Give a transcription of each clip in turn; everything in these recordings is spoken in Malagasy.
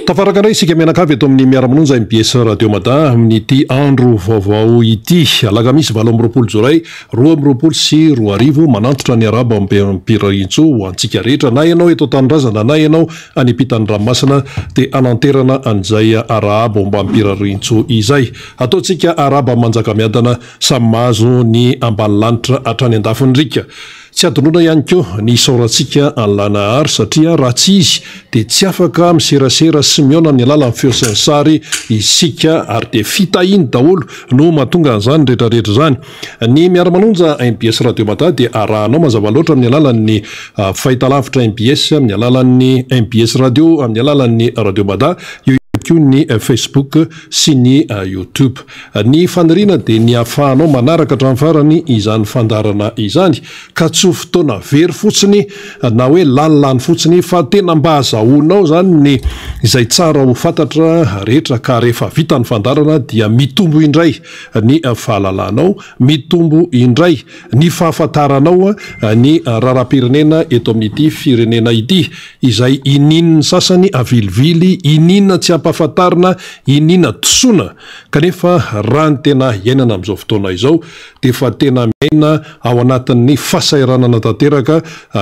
tafaraka isika mianakavy eto amin'ny miara-mononja MPS radio mada amin'ity andro vaovao ity alakamisy 20 joray 20 sy 20 manantitra ny araba mpirarintso ho antsika rehetra na ianao eto tanindrazana na ianao any ampitany ranomasina dia ananterana an'izay araba mba mpirarintso izay ataontsika araba manjaka miadana samy mahazo ny ambany lanitra hatrany andafindrika tsy adonona ihany ko ny saorantsika anlana ary satria raha tsy izy dia tsy afaka miserasera sy miona ny alala ny feosensary isika ary dia fitahiny daholo no mahatonga an'izany rehetrarehetra zany ny miara-manonja MPS radio mata dia arahanao mazava loatra amin'ny alalan'ny fahitalavitra MPS amin'ny alalan'ny MPS radio amin'ny alalan'ny radio mada ny Facebook sy ny YouTube ny fanirina dia ny ahafahanao manaraka hatramin'ny farany izany fandarana izany ka tsy ho fotoana very fotsiny na hoe lanilany fotsiny fa tena mba azahoanao zany ny izay tsara ho fantatra rehetra ka rehefa vita ny fandarana dia mitombo indray ny fahalalanao mitombo indray ny fahafantaranao ny raharam-pirenena eto amin'ity firenena ity izay inin'ny sasany avilivily ininna tsy fatarina inina tosona kanefa raha ny tena iainana amin'izao fotoana izao dia fa tena miaina ao anatin'ny fasairanana tanteraka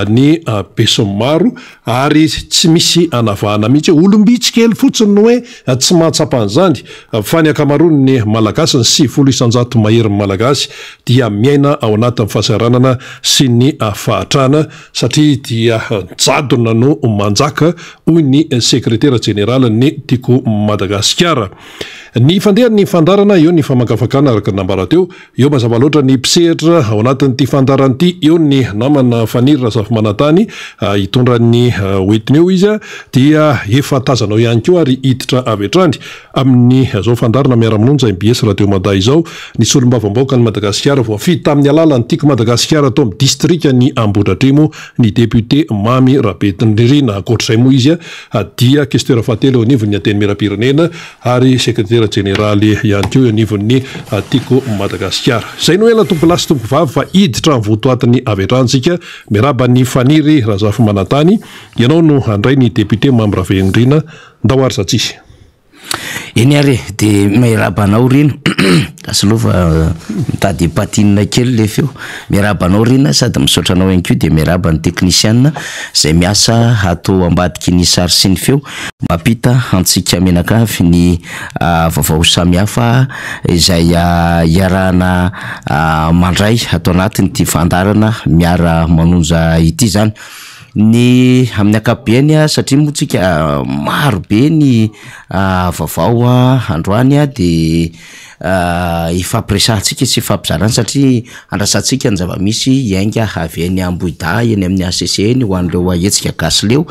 ny beso maro ary tsy misy anavahana mihitsy olombitsikely fotsiny no hoe tsy mahatsapan'izany fa ny akamaroany malagasy ny 7 isanjato maherin'ny malagasy dia miaina ao anatin'ny fasairanana sy ny fahatrana satria dia jadona no manjaka hoy ny sekretera general ny tiko Madagasikara ny fandehan'ny fandarana eo ny famakafakana araka nambara teo eo mazava loatra ny mpisehatra ao anatin'ity fandaran'ity eo ny namana fanirina safimanatany hitondra ny hoetiny eo izy dia efa tazanao ihany koa ary hiditra avy hatrany amin'ny zao fandarana miara-mononja MPS radio mada izao ny solombavambaoka ny Madagasikara voafidy tamin'ny alala ny tiako Madagasikara atao amin'ny distrika ny Ambohidratrimo ny député Mamy Rabetinirina akoatr'izay moa izy dia questeur fahatelo anivon'ny anteny miram-pirenena ary sekretera generaly ihany koa anivon'ny tiako Madagasikara zay no ela tompo lasy tompo vavy fa hiditra votoatiny avy hatransika miaraba ny faniry Razafy Manatany ianao no handray ny député Mamy Rabetinirina ndao ary satsisy eny ary dia miarabanao rino asolova mitady patinina kely le feo miarabanao rina sady misaotranao ihany koa dia miaraba ny teknisianina izay miasa atao ambadiky ny sary sy ny feo mampita antsika menakavy ny vaovao samihafa izay iarahana mandray atao anatin'ity fandarana miara manonja ity zany ny amin'ny akabeany satria moa tsika maro be ny vaovao androany dia ifampiresahantsika sy ifampizarana satria andrasantsika ny zava-misy iainga avy eny Ambohida eny amin'ny ACC eny ho an'ireo ahetsika gasy leo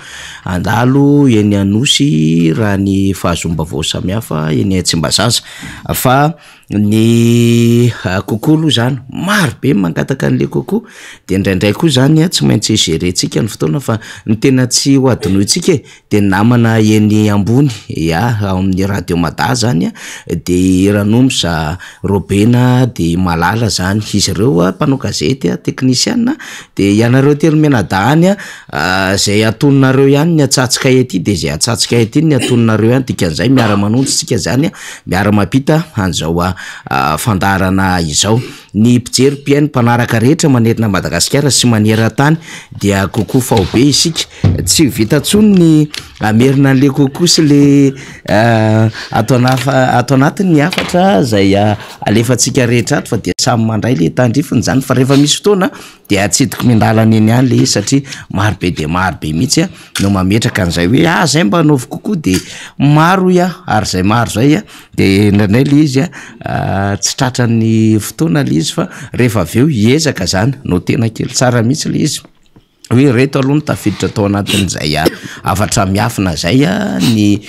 andalo eny Anosy raha ny fahazom-baovao samihafa eny Tsimbazaza fa ny kokoa zany maro be mangataka an'le kokoa dia indraindray koa zany tsy maintsy gerentsika ny fotoana fa ny tena tsy ho adinointsika dia namana eny ambony ao amin'ny radio mada zany dia Ranomsa Robena dia Malala zany izy ireo mpanao gazety teknisianina dia ianareo telo menadahany zay atononareo ihany ny atsatsika ety dia zay atsatsika ety ny atononareo ihany dikan'izay miara-manonjitsika zany miara-mampita an'izao fandarana izao ny mpijery mpiaino mpanaraka rehetra manerina Madagasikara sy maneran-tany dia kokoa faobe isika tsy vita tsony ny amerina an'le kokoa sy le atao anatiny ny afatra zay alefantsika rehetra ato fa dia samy mandray le tandrifiny zany fa rehefa misy fotoana dia atsidiko mindalana eny ihany le izy satria marobe dia marobe mihitsy no mametraka an'izay hoe zay mba anaovy kokoa dia maro ary zay maro zay dia indraindray le izy tsy tratran'ny fotoana le izy fa rehefa avy eo hiezaka zany no tena kely tsara mihitsy le izy hoe reto aloha no tafiditra tao anatin'izay afatra miafina zay ny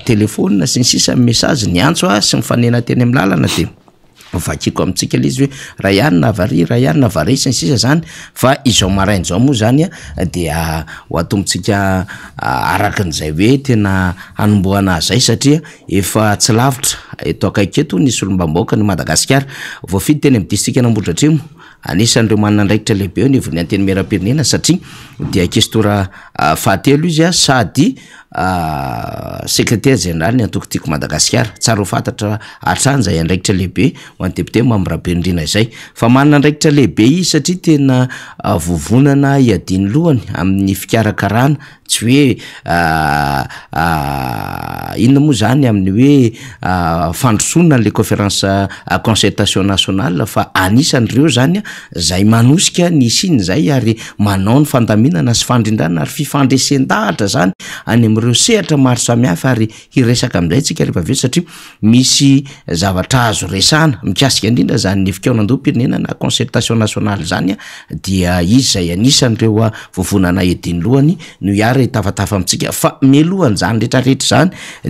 telefona sy ny sisa message ny antso sy mifanena teny amin'ny lalana dia vakiko amintsika le izy hoe raha ihany na vari raha ihany na vari sy ny sisa zany fa izao marain'izao moa zany dia ho atombotsika arakan'izay hoe tena hanomboana zay satria efa tsy lavitra eto akaiky eto ny solombambaoka ny Madagasikara voafidy teny amin'ny distrika Ambohidratrimo anisan'ireo manana andraikitra lehibe eo ny vony anteny miaram-pirenena satria dia akestora fahatelo izy sady secrétaire général ny antokotiko Madagasikara tsara ho fantatra hatrany zay andraikitra lehibe ho an'ny député Mambrabendrina izay fa manana andraikitra lehibe izy satria tena vovonana iadiny lohany amin'ny fikarakarana tsy hoe inona moa zany amin'ny hoe fandrosona le conférence concertation nationale fa anisan'ireo zany zay manosika ny siny zay ary manao ny fandaminana sy fandrindrana ary fifandresen-dahatra zany any amin'ireo sehatra maro samihafa ary hiresaka amin'izay tsika rehefa aveo satria misy zavatra azo resana mikasika indrindra zany ny fikaonam-pirenena na concertation nationale zany dia izy zay anisan'ireo vovonana ediny lohany no iary tafatafa amitsika fa melohany zany rehetrarehetra zany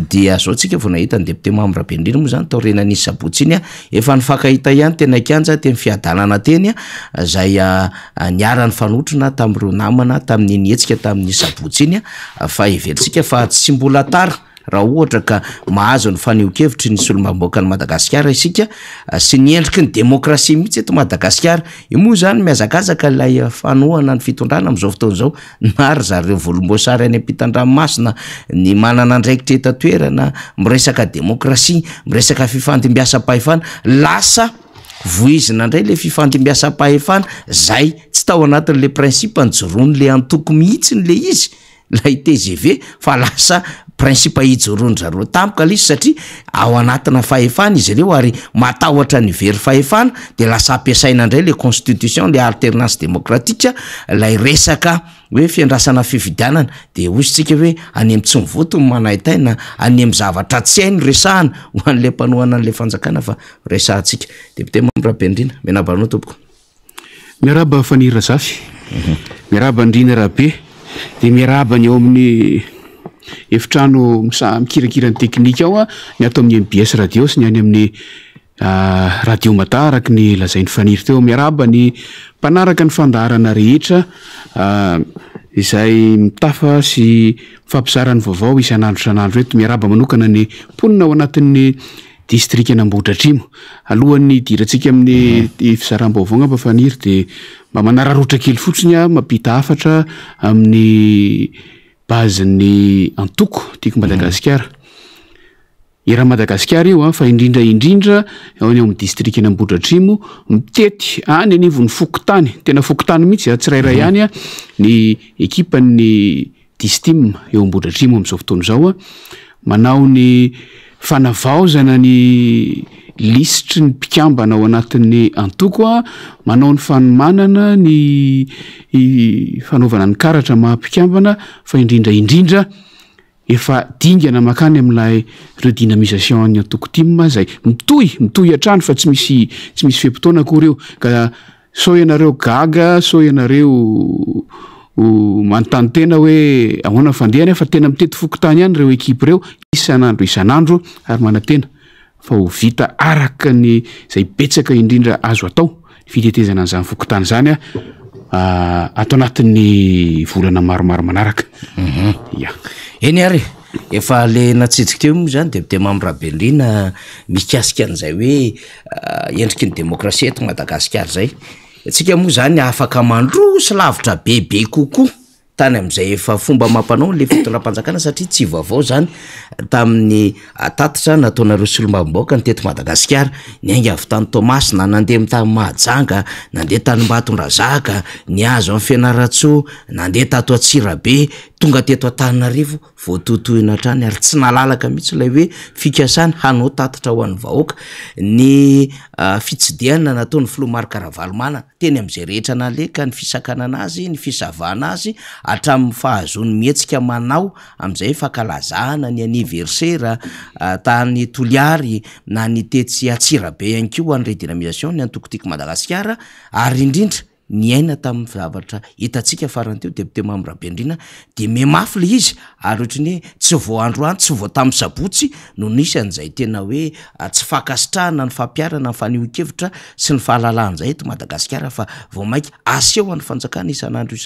dia zao tsika vao nahita ny député Mambrabendrina moa zany taorenany sabotsy iny efa nifakahita ihany tena kianja teny fiadanana teny zay niara-ny fanotrona tamin'ireo namana tamin'ny nietsika tamin'ny sabotsy iny fa everitsika fa tsy mbola tara raha ohatra ka mahazo ny faneho-kevitry ny solombamboaka ny Madagasikara isika sy ny endriky ny demokrasia mihitsy eto Madagasikara io moa zany miazakazaka ilay fanohana ny fitondrana amin'izao fotoana zao maro zareo volomboasary any ampitan-dranomasina ny manana andraikitra etan-toerana miresaka demokrasia miresaka fifandimbiasam-pahefana lasa voizina indray le fifandimbiasam-pahefana zay tsy tao anatin'le principe njoroany le antoko mihitsy le izy lay TGV fa lasa principe hijoroany zareo tampoka izy satria ao anatina fahefana izy ireo ary matahotra ny very fahefana de lasa ampiasaina indray le constitution le alternance démocratique lay resaka hoe fiandrasana fifidianana de ozytsika hoe any amin'ny tsy mivoto ny manahitaina any amin'ny zavatra tsy hainy resahana ho an'le mpanohana an'le fanjakana fa resahantsika député Mambrabendrina menabanao tompoko miaraba fanira zafy miaraba andrina rahabe de miarabany eo amin'ny efitrano mikirakirany teknika ao ny atao amin'ny MBS radio sy ny any amin'ny radio Mata araky ny lazainy faniry teo miaraba ny mpanaraka ny fandaharana rehetra izay mitafa sy fampisarany vaovao isan'andro eto miaraba manokana ny mponina ao anatin'ny district Anambohidratrimo alohan'ny dirantsika amin'ny fizaram-baovao ngamba faniry de mba manararotra kely fotsiny mampita hafatra amin'ny bazin'ny antoko tiako Madagasikara era Madagasikara io fa indrindra ao ny amin'ny district Anambohidratrimo mitety any anivon'ny fokotany tena fokotany mihitsy tsirairay ihany ny ekipan'ny Distim eo Ambohidratrimo amin'izao fotoana zao manao ny fanavaozana ny lisitry ny mpikambana ao anatin'ny antoko manao ny fanomanana ny fanaovana ny karatra maha-mpikambana fa indrindra efa dingana makany amin'ilay redynamisation ny antoko tim zay mitohy hatrany fa tsy misy fepotona akory eo ka so ianareo gaga so ianareo manontany tena hoe ahoana fandehany fa tena mitety fokotany ihany reo ekipa reo isan'andro ary manatena fa ho vita araka ny zay betsaka indrindra azo atao fitetezana an'izany fokotany zany atao anatin'ny volana maromaro manaraka eny ary efa le natsitsika teo moa zany député Mambrabendrina mikasika an'izay hoe endriky ny demokrasia eto Madagasikara zay tsika moa zany afaka mandroso lavitra bebe kokoa tany amin'izay efa fomba mampanao le fitondram-panjakana satria tsy vaovao zany tamin'ny tatitra nataonareo solombavambaoaka ny teto Madagasikara ny ainga avy tany Thomas na nandeha mitany Mahajanga nandeha tany Mbatondrazaka ny azo amin'ny Fianaratsoa nandeha tato Atsirabe tonga teto Antananarivo voatotohina hatrany ary tsy nalalaka mihitsy ilay hoe fikasana hanao tatitra ho an'ny vahoaka ny fitsidiana nataony Filomary Karavalomana teny amin'izay rehetra naleka ny fisakana anazy ny fisavana azy hatramin'ny fahazony mihetsika manao amin'izay fankalazahana ny anniversaire tany Toliary na ny tetsy Atsirabe ihany koa ny redynamisation ny antoko tiako Madagasikara ary indrindra niaina tamin'ny zavatra hitantsika farany teo depute Mambrabendrina de memafy le izy ary ohatrany hoe tsy voandroany tsy vo tamin'ny sabotsy no nisy an'izay tena hoe tsy fakasitrahana ny fampiarana ny fanehoan-kevitra sy ny fahalalan'izay eto Madagasikara fa vao mainka aseho an'ny fanjakana isan'andro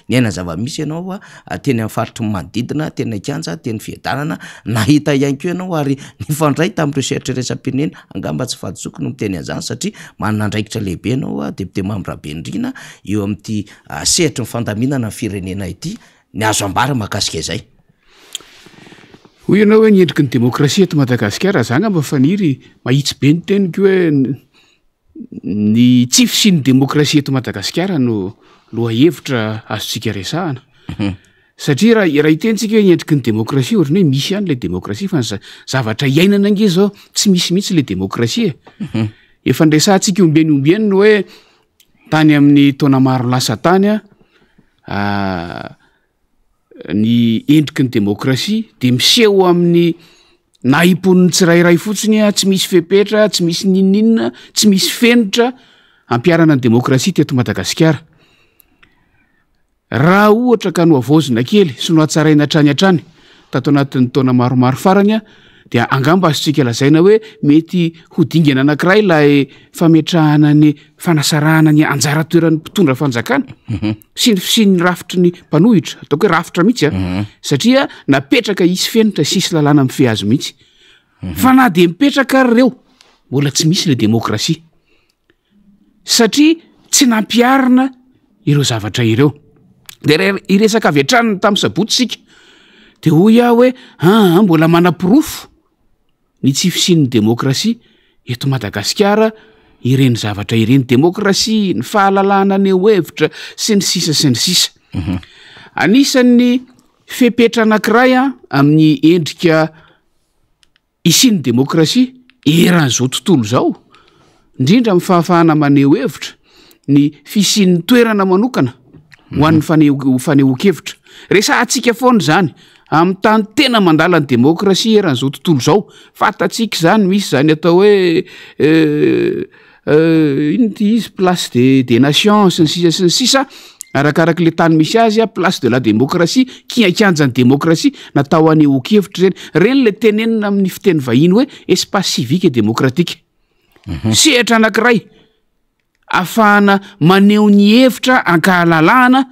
niaina zava-misy ianao teny amin'ny faritry manodidina teny Kanja teny Fiadanana nahita ihany koa ianao ary nifandray tamin'ireo sehatr'iresa-pirenena angamba tsy fahaditsoko no miteny an'izany satria manana andraikitra lehibe ianao depute Mambrabendrina eo amin'ity sehatra ny fandaminana ny firenena ity ny azo ambara mahakasika izay. Hoy ianao hoe niendriky ny demokrasia eto Madagasikara zany amba faniry mahitsy be ny teniko hoe ny tsy fisian'ny demokrasia eto Madagasikara no loha-hevitra azontsika resahana. Satria raha hitentsika hoe niendriky ny demokrasia ohatrany hoe misy ihany le demokrasia fa ny zavatra iainana ange zao tsy misy mihitsy le demokrasia. Efa nresahantsika ombiany no hoe tany amin'ny taona maro lasa tany ny endriky ny demokrasia de miseho amin'ny nahimpon'ny tsirairay fotsiny tsy misy fepetra tsy misy ninina tsy misy fenitra ampiarana ny demokrasia teto Madagasikara. Raha ohatra ka no avozina kely sy no hatsaraina hatrany tato anatin'ny taona maromaro farany dia angamba azontsika lazaina hoe mety ho dingana anankiray ilay fametrahana ny fanasarahana ny anjara toeran'ny mpitondra fanjakana sy ny rafitry ny mpanohitra ataoko hoe rafitra mihitsy satria napetraka isy fenitra sisy lalàna amin'ny fiazo mihitsy fa na de mipetraka ary ireo mbola tsy misy le demokrasia satria tsy nampiarina ireo zavatra ireo de iresaka avy hatrany tamin'ny sabotsika de hoy aho hoe mbola manam-pirofo ny tsy fisian'ny demokrasia eto Madagasikara ireny zavatra ireny demokrasia ny fahalalahana ny hevitra sy ny sisa anisan'ny fepetra anankiray amin'ny endrika isian'ny demokrasia eran'izao tontolo zao indrindra amin'ny fahafahana maneho hevitra ny fisian'ny toerana manokana ho an'ny fanehoan-kevitra resahantsika foana zany amin'ny tany tena mandala ny demokrasia eran'izao tontolo zao fatatsika zany misy zany atao hoe izy place des nations sy ny sisa arakaraky le tany misy azy place de la démocratie kiakanjan'ny demokrasia natao anehoan-kevitra reny le tenenina amin'ny fiteny vahiny hoe espace civique et démocratique sehatra anankiray afahana maneho ny hevitra ankahalalahana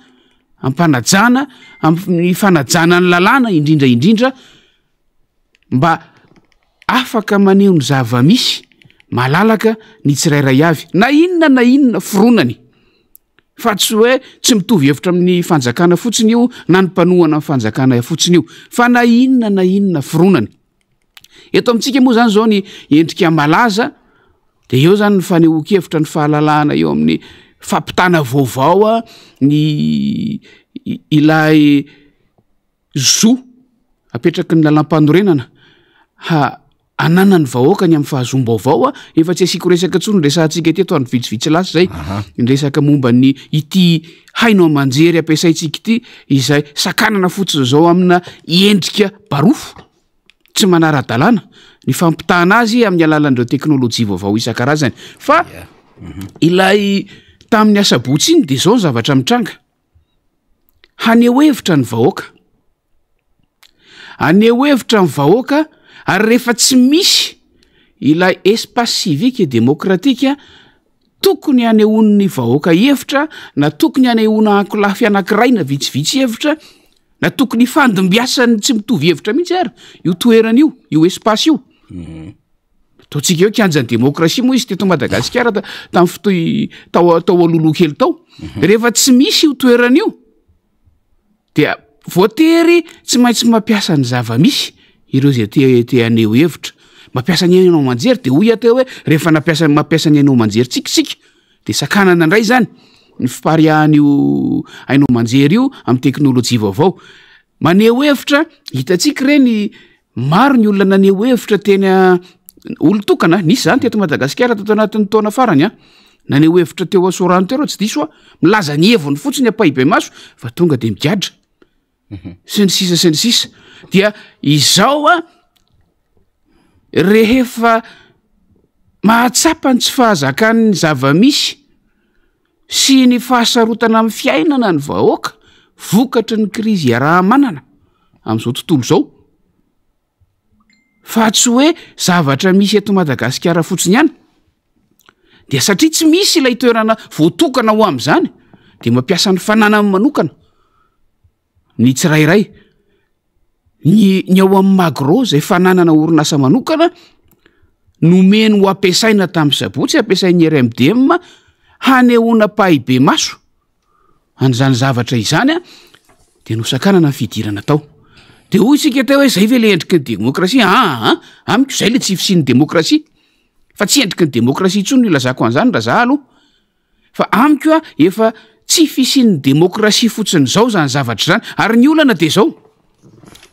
ampanajana amin'ny fanajana ny lalàna indrindra mba afaka maneho ny zava-misy malalaka ny tsirairay avy na inona foronany fa tsy hoe tsy mitovy hevitra amin'ny fanjakana fotsiny io na ny mpanohana amin'ny fanjakana fotsiny io fa na inona foronany. Eto amintsika moa zany zao ny endrika malaza de eo zany ny fanehoan-kevitra ny fahalalahana eo amin'ny fampitana vaovao ny ilay zo apetraky ny lalam-panorenana anana ny vahoaka ny amin'ny fahazom-baovao efa tsy asiko resaka tsony resahantsika teto any vitsivitsy lasa zay resaka momba ny ity haino amanjery ampiasaitsika ity izay sakanana fotsiny zao amina endrika barofo tsy manara-dalàna ny fampitana azy amin'ny alalan'ireo teknôlôjia vaovao isan-karazany fa ilay tamin'ny asabotsy iny de zao ny zavatra mitranga haneho hevitra ny vahoaka ary rehefa tsy misy ilay espace civique et démocratique tokony hanehoan'ny vahoaka hevitra na tokony hanehoana ankolafy anankiray na vitsivitsy hevitra na tokony fandimbiasany tsy mitovy hevitra mihitsy ary io toerana io espace io ataontsika eo kianjan'ny demokrasia moa izy teto Madagasikara tamin'ny fotoy tao aloloha kely tao rehefa tsy misy io toerana io dia voatery tsy maintsy mampiasa ny zava-misy ireo zay te aneho hevitra mampiasa ny haino amanjery de hoy ateo hoe rehefa mampiasa ny haino amanjery tsikitsika de sakanana indray zany ny fipariahan'io haino amanjery io amin'ny teknôlôjia vaovao maneho hevitra hitantsika reny maro ny olona naneho hevitra teny olo-tokana nisy zany teto Madagasikara tato anatin'ny taona farany naneho hevitra teo asorano teo tsy diso milaza ny hevony fotsiny apaibe maso fa tonga de migadra sy ny sisa dia izao rehefa mahatsapa ny tsy fahazakan'ny zava-misy sy ny fahasarotana amin'ny fiainana ny vahoaka vokatry ny krizy iaraha-manana amin'izao tontolo izao fa tsy hoe zavatra misy eto Madagasikara fotsiny ihany dia satria tsy misy ilay toerana voatokana ho amin'izany dia mampiasa ny fananany manokana ny tsirairay ny ao amin'ny magro izay fananana orinasa manokana nomeny ho ampiasaina tamin'ny sabotsy ampiasain'ny RMDM hanehoana pahibe maso an'izany zavatra izany dia nosakanana ny fidirana tao dia hoy isika teo hoe zay ve le endriky ny demokrasia amiko izay le tsy fisian'ny demokrasia fa tsy endriky ny demokrasia intsony no ilazako an'izany raha zaho aloha fa amiko efa tsy fisian'ny demokrasia fotsiny izao zany zavatra izany ary ny olana dia izao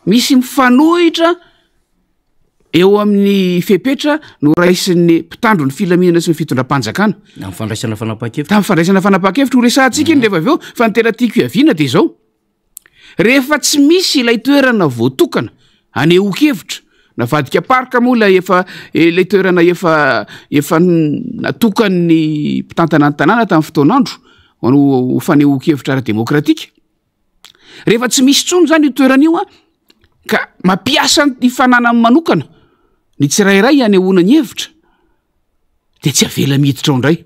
misy mifanohitra eo amin'ny fepetra no raisin'ny mpitandro ny filaminana sy ny fitondram-panjakana amin'ny fandraisana fanapahan-kevitra tamin'ny fandraisana fanapahan-kevitra ho resahantsika iny rehefa avy eo fa ny tena tiako hiaviana dia izao rehefa tsy misy ilay toerana voatokana hanehoan-kevitra navadika parka moa ilay toerana efa natokany mpitantana ny tanàna tamin'ny fotoanandro ho fanehoan-kevitra ara-demokratika rehefa tsy misy tsony zany io toerana io ka mampiasa ny fananany manokana ny tsirairay hanehoana ny hevitra dia tsy avela miditra ao indray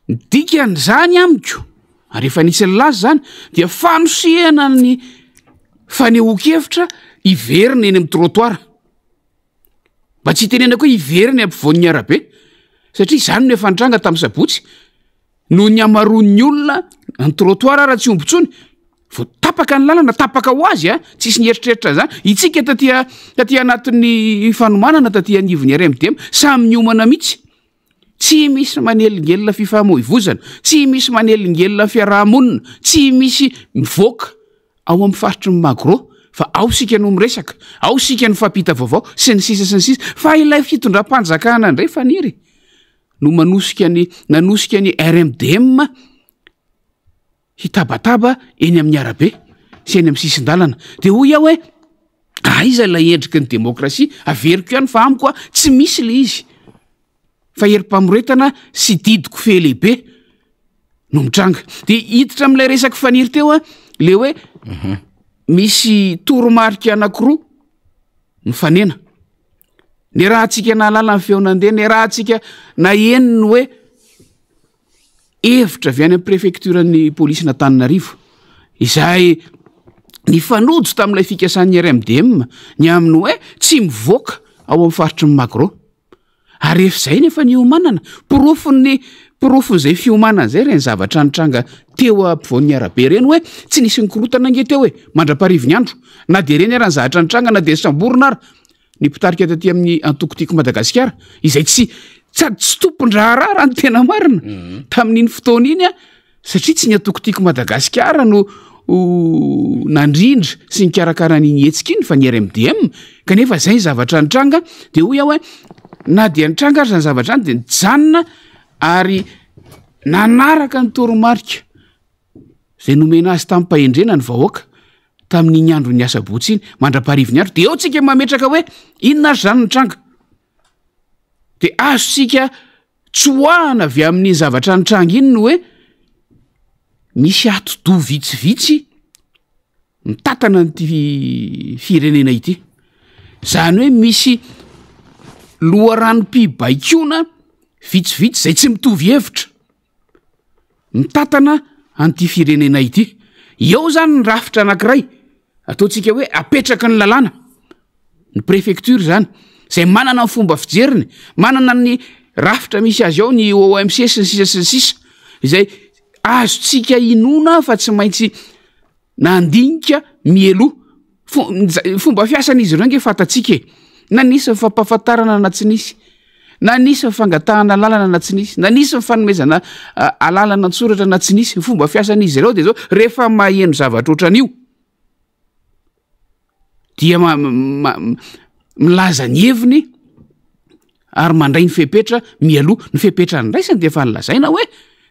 dikan'izany amiko ary efa nisy ny laza zany dia fanosehana ny fanehoan-kevitra iverina eny amin'ny trottoara mba tsy hitenenako hoe iverina ampivoan'ny arabe satria izany no efa nitranga tamin'ny sabotsy no ny amaroan'ny olona ny trottoara raha tsy ombontsony vo tapaka ny lalana tapaka ho azy tsisy ny eritreritra zany itsika taty anatin'ny fanomanana taty anivon'ny RMDM samy niomana mihitsy tsy misy manelingelina fifamoivozana tsy misy manelingelina fiarahamonina tsy misy mivoaka ao amin'ny faritry ny magro fa ao sika no miresaka ao sika ny fampita vaovao sy ny sisa fa ilay fitondram-panjakana indray faniry no nanosika ny RMDM hitabataba eny amin'ny arabe sy eny amin'ny sisin-dalana dia hoy aho hoe aiza ilay endriky ny demokrasia averiko ihany fa amiko tsy misy le izy fa herim-pamoretana sy didiko fe lehibe no mitranga dia hiditra amin'ilay resaka faniry teo le hoe misy toromarika anankiroa mifanena ny rahantsika nahalala ny feonandeha ny rahantsika na eniny hoe hevitra avy any amin'ny préfecturan'ny polisy n'Antananarivo izay ny fanojo tamin'ilay fikasan'ny RMDM ny aminy hoe tsy mivoaka ao amin'ny faritry ny magro ary efa izay nefa niomanana porofon'izay fiomanana izay reny zavatra nitranga teo ampivoan'ny arabe reny hoe tsy nisy nikorotana ange teo hoe mandra-parivo ny andro na dia reny ara ny zavatra nitranga na dia samborona ara ny mpitarika taty amin'ny antokotiko Madagasikara izay tsy tompon-draharaha raha ny tena marina tamin'iny fotoana iny satria tsy ny antokotiko Madagasikara no nandrindra sy nikarakara n'iny hetsika iny fa ny RMDM kanefa izay zavatra nitranga dia hoy aho hoe na dia nitranga ary zany zavatra any dia nijanona ary nanaraka ny toromarika izay nomena azy tamin'ny mpahendrena ny vahoaka tamin'iny andro ny asabotsy iny mandra-parivo ny andro dia eo tsika mametraka hoe inona azy zany nitranga dia azosika tsoahana avy amin'ny zavatra nitranga iny no hoe misy atodo vitsivitsy mitatana nyty firenena ity zany hoe misy loharanom-pibaikona vitsivitsy zay tsy mitovy hevitra mitatana an'ity firenena ity eo zany ny rafitra anankiray ataontsika hoe apetraka ny lalàna ny préfecture zany zay manana ny fomba fijeriny manana ny rafitra misy azy ao ny OMC sy ny sisa izay azotsika inona fa tsy maintsy nandinika mieloha fomba fiasan'izy ireo nge fatatsika na nisy fampahafantarana na tsy nisy na nisy fangatahana lalana na tsy nisy na nisy fanomezana alalana antsoratra na tsy nisy fomba fiasan'izy ireo dia zao rehefa maheno zavatra ohatran'io dia milaza ny heviny ary mandray ny fepetra mialoha ny fepetra nraisany dia efa nilazaina hoe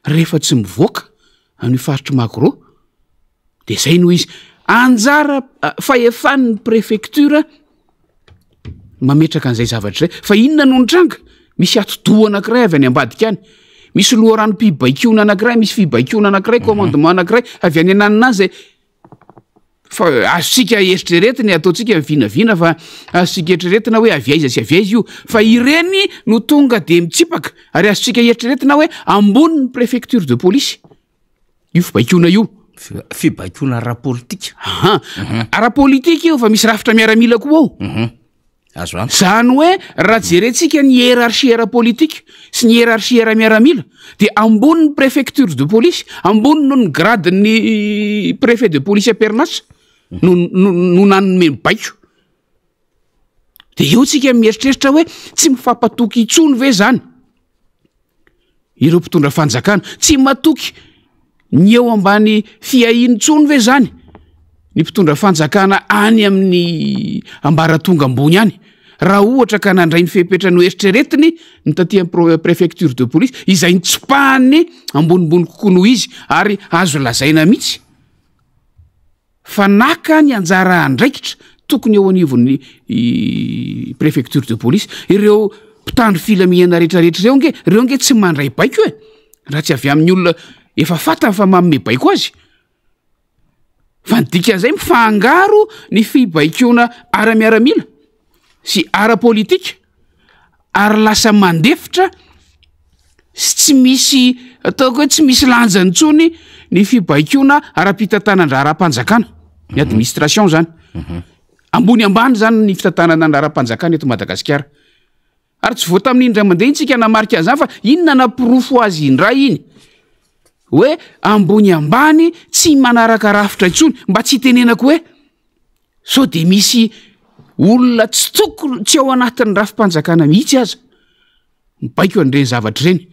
rehefa tsy mivoaka amin'ny faritry magro dia zay noho izy anjara fahefan'ny préfecture mametraka an'izay zavatra zay fa inona no nitranga misy atodo anankiray avy any ambadika any misy loharano mpibaikona anankiray misy fibaikona anankiray commandement anankiray avy any ananinazy zay fa azosika eritreretina ataontsika vinavina fa azosika eritreretina hoe aviaiza sy aviaiza io fa ireny no tonga de mitsipaka ary azosika eritreretina hoe ambony préfecture de police io fibaikona io fibaikona ara-politika ara-politika io fa misy rafitra miaramila koa ao azo an zany hoe raha jerentsika ny hiérarchie ara-politika sy ny hiérarchie ara-miaramila de ambony ny préfecture de police ambony no ny grade ny préfet de police apernasa no nanome mibaiko de eo tsika mieritreritra hoe tsy mifampatoky itsony ve zany ireo mpitondra fanjakana tsy matoky ny eo ambany fiahinitsony ve zany ny mpitondra fanjakana any amin'ny ambaratonga ambony any raha ohatra ka nandray ny fepetra no eritreretiny ny taty préfecture de police izay nitsipahany ambonimbony kokoa noho izy ary azo lazaina mihitsy fa naka ny anjara andraikitra tokony eo anivon'ny préfecture de police ireo mpitandro filaminana rehetrarehetra reo nge tsy mandray baiko e raha tsy avy amin'ny olona efa fatany fa manome baiko azy fa nidikan'izay mifangaro ny fibaikona ara-miaramila sy ara-politika ary lasa mandefitra sy tsy misy ataoko hoe tsy misy lanjany ntsony ny fibaikona ara-pitantanandra ara-panjakana ny administration zany ambony ambany zany ny fitantanana ara-panjakana eto Madagasikara ary tsy voa tamin'ny indray mandeha intsika namarika azy zany fa inona napirofo azy indray iny hoe ambony ambany tsy manaraka rafitra intsony mba tsy tenenako hoe so de misy olona tsy tokony tsy ao anatin'ny rafim-panjakana mihitsy aza mibaiko an'ireny zavatra ireny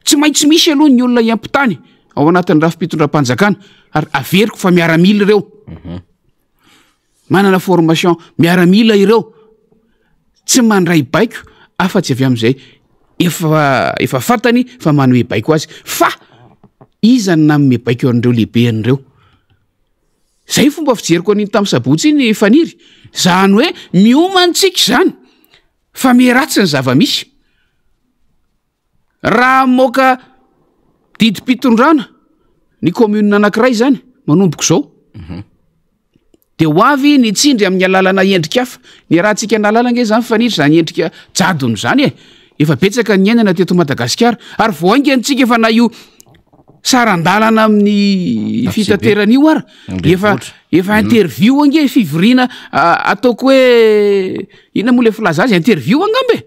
tsy maintsy misy aloha ny olona iampitany ao anatin'ny rafim-pitondram-panjakana ary averiko fa miaramila ireo manana formation miaramila ireo tsy mandray baiko afa-tsy avy am'izay efa fantany fa manome baiko azy fa izany nanome baiko an'ireo lehibe an'ireo zay fomba fijeriko an'iny tamin'ny sabotsy iny faniry zany hoe miomantsika zany fa meratsy ny zava-misy raha moka didi-pitondrana ny commune anankiray zany manomboko zao de ho avy ny tsindry amin'ny alalana endrika hafa ny rahantsika nalala nge zany faniry zany endrika jadony zany efa betsaka ny ainana teto Madagasikara ary voaingantsika efa na io sarandalana amin'ny fitateran'io ara efa interview ange fivorina ataoko hoe ina moa le filaza azy interview angambe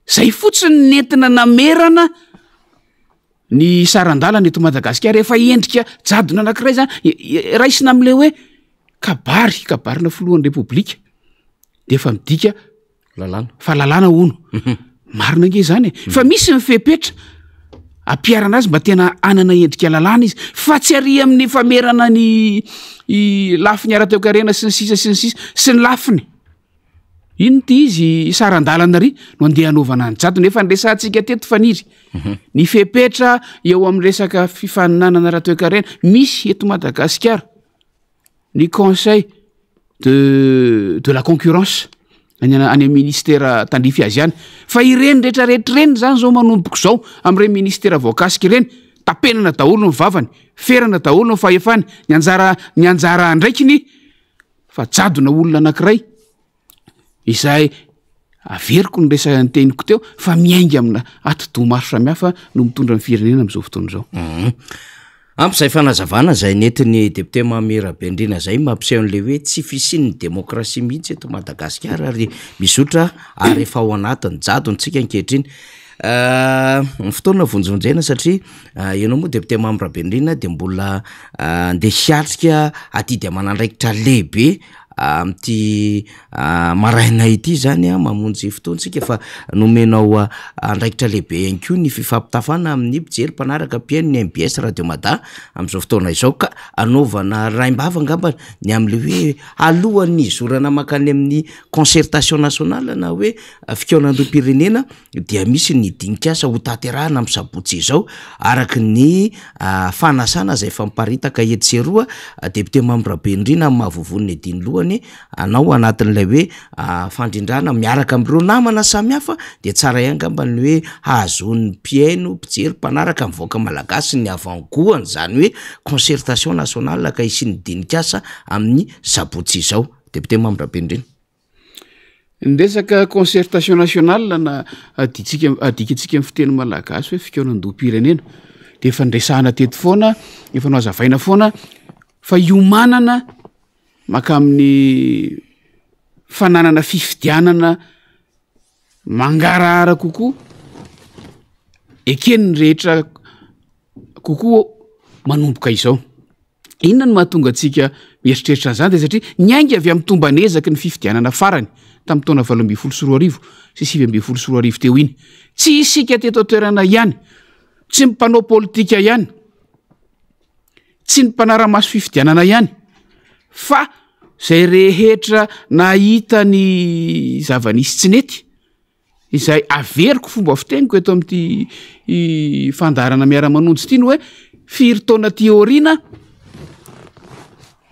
zay fotsiny nentina namerana ny sarandalana eto Madagasikara efa endrika jadona anankiray zany raisina am'le hoe kabarina filohan'ny repoblika de efa midika fa lalàna ono marina nge zany fa misy mifepetra ampiarana azy mba tena anana endrika lalàna izy fa tsy ary amin'ny famerana ny lafiny ara-teokarena sy ny sisa sy ny lafiny ino ty izy sarandalana ry no andeha hanaovana ny jadona efa nyresantsika teto faniry ny fepetra eo amin'ny resaka fifaninanana ara-toekarena misy eto Madagasikara ny conseil de la concurrence any ministère tandrify azy any fa ireny rehetrarehetra reny zany zao manomboko zao am'ireny ministère voakasika ireny tapenana daholo ny vavany ferana daholo no fahefany ny anjara andraikiny fa jadona olona anankiray izay averiko ny resaka ny teniko teo fa miainga amina atidoha maro samihafa no mitondra ny firenena am'izao fotoana zao amp'izay fanazavana zay netiny député Mamira Bendrina zay mampiseho an'le hoe tsy fisian'ny demokrasia mihitsy eto Madagasikara ary misotra ary efa ao anatiny jadontsika ankehitriny ny fotoana vonjivonjena satria ianao moa député Mamira Bendrina de mbola andeha hiatrika aty de manandraikitra lehibe amty maraina ity zany mamonjy fotoantsika fa nomenao andraikitra lehibe ihany koa ny fifampitafana amin'ny mpijery mpanaraka mpiaino ny MBS Radio Mada am'izao fotoana izao ka anaovana raim-bava angamba ny am'le hoe alohan'ny zorana makany amin'ny concertation nationale na hoe fikaonandrom-pirenena dia misy ny dinikasa ho tanterahana amin'ny sabotsy izao araky ny fanasana zay famparitaka etseroa député Mamira Bendrina amin'ny mahavovon'ny ediny loha voalohany anao anatin'ilay hoe fandrindrana miaraka am'ireo namana samihafa de tsara ihangambany hoe hazon'ny mpiaino mpijery mpanaraka mivoaka malagasy ny avangoany zany hoe concertation nationale ka isiany dinikasa amin'ny sabotsy izao député Mamirabe Ndesaka concertation nationale na adikatsika amin'ny fiteny malagasy hoe fikaonan-doha-pirenena de efa ndresahana teto foana efa no azavaina foana fa iomanana maka amin'ny fananana fifidianana mangarahara kokoa ekeny rehetra kokoa manomboka izao. Inona no mahatonga atsika mieritreritra an'izany de satria nyainga avy amin'ny tombanezaky ny fifidianana farany tamin'ny taona 2024 sy 2024 teo iny. Tsy isika teto toerana ihany, tsy ny mpanao politika ihany, tsy ny mpanara-maso fifidianana ihany, fa zay rehetra nahita ny zava-nisy tsy nety izay averiko fomba fiteniko eto amin'ity fandarana miara-manonjy ity no hoe firy taona teoriana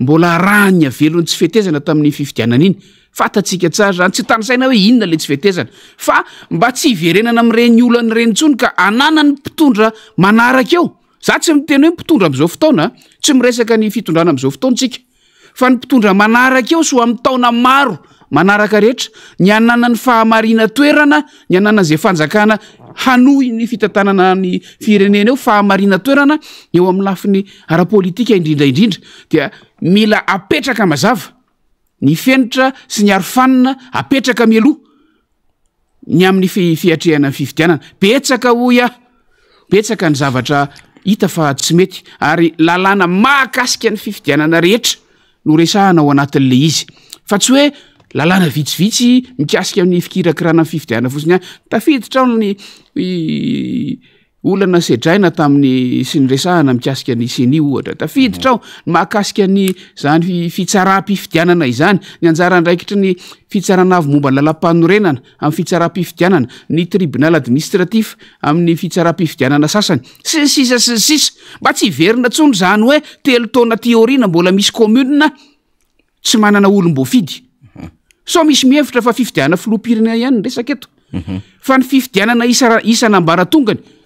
mbola rahany avelony tsy fetezana tamin'ny fifidianana iny. Fatatsika tsara zany tsy tanysaina hoe inona le tsy fetezana fa mba tsy hiverenana amin'ireny olana ireny intsony ka anana ny mpitondra manaraka eo. Za tsy miteny hoe mpitondra am'izao fotoana, tsy miresaka ny fitondrana am'izao fotoantsika, fa ny mpitondra manaraka eo so amin'ny taona maro manaraka rehetra ny anana ny fahamarina toerana, ny anana zay fanjakana hanohy ny fitantanana ny firenena eo fahamarina toerana eo amin'ny lafiny ara-politika indrindraindrindra dia mila apetraka mazava ny fenitra sy ny arofanina apetraka mialoha ny amin'ny fiatrehana ny fifidianana. Betsaka hoy betsaka ny zavatra hita fa tsy mety ary lalàna mahakasika ny fifidianana rehetra no resahana ao anatin'le izy fa tsy hoe lalàna vitsivitsy mikasika amin'ny fikirakirana ny fifidianana fotsiny ihany. Tafiditra ny olana sedraina tamin'ny sy ny resahana mikasika ny seni ohatra tafiditra ao mahakasika ny zany fitsaram-pifidianana izany, ny anjara andraikitry ny fitsarana avy momba ny lalam-panorenana amin'ny fitsaram-pifidianana, ny tribunal administratif amin'ny fitsaram-pifidianana sasany sy ny sisa mba tsy hiverina tsony zany hoe telo taona teoriana mbola misy commune tsy manana olom-boafidy. So misy mihevitra fa fifidianana filoham-pirenena ihany resaka eto fa ny fifidianana isan'ambaratongany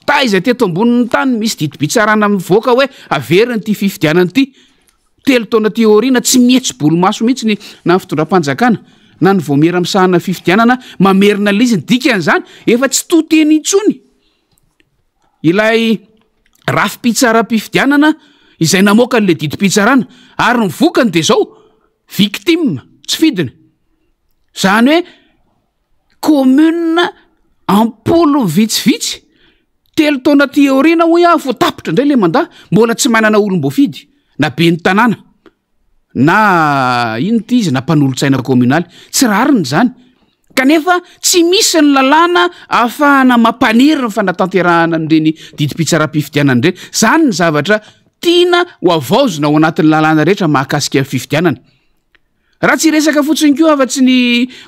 taiza teto ambonin'ny tany misy didi-bitsarana mivoaka hoe averiny ty fifidianana ty telo taona teoriana tsy mihetsy-bolo-maso mihitsy na fitondram-panjakana na ny voamera misahana fifidianana mamerina l'iziny dikan'izany efa tsy toteny intsony ilay rafim-pitsaram-pifidianana izay namoaka n'le didi-pitsarana ary ny vokany de zao victime tsy fidina zany hoe commune ampolo vitsivitsy telo taona teoriana hoy vo tapitra indray le mandat mbola tsy manana olom-boafidy na be ny tanàna na ino ty izy na mpanolontsaina communaly tsy rariny zany kanefa tsy misy ny lalàna ahafahana mampaniry ny fanatanterahana n'ireny didi-pitsaram-pifidianana ireny. Zany ny zavatra tiana ho avaozona ao anatin'ny lalàna rehetra mahakasika fifidianana. Raha tsy resaka fotsiny koa afa-tsy ny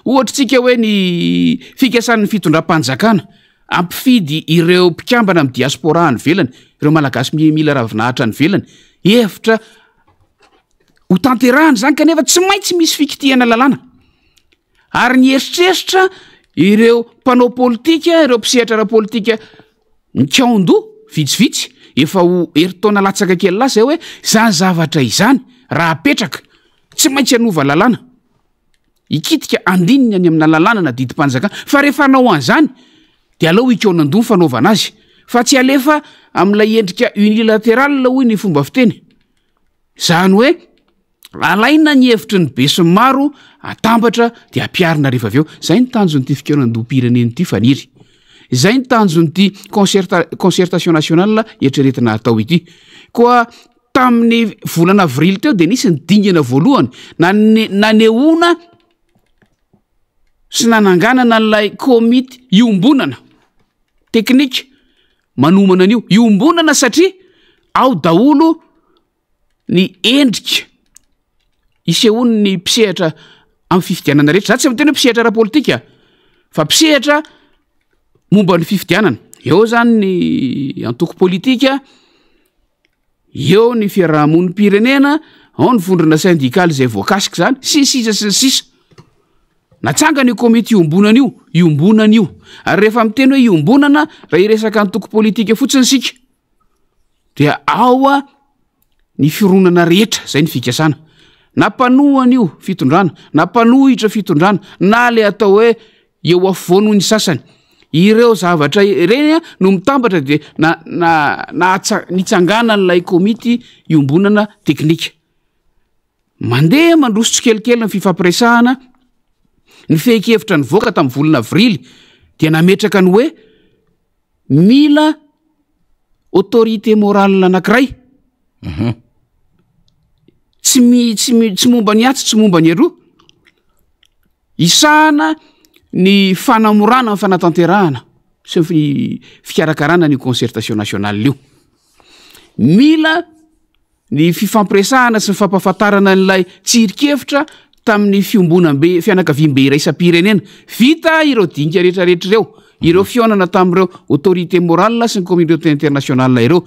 ohatritsika hoe ny fikasan'ny fitondram-panjakana ampifidy ireo mpikambana amin'ny diaspora any velany, ireo malagasy mila ravinahitra any velany, hevitra ho tanterahany zany kanefa tsy maintsy misy fikitihana lalàna. Ary ny eritreritra ireo mpanao politika, ireo mpisehatra ara-politika mikaondo vitsivitsy efa ho eri-taona latsaka kely lasa hoe zany zavatra izany raha apetraka tsy maintsy anova lalàna ikitika andininy any amina lalàna na didi-panjakana fa rehefa anao an'izany de aleo ikaonan-doha ny fanaovana azy fa tsy alefa amin'ilay endrika unilatéral hoy ny fomba fiteny zany hoe alaina ny hevitry ny be sy ny maro atambatra de ampiarina rehefa avy eo. Zay ny tanjon'ity fikaonan-doha-pirenena ity faniry, zay ny tanjon'ity concertation nationale eritreretina atao ity. Koa tamin'ny volana avrily teo de nisy ny dingana voalohany nanehoana sy nananganana n'ilay komity iombonana teknika manomana an'io iombonana satria ao daholo ny endrika isehony ny mpisehatra amin'ny fifidianana rehetra. Za tsy miteny hoe mpisehatra ara-politika fa mpisehatra momba ny fifidianana. Eo zany ny antoko politika, eo ny fiarahamon'ny pirenena, ao ny vondrona syndikaly zay voakasiky zany sisisa sy ny sisa natsangana io komity iombonana io ary rehefa miteny hoe iombonana raha iresaka ny toko politika fotsiny sika dia ao a ny fironana rehetra zay ny fikasana nampanohana io fitondrana nampanohitra fitondrana na le atao hoe eo afovoano ny sasany ireo zavatra reny no mitambatra de nitsangana n'lay komity iombonana teknika mandeha mandroso tsikelikely ny fifampiresahana ny fehikevitra ny voaka tamin'ny volana avrily dia nametraka ny hoe mila autorité morale anankiray tsy momba ny atsy tsy momba ny eroa isahana ny fanamorana ny fanatanterahana sy ny fikarakarana ny concertation nationale io mila ny fifampiresahana sy ny fampahafantarana n'lay tsirikevitra tamin'ny fiombonambe fianakaviambe iray isam-pirenena vita ireo dinika rehetrarehetra ireo ireo fionana tamin'ireo autorité morale sy ny communauté internationale ireo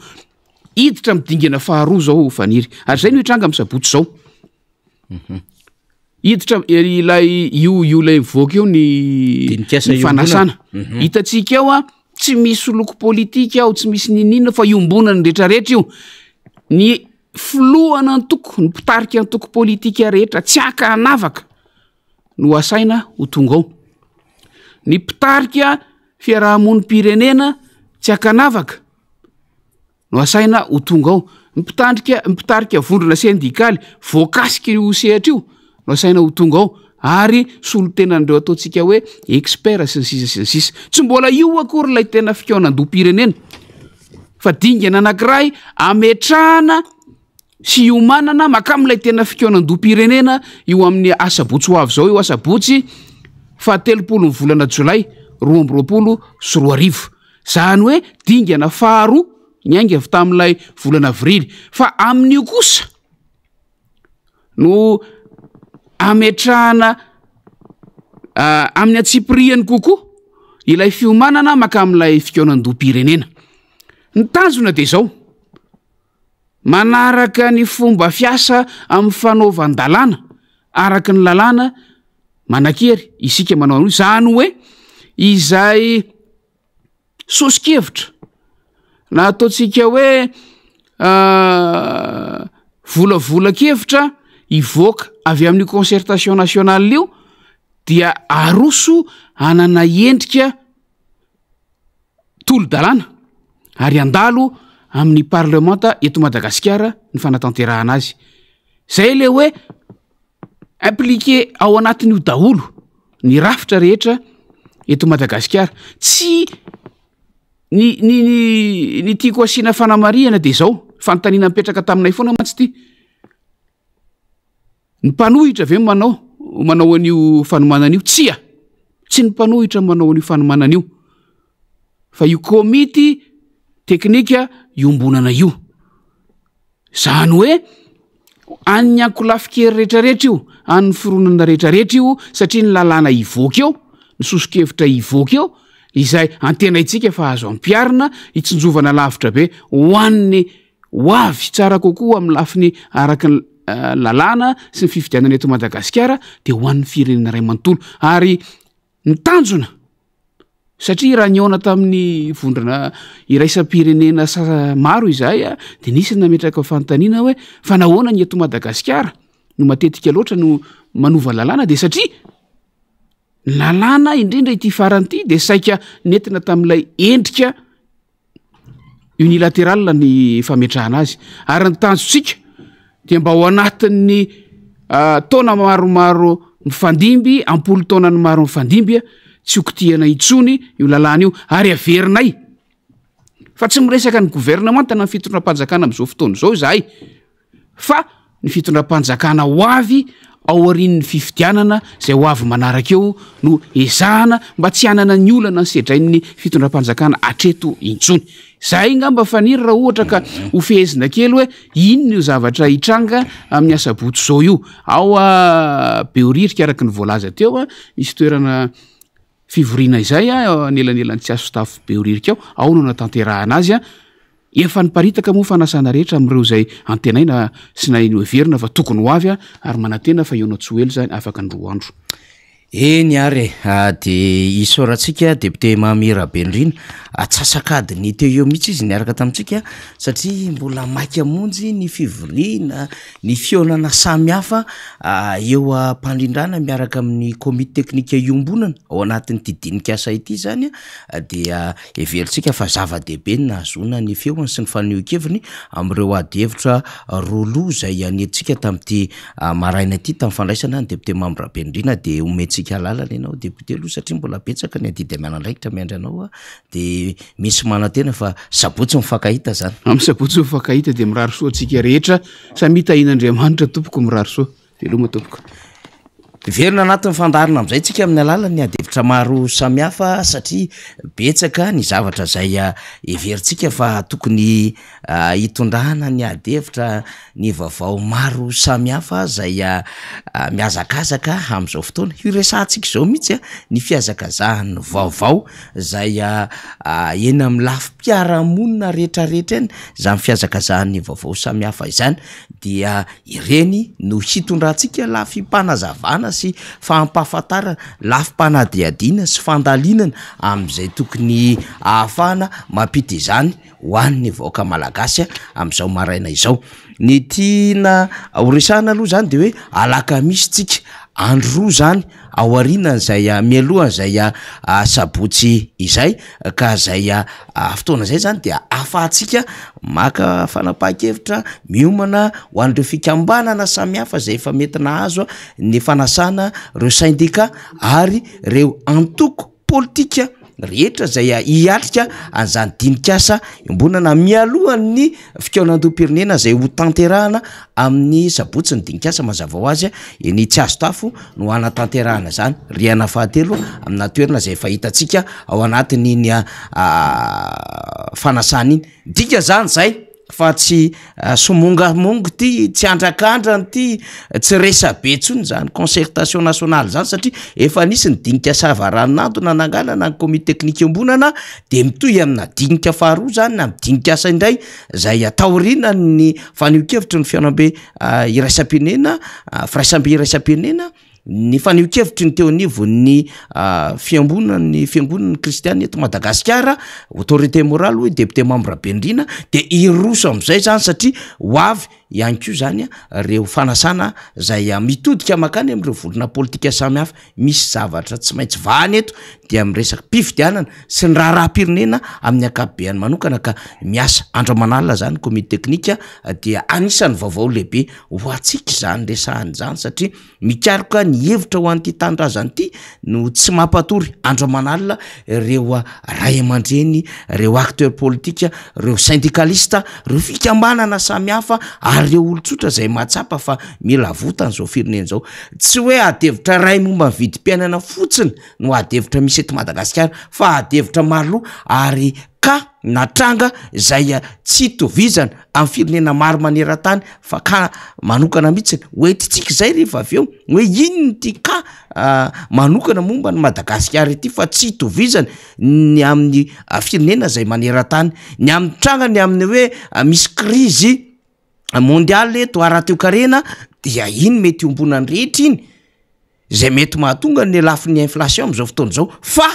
iditra midingana faharoa zao faniry ary zay no hitranga amin'ny sabotsy zao iditra ilay lay mivoaka eo ny fanasana hitatsika eo a tsy misy loko politika ao tsy misy ninina fa iombonany rehetrarehetra io ny filohana ny toko ny mpitarika ny toko politika rehetra tsy aka anavaka no asaina ho tonga ao ny mpitarika fiarahamonim-pirenena tsy aka anavaka no asaina ho tonga ao mpitarika vondrona syndikaly voakasika io sehatra io no asaina ho tonga ao ary solotenan'ireo ataontsika hoe expert sy ny sisa tsy mbola io akory lay tena fikaonandoha-pirenena fa dingana anankiray ametrahana sy iomanana makamilay tena fikaonandoha-pirenena io amin'ny asabotsy ho avy zao io asabotsy fa 30 ny volana jolay 2024 zany hoe dingana faharoa ny ainga avy tamin'ilay volana avrily fa amin'io kosa no ametrahana amin'ny atsipriany kokoa ilay fiomanana maka amin'ilay fikaonandoha-pirenena ny tanjona de zao manaraka ny fomba fiasa amin'ny fanaovan-dalàna araka ny lalàna manakery isika manao an'io zany hoe izay sosikevitra na ataontsika hoe volavolakevitra ivoaka avy amin'ny concertation nationale io dia aroso anana endrika tolo-dalàna ary andalo amin'ny parlemanta eto Madagasikara ny fanatanterahana azy zay le hoe impliqué ao anatin'io daholo ny rafitra rehetra eto Madagasikara tsy ny tiako asiana fanamariana de zao fanontaniana mipetraka taminay foana mantsy ty ny mpanohitra ve manao an'io fanomanana io tsy ny mpanohitra manao an'io fanomanana io fa io komity teknika iombonana io zany hoe any ankolafikery rehetrarehetra io an'ny fironana rehetrarehetra io satria ny lalàna ivoaka eo ny sosikevitra ivoaka eo izay antenaitsika fa azo ampiarina hitsinjovana lavitra be hoan'ny hoavy tsara kokoa amin'ny lafiny araka ny lalàna sy ny fifidianana eto Madagasikara de hoan'ny firenena ray manontolo ary ny tanjona satria raha niona tamin'ny vondrana iraisam-pirenena maro izay de nisy nametraka fanontaniana hoe fa nahoana ny eto Madagasikara no matetika loatra no manova lalàna de satria lalàna indrindra ity farany ity de saika nentina tamin'ilay endrika unilatéral ny fametrahana azy ary ny tanjotsika de mba ho anatin'ny taona maromaro mifandimby ampolo taonany maro mifandimby tsy okitiana itsony io lalàna io ary averinay fa tsy miresaka ny gouvernemanta na ny fitondram-panjakana am'izao fotoana zao zahay fa ny fitondram-panjakana ho avy ao arin'ny fifidianana zay ho avy manarak'eo no ezahana mba tsy hanana ny olana ny sedrain'ny fitondram-panjakana atreto intsony zay ngamba faniry raha ohatra ka ho fehezina kely hoe inona io zavatra hitranga amin'ny asabotsy zao io ao beoririka araky ny voalaza teo misy toerana fivoriana izay anelanelan'ny tsy aso stafo beoririka ao no natanterahana azy efa niparitaka moa fanasana rehetra am'ireo zay antenaina sy nainoverina fa tokony ho avy a ary manantena fa eonao tsy oely zany afaka androa andro eny ary de isaorantsika depute Mamira Bendrina atsasakady ny teo eo mihitsy izy niaraka tamintsika satria mbola maiky amonjy ny fivoriana ny fionana samihafa eo ampandrindrana miaraka amin'ny komite teknika iombonana ao anatin'ity dinikasa ity zany dia everitsika fa zava-dehibe ny nahazona ny feony sy ny fanehoan-keviny am'ireo adihevitra rolo zay anetsika tamin'ity maraina ity tamin'ny fandraisana ny depute Mamira Bendrina de omentsika lalana ianao depute aloha satria mbola betsaka ny adidy mianandraikitra miandranao de misy manantena fa sabotsy mifankahita zany amin'ny sabotsy mifankahita de mirary soa antsika rehetra samy hitahin'Andriamanitra tompoko mirary soa de loma tompoko verina anatin'ny fandarina am'izay tsika amin'ny alalany adevitra maro samihafa satria betsaka ny zavatra zay everitsika fa tokony hitondrahana ny adevitra ny vaovao maro samihafa zay miazakazaka am'izao fotoana io resantsika zao mihitsy ny fiazakazahany vaovao zay eny amin'ny lafim-piarahamonina rehetrarehetra eny zany fiazakazahany vaovao samihafa izany dia ireny no hitondrantsika lafim-panazavana sy fahampahafantarana lafim-panadihadiana sy fandalinana am'izay tokony ahafahana mampity izany ho an'ny vahoaka malagasy am'izao maraina izao ny tiana horesahana aloha zany de hoe alakamisy tsika andro roa zany aoriana zay mialohan zay sabotsy izay ka zay fotoana zay zany de afahatsika maka fanapahan-kevitra miomana ho an'ireo fikambanana samihafa zay efa mety nahazo ny fanasana reo syndicat ary reo antoko politika rehetra zay hiatrika an'izany dinikasa iombonana mialohan'ny fikaonandoam-pirenena zay ho tanterahana amin'ny sabotsy ny dinikasa mazava ho azy eny tsy azo tafo no anatanterahana zany riana fahatelo amina toerana zay fahitatsika ao anatin'iny fanasana iny dika zany zay fa tsy somongamongo ty tsy andrakandrany ty tsy resa be tsony zany concertation nationale zany satria efa nisy ny dinikasa avaranonantona nangalana ny komite teknika iombonana de mitohy amina dinika faharoa zany na dinikasa indray zay ataorina ny fanehoan-kevitry ny fiaonambe iraisam-pirenena firaisambe iraisam-pirenena ny fanehoan-kevitry ny teo anivo ny fiambonany fiangonany kristiany eto Madagasikara autorité morale hoe depute Mamira Bendrina de iroso am'izay zany satria ho avy ihany ko zany reo fanasana zay mitodika makany am'ireo volona politika samihafa misy zavatra tsy maintsy vahany eto dia am'resaka mpifidianana sy ny raharaha-pirenena amin'ny ankapobeny manokana ka miasa andro manalina zany komite teknika dia anisan'ny vaovao lehibe ho atsika zany resahany zany satria mikaroka ny hevitra ho an'ity tandrazany ity no tsy mampatory andro manalina reo ray aman-dreny reo acteur politika reo syndicaliste reo fikambanana samihafa reo olotsotra zay matsapa fa mila votany zao firenena zao tsy hoe adevitra ray momba ny vidim-piainana fotsiny no adevitra misy eto Madagasikara fa adevitra maro ary ka natranga zay tsy tovizana amin'ny firenena maro maneran-tany fa ka manokana mihitsy hoe titsika zay rehefa avy eo hoe inony ty ka manokana momba ny Madagasikara ity fa tsy tovizana ny amin'ny firenena zay maneran-tany ny amin'ny tranga ny amin'ny hoe misy krizy mondiale eto ara-teo-karena dia iny mety ombonany rehetra iny zay mety mahatonga ny lafin'ny inflation am'izao fotoana zao fa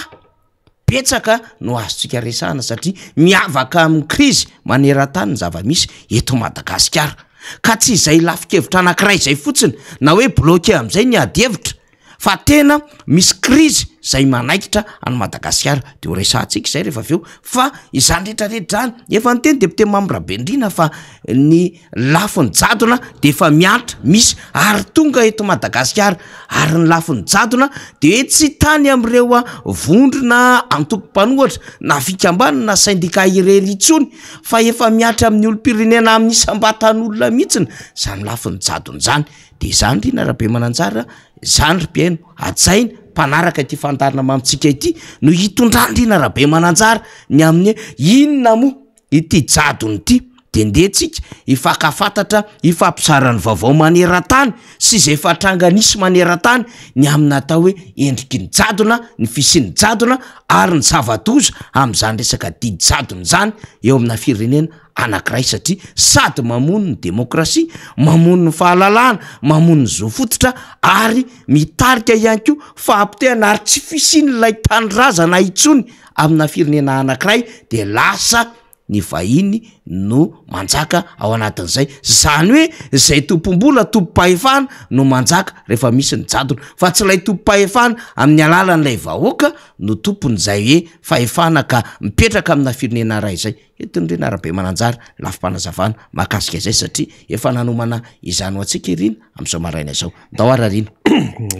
betsaka no azontsika resahana satria miavaka amin'ny krizy maneran-tany ny zava-misy eto Madagasikara ka tsy izay lafin-kevitra anankiray zay fotsiny na hoe bloqué am'izay ny adihevitra fa tena misy krizy zay manaikitra any Madagasikara de ho resahantsika izay rehefa avy eo fa izany rehetrarehetra zany efa nyteny depute Mamira Bendrina fa ny lafin'ny jadona de efa miantra misy ary tonga eto Madagasikara ary ny lafin'ny jadona de hoe tsy tany am'ireo vondrona antoko-panohatra na fikambanana na syndicat irely itsony fa efa miatra amin'ny olo-pirenena amin'ny isam-batan'olona mihitsiny zany lafin'ny jadona zany de zany ry narabe mananjara zany ry mpiaino atsaina mpanaraka ity fantarina mamitsika ity no hitondrandrina rabe mananjara ny amin'ny inona mo ity jadony ity de ndetsika ifakafantatra ifampizarany vaovao maneran-tany sy zay fatranga nisy maneran-tany ny amin'ny atao hoe endriky ny jadona ny fisiany jadona ary ny zava-doza am'izany resaka didy jadony zany eo amina firenena anankiray satria sady mamono ny demokrasia, mamono ny fahalalana, mamono ny zo fototra ary mitarika ihany ko fahampitehana ary tsy fisin'ilay tanyrazana itsony amina firenena anankiray de lasa ny vahiny no manjaka ao anatin'izay. Zany hoe zay tompom-bola tompom-pahefana no manjaka rehefa misy ny jadona, fa tsy ilay tompom-pahefana amin'ny alalan'ilay vahoaka no tompon'izay hoe fahefana ka mipetraka amina firenena ray izay. Eton'ireny arabe mananjara lafim-panazavana mahakasika izay satria efa nanomana izany ho antsika irina amin'izao maraina izao. Dao ararina.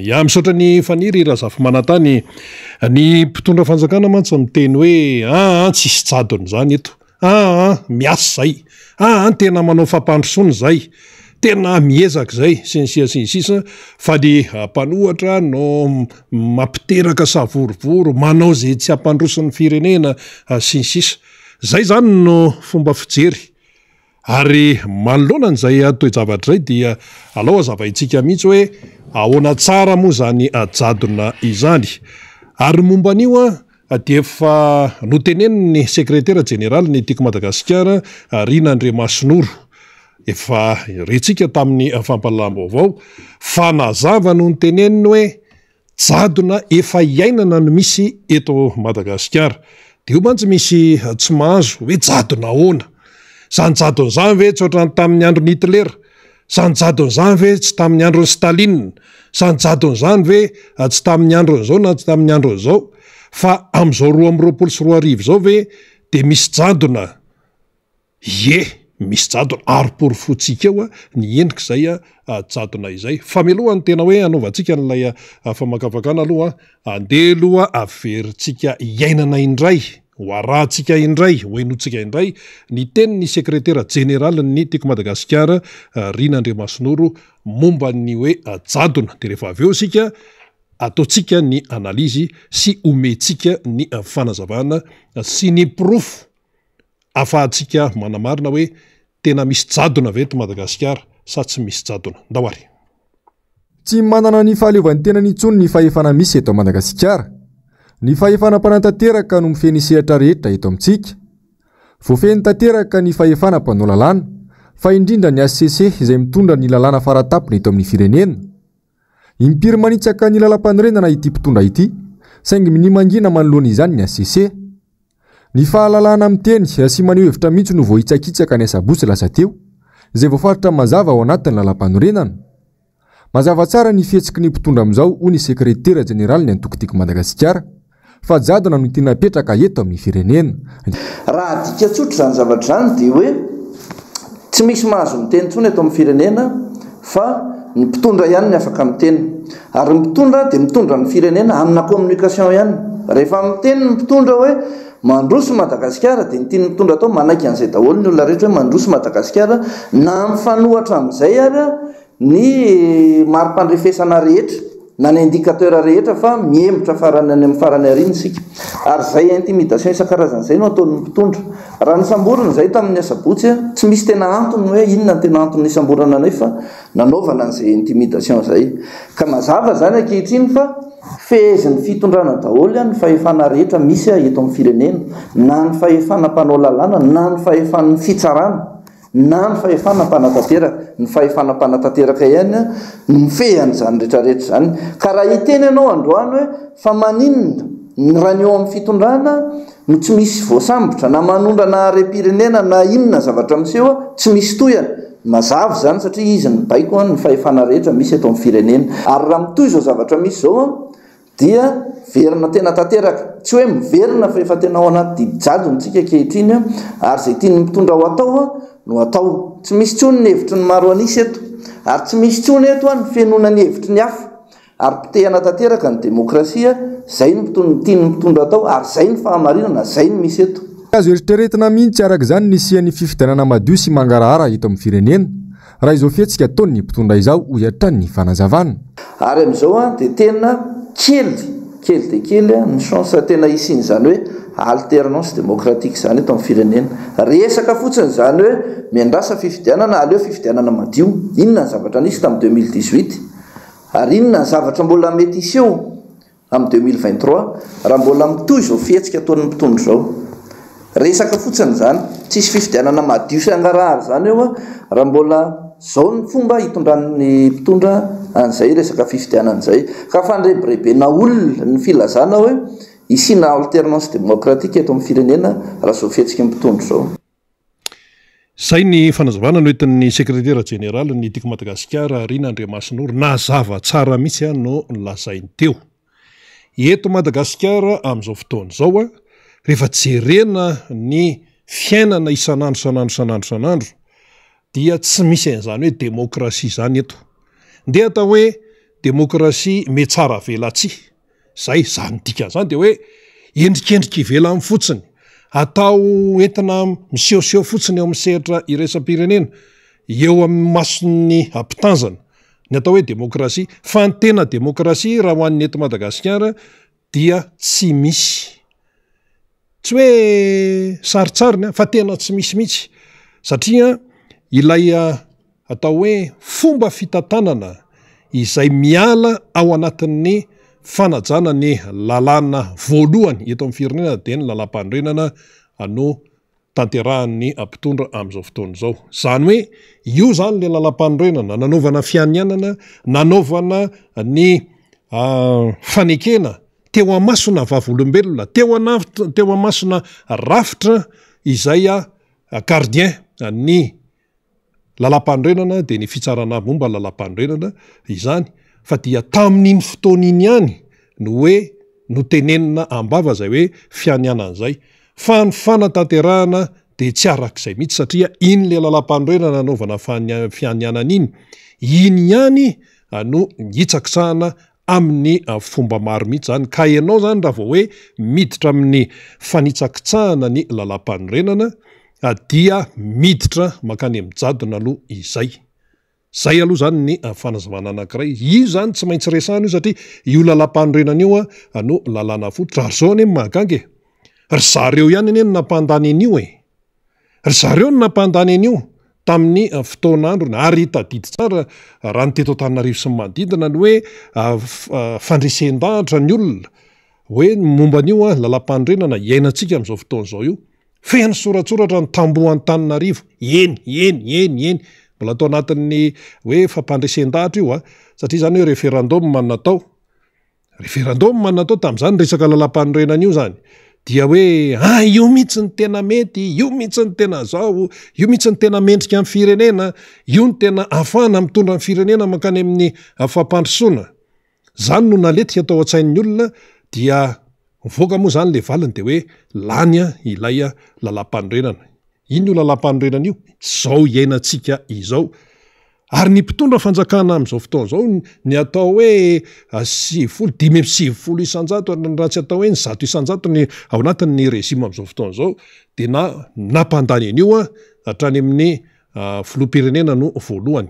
Ya misaotra ny faniry Razafy Manantany, ny mpitondra fanjakana mantsy miteny hoe tsisy jadona zany eto. Miasa zay. Tena manao fampandrosony zay. Tena miezaka zay sy ny sisa fa ny mpanohatra no mampiteraka savorovoro, manao zay tsy hampandrosony firenena sy ny sisa. Zay zany no fomba fijery. Ary manoloana n'izay toe-javatra zay dia alao azavaintsika mihitsy hoe ahoana tsara moa zany jadona izany. Ary momba an'io dia efa noteneniny sekretera jeneraly ny tiako Madagasikara Rina Andriamasinoro. Efa retsika tamin'ny fampalalam-baovao fa nazava no noteneniny hoe jadona efa iainana no misy eto Madagasikara. Dia io mantsy misy tsy mahazo hoe jadona ahoana. Zany jadona zany ve tsy ohatrany tamin'ny andron'ny Hitler? Zany jadona zany ve tsy tamin'ny andron'ny Staline? Zany jadona zany ve tsy tamin'ny andron'izao na tsy tamin'ny andron'izao? Fa am'izao 2020 sy 2021 zao ve de misy jadona? Misy jadona ary porofotsika eo ny endrika izay jadona izay. Fa mialoha ny tena hoe anaovantsika n'ilay famakafakana aloha andeha aloha averintsika iainana indray, ho arahantsika indray, ho enotsika indray ny tenin'ny sekretera jeneraly ny tiako Madagasikara Rina Andriamasinoro momba ny hoe jadona. De rehefa avy eo sika ataotsika ny analizy sy omentsika ny fanazavana sy ny profo afahantsika manamarina hoe tena misy jadona ve eto Madagasikara sa tsy misy jadona. Ndawary. Tsy manana ny fahaleovan'ny tena intsony ny fahefana misy eto Madagasikara. Ny fahefana mpanantanteraka no mifeny sehatra rehetra eto amintsika. Voafeny tanteraka ny fahefana mpanao lalàna, fa indrindra ny ACC izay mitondra ny lalàna faratapona eto amin'ny firenena. Impiry manitsaka ny lalam-panorenana ity mpitondra ity, saingy ny mangina manoloana izany ny ACC. Ny fahalalana miteny sy maneho hevitra mihitsy no voaitsakitsaka ny asabotsy lasa teo, izay voafaritra mazava ao anatin'ny lalam-panorenana. Mazava tsara ny fihetsiky ny mpitondra amin'izao ho ny sekretera jeneraly ny antokotiko Madagasikara, fa jadona no tiana petraka eto amin'ny firenena. Raha dika tsotra zany zavatra zany dia hoe tsy misy mahazo miteny intsony eto amin'ny firenena fa ny mpitondra ihany ny afaka miteny. Ary ny mpitondra dia mitondra ny firenena amina communication ihany. Rehefa miteny ny mpitondra hoe mandroso Madagasikara dia ny tiany mpitondra atao manaiky an'izay daholo ny olona rehetra hoe mandroso Madagasikara na mifanohatra amin'izay ary ny mari-pandrefesana rehetra na ny indicateur rehetra fa mihemotra farany any amin'ny farany ariny sika. Ary zay intimidation isan-karazany zay no ataon'ny mpitondra. Raha nisamborana zay tamin'ny asabotsy tsy misy tena antony hoe inona ny tena antony nisamborana anay fa nanaovana an'izay intimidation zay. Ka mazava zany ankehitriny fa fehezin'ny fitondrana daholo ny fahefana rehetra misy eto amin'ny firenena, na ny fahefana mpanao lalàna, na ny fahefan'ny fitsarana, na ny fahefana mpanatanteraka. Ny fahefana mpanatanteraka ihany no mifehany zany rehetrarehetra zany. Ka raha hiteny ianao androany hoe fa maninona ny raha ny eo amin'ny fitondrana no tsy misy voasambotra na manondra na harem-pirenena na inona zavatra miseho tsy misy toyana. Mazava zany satria izy ny baiko ny fahefana rehetra misy eto amin'ny firenena. Ary raha mitoy zao zavatra misy zao dia verina tena tanteraka, tsy hoe miverina fa efa tena ao anaty jadontsika ankehitriny ary zay tiany mitondra ho atao no atao. Tsy misy tsony ny hevitry ny maro anisy eto, ary tsy misy tsony eto ny fenona ny hevitry ny hafa. Ary pitehana tanteraka ny demokrasia, zay ny tiany mitondra atao ary zay ny fahamarinana, zay ny misy eto. Azo eritreretina mihitsy araka izany nisian'ny fifidianana madio sy mangarahara eto amin'ny firenena. Raha izao fihetsika ataony ny mpitondra izao ho iatran'ny fanazavana. Ary amin'izao dia tena kely dia kely ny chance tena isiny zany hoe alternance démocratique zany eto amin'ny firenena. Resaka fotsiny zany hoe miandrasa fifidianana, aleo fifidianana madio. Inona ny zavatra nisy tamin'ny 2018 ary inona ny zavatra mbola mety iseho amin'ny 2023 raha mbola mitoy izao fihetsika ataon'ny mpitondra izao. resaka fotsiny zany tsisy fifidianana madio sy angarahary zany eo a raha mbola zao ny fomba hitondran'ny mpitondra an'izay resaka fifidianan'izay ka fandrebirebena olona ny filazana hoe isina alternance démocratique eto amin'ny firenena raha zao fihetsika mpitondro zao. Zay ny fanazavana no entin'ny sekretera jeneraly ny tiako Madagasikara Rina Andriamasinoro nazava tsara mihitsy no lazainy teo. Eto Madagasikara amin'izao fotoana zao a rehefa jerena ny fiainana isanandro dia tsy misy an'izany hoe demokrasia zany eto. Nde atao hoe demokrasia me tsara velatsy. Zay zany dika zany de hoe endrikendrika ivela amin'ny fotsiny. Atao entina misehoseho fotsiny eo amin'ny sehatra iraisam-pirenena eo amin'ny mason'ny ampitanjana ny atao hoe demokrasia fa ny tena demokrasia raha ho an'ny eto Madagasikara dia tsy misy. Tsy hoe saritsariny fa tena tsy misy mihitsy satria ilay atao hoe fomba fitantanana izay miala ao anatin'ny fanajana ny lalàna voalohany eto amin'ny firenena dia ny lalam-pandrenana no tanterahan'ny mpitondra amin'izao fotoana izao. Zany hoe io zany le lalam-pandrenana nanaovana fianianana, nanaovana ny fanekena teo amasona vavolombelona, teo amasona rafitra izay gardien ny lalam-pandrenana dia ny fitsarana momba lalam-pandrenana izany. Fa dia tamin'iny fotoan'iny ihany no hoe no tenenina ambava zay hoe fianianan'izay. Fa ny fanatanterahana dia tsy arak'izay mihitsy satria iny le lalam-pandrenana nanaovana fianianana iny ihany no hitsaksahana amin'ny fomba maro mihitsy zany. Ka ianao zany raha vao hoe miditra amin'ny fanitsakitsahana ny lalam-pandrenana dia miditra makany amin'ny jadona aloha izay. Zay aloha zany ny fanazavana anankiray. Io zany tsy maintsy resahana io satria io lalam-pandrenana io no lalàna fototra. Ary zao anie mahagaga ry zareo ihany anie no nampandany an'io ry zareo no nampandany an'io tamin'ny fotoan'androny ary hitadidy tsara raha ny teto Antananarivo sy ny manodidina ny hoe fandresen-dahatra ny olona hoe momba an'io lalam-pandrenana iainantsika amin'izao fotoana izao io. Feno soratsoratra ny tamboho Antananarivo eny mbola atao anatin'ny hoe fampandresen-dahatra io satria zany hoe referendum natao tamin'izany resaka lalam-pandrenana io zany dia hoe io mihitsy ny tena mety, io mihitsy ny tena zao, io mihitsy ny tena mendrika amin'ny firenena, io ny tena ahafahana mitondra ny firenena mankany amin'ny fampandrosoana. Zany no naletika atao an-tsain'ny olona dia mivoaka moa zany le valiny dia hoe lany ilay lalam-pandrenana. Iny io lalam-pandrenana io zao iainantsika izao. Ary ny mpitondra fanjakana amin'izao fotoana zao ny atao hoe 570 isanjato raha tsy atao hoe 100 isanjato ny ao anatin'ny rezima amin'izao fotoana zao dia nampandany an'io hatrany amin'ny filoham-pirenena no voalohany.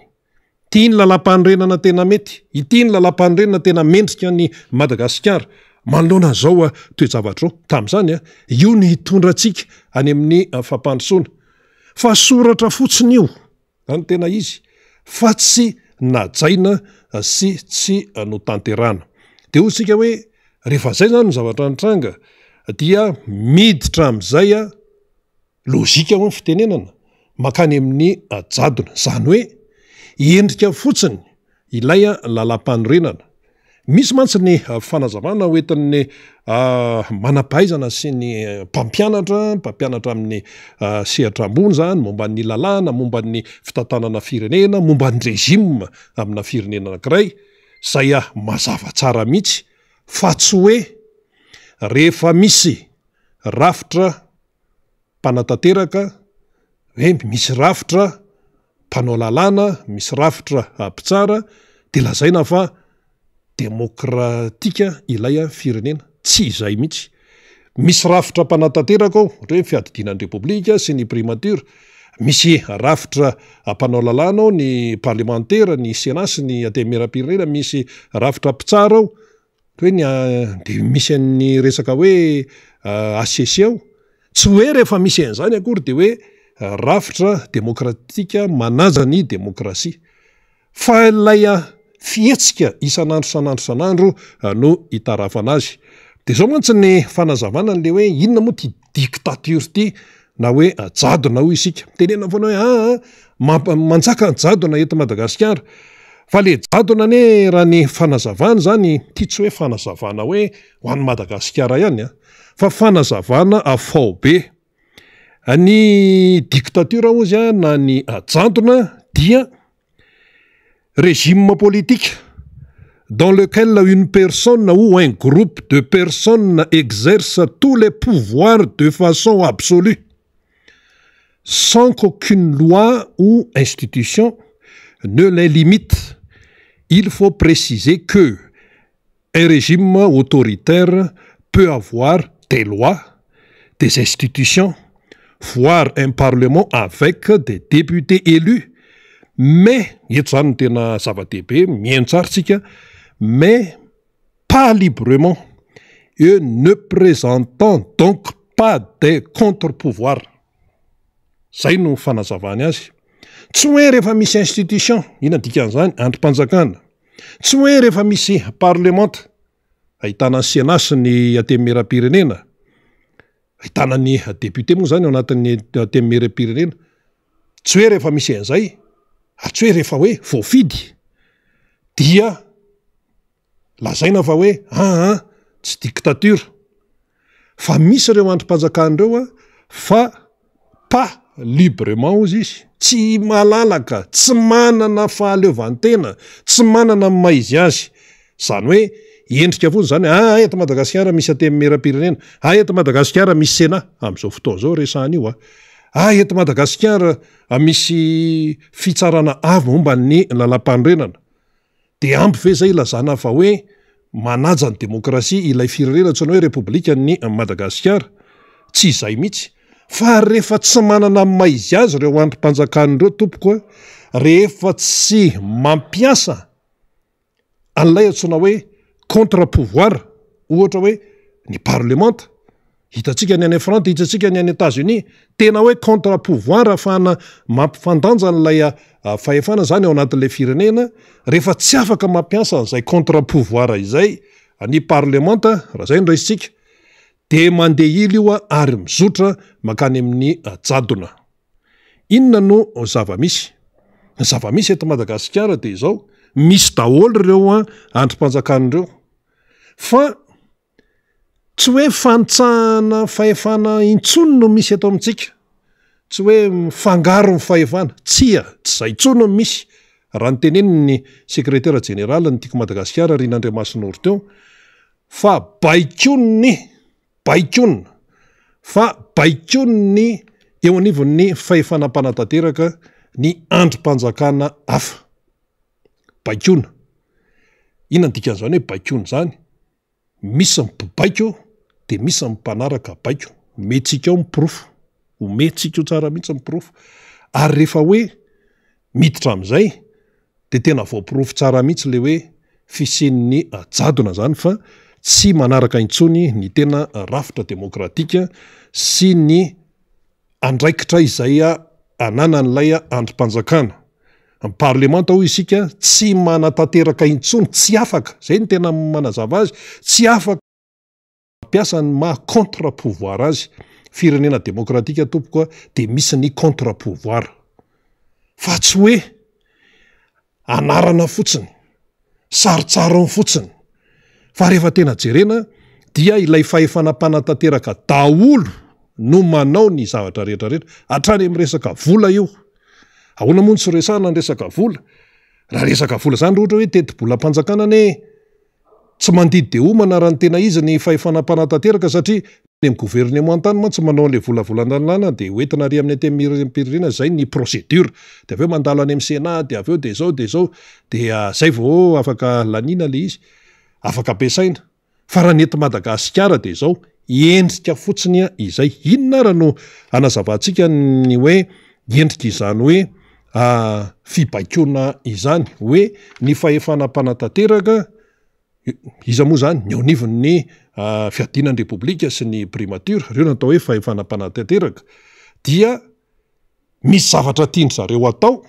Ity ny lalam-pandrenana tena mety, ity ny lalam-pandrenana tena mendrika ny Madagasikara. Manoloana zao toe-javatra tamin'izany io ny hitondra antsika any amin'ny fampandrosoana. Fa soratra fotsiny io zany tena izy fa tsy najaina sy tsy no tanterana. Dia hoy isika hoe rehefa zay zany ny zavatra nitranga dia miditra amin'izay lôjika ho ny fitenenana makany amin'ny jadona. Zany hoe endrika fotsiny ilay lalam-pandrenana. Misy mantsy ny fanazavana hoentin'ny manampahaizana sy ny mpampianatra amin'ny sehatra ambony zany momba ny lalàna, momba ny fitantanana firenena, momba ny rezima amina firenena anankiray zay mazava tsara mihitsy fa tsy hoe rehefa misy rafitra mpanatanteraka hoe misy rafitra mpanao lalàna, misy rafitra mpitsara dia lazaina fa demokratika ilay firenena. Tsy izay mihitsy. Misy rafitra mpanatanteraka ao ohatra hoe fiadidinan'ny repoblika sy ny primature, misy rafitra mpanao lalàna ao ny parlementaire, ny sénat sy ny antemeram-pirenena, misy rafitra mpitsara ao hoe dia misy an'ny resaka hoe ACC ao. Tsy hoe rehefa misy an'izany akory dia hoe rafitra demokratika manaja ny demokrasia fa ilay fihetsika isanandro no hitarafana azy. de zao mantsy ny fanazavana n'le hoe inona moa ty dictature ty na hoe jadona ho isika tenena foana hoe manjaka jadona eto Madagasikara fa le jadona ane raha ny fanazavana zany ty tsy hoe fanazavana hoe ho an'ny Madagasikara ihany fa fanazavana afao be. Ny dictature ozy na ny jadona dia régime politique dans lequel une personne ou un groupe de personnes exerce tous les pouvoirs de façon absolue, sans qu'aucune loi ou institution ne les limite. Il faut préciser que un régime autoritaire peut avoir des lois, des institutions, voire un parlement avec des députés élus, mais, mais pas librement et ne présentant donc pas des contre-pouvoirs. Zay no fanazavany azy. Tsy hoe rehefa misy institution, ina dikan'izany androm-panjakana. Tsy hoe rehefa misy parlemanta, ahitana Sénat sy ny antenimieram-pirenena, ahitana ny député moa zany ao anatin'ny antenimieram-pirenena. Tsy hoe rehefa misy an'izay, tsy hoe rehefa hoe voafidy, dia lazaina fa hoe tsy dictature. Fa misy ireo androm-panjakan'ireo fa pas librement ozy izy, tsy malalaka, tsy manana fahaleovantena, tsy manana maizy azy. Zany hoe endrika foana zany eto Madagasikara misy antenimieram-pirenena, eto Madagasikara misy Sénat am'izao fotoana zao resahana io eto Madagasikara misy fitsarana avy momba ny lalam-pandrenana. De ampy ve zay lazana fa hoe manaja ny demokrasia ilay firenena tsy hoe repoblika ny Madagasikara? Tsy izay mihitsy. Fa rehefa tsy manana maizy azy reo androm-panjakan'ireo tompoko, rehefa tsy mampiasa an'ilay antsoina hoe contre-pouvoir, ohatra hoe ny parlemanta, hitantsika ny any France, hitantsika ny any États-Unis, tena hoe contre-pouvoir ahafahana mampifandanja n'ilay fahefana zany ao anatin'ilay firenena, rehefa tsy afaka mampiasa an'izay contre-pouvoir izay, ny parlemanta, raha zay ndraisitsika, de mandeha ilo io ary mizotra makany amin'ny jadona. Inona no zava-misy? Ny zava-misy eto Madagasikara de izao, misy daholo ireo androm-panjakan'ireo. Fa tsy hoe fantsahana fahefana intsony no misy eto amintsika. Tsy hoe mifangaro ny fahefana. Tsy zay intsony no misy. Raha ny teneniny ny sekretera jenerala ny tiako Madagasikara Rin'Andriamasinoro teo, fa baikoniny fa baikoniny eo anivon'ny fahefanam-panatanteraka ny androm-panjakana hafa. Baikona. Inona dikan'izany hoe baikona zany? Misy mibaiko de misy mpanaraka baiko. Mentsika ao mipirofo. Omentsika tsara mihitsy mipirofo. Ary rehefa hoe miditra amin'izay de tena voapirofo tsara mihitsy le hoe fisian'ny jadona zany fa tsy manaraka intsony ny tena rafitra demokratika sy ny andraikitra izay ananan'ilay androm-panjakana. Ny parlemanta ho isika tsy manatanteraka intsony, tsy afaka, zay ny tena manazava azy, tsy afaka mampiasa ny maha contre-pouvoir azy. Firenena demokratika tompoko de misy ny contre-pouvoir. Fa tsy hoe anarana fotsiny, saritsarany fotsiny. Fa rehefa tena jerena dia ilay fahefanam-panatanteraka daholo no manao ny zavatra rehetrarehetra, hatrany amin'ny resaka vola io. Ahoana moa ny tsy resahana ny resaka vola? Raha resaka vola zany ohatra hoe teti-bolam-panjakana ane tsy mandidy de homana raha ny tena izy ny fahefanam-panatanteraka satria ny gouvernement tany mantsy manao an'le vola-volan-dalana de hoentina ary amin'ny antenimieram-pirenena zay ny procédure. De aveo mandalo any amin'ny Sénat, de aveo de zao de zay vao afaka lanina le izy. Afaka ampiasaina. Fa raha ny eto Madagasikara de zao endrika fotsiny izay. Inona raha no anazavantsika ny hoe endrika izany hoe fibaikona izany, hoe ny fahefanam-panatanteraka iza moa zany ny aonivon'ny fiadinan'ny repoblika sy ny primature, reo natao hoe fahefanam-panatanteraka, dia misy zavatra tiany zareo atao,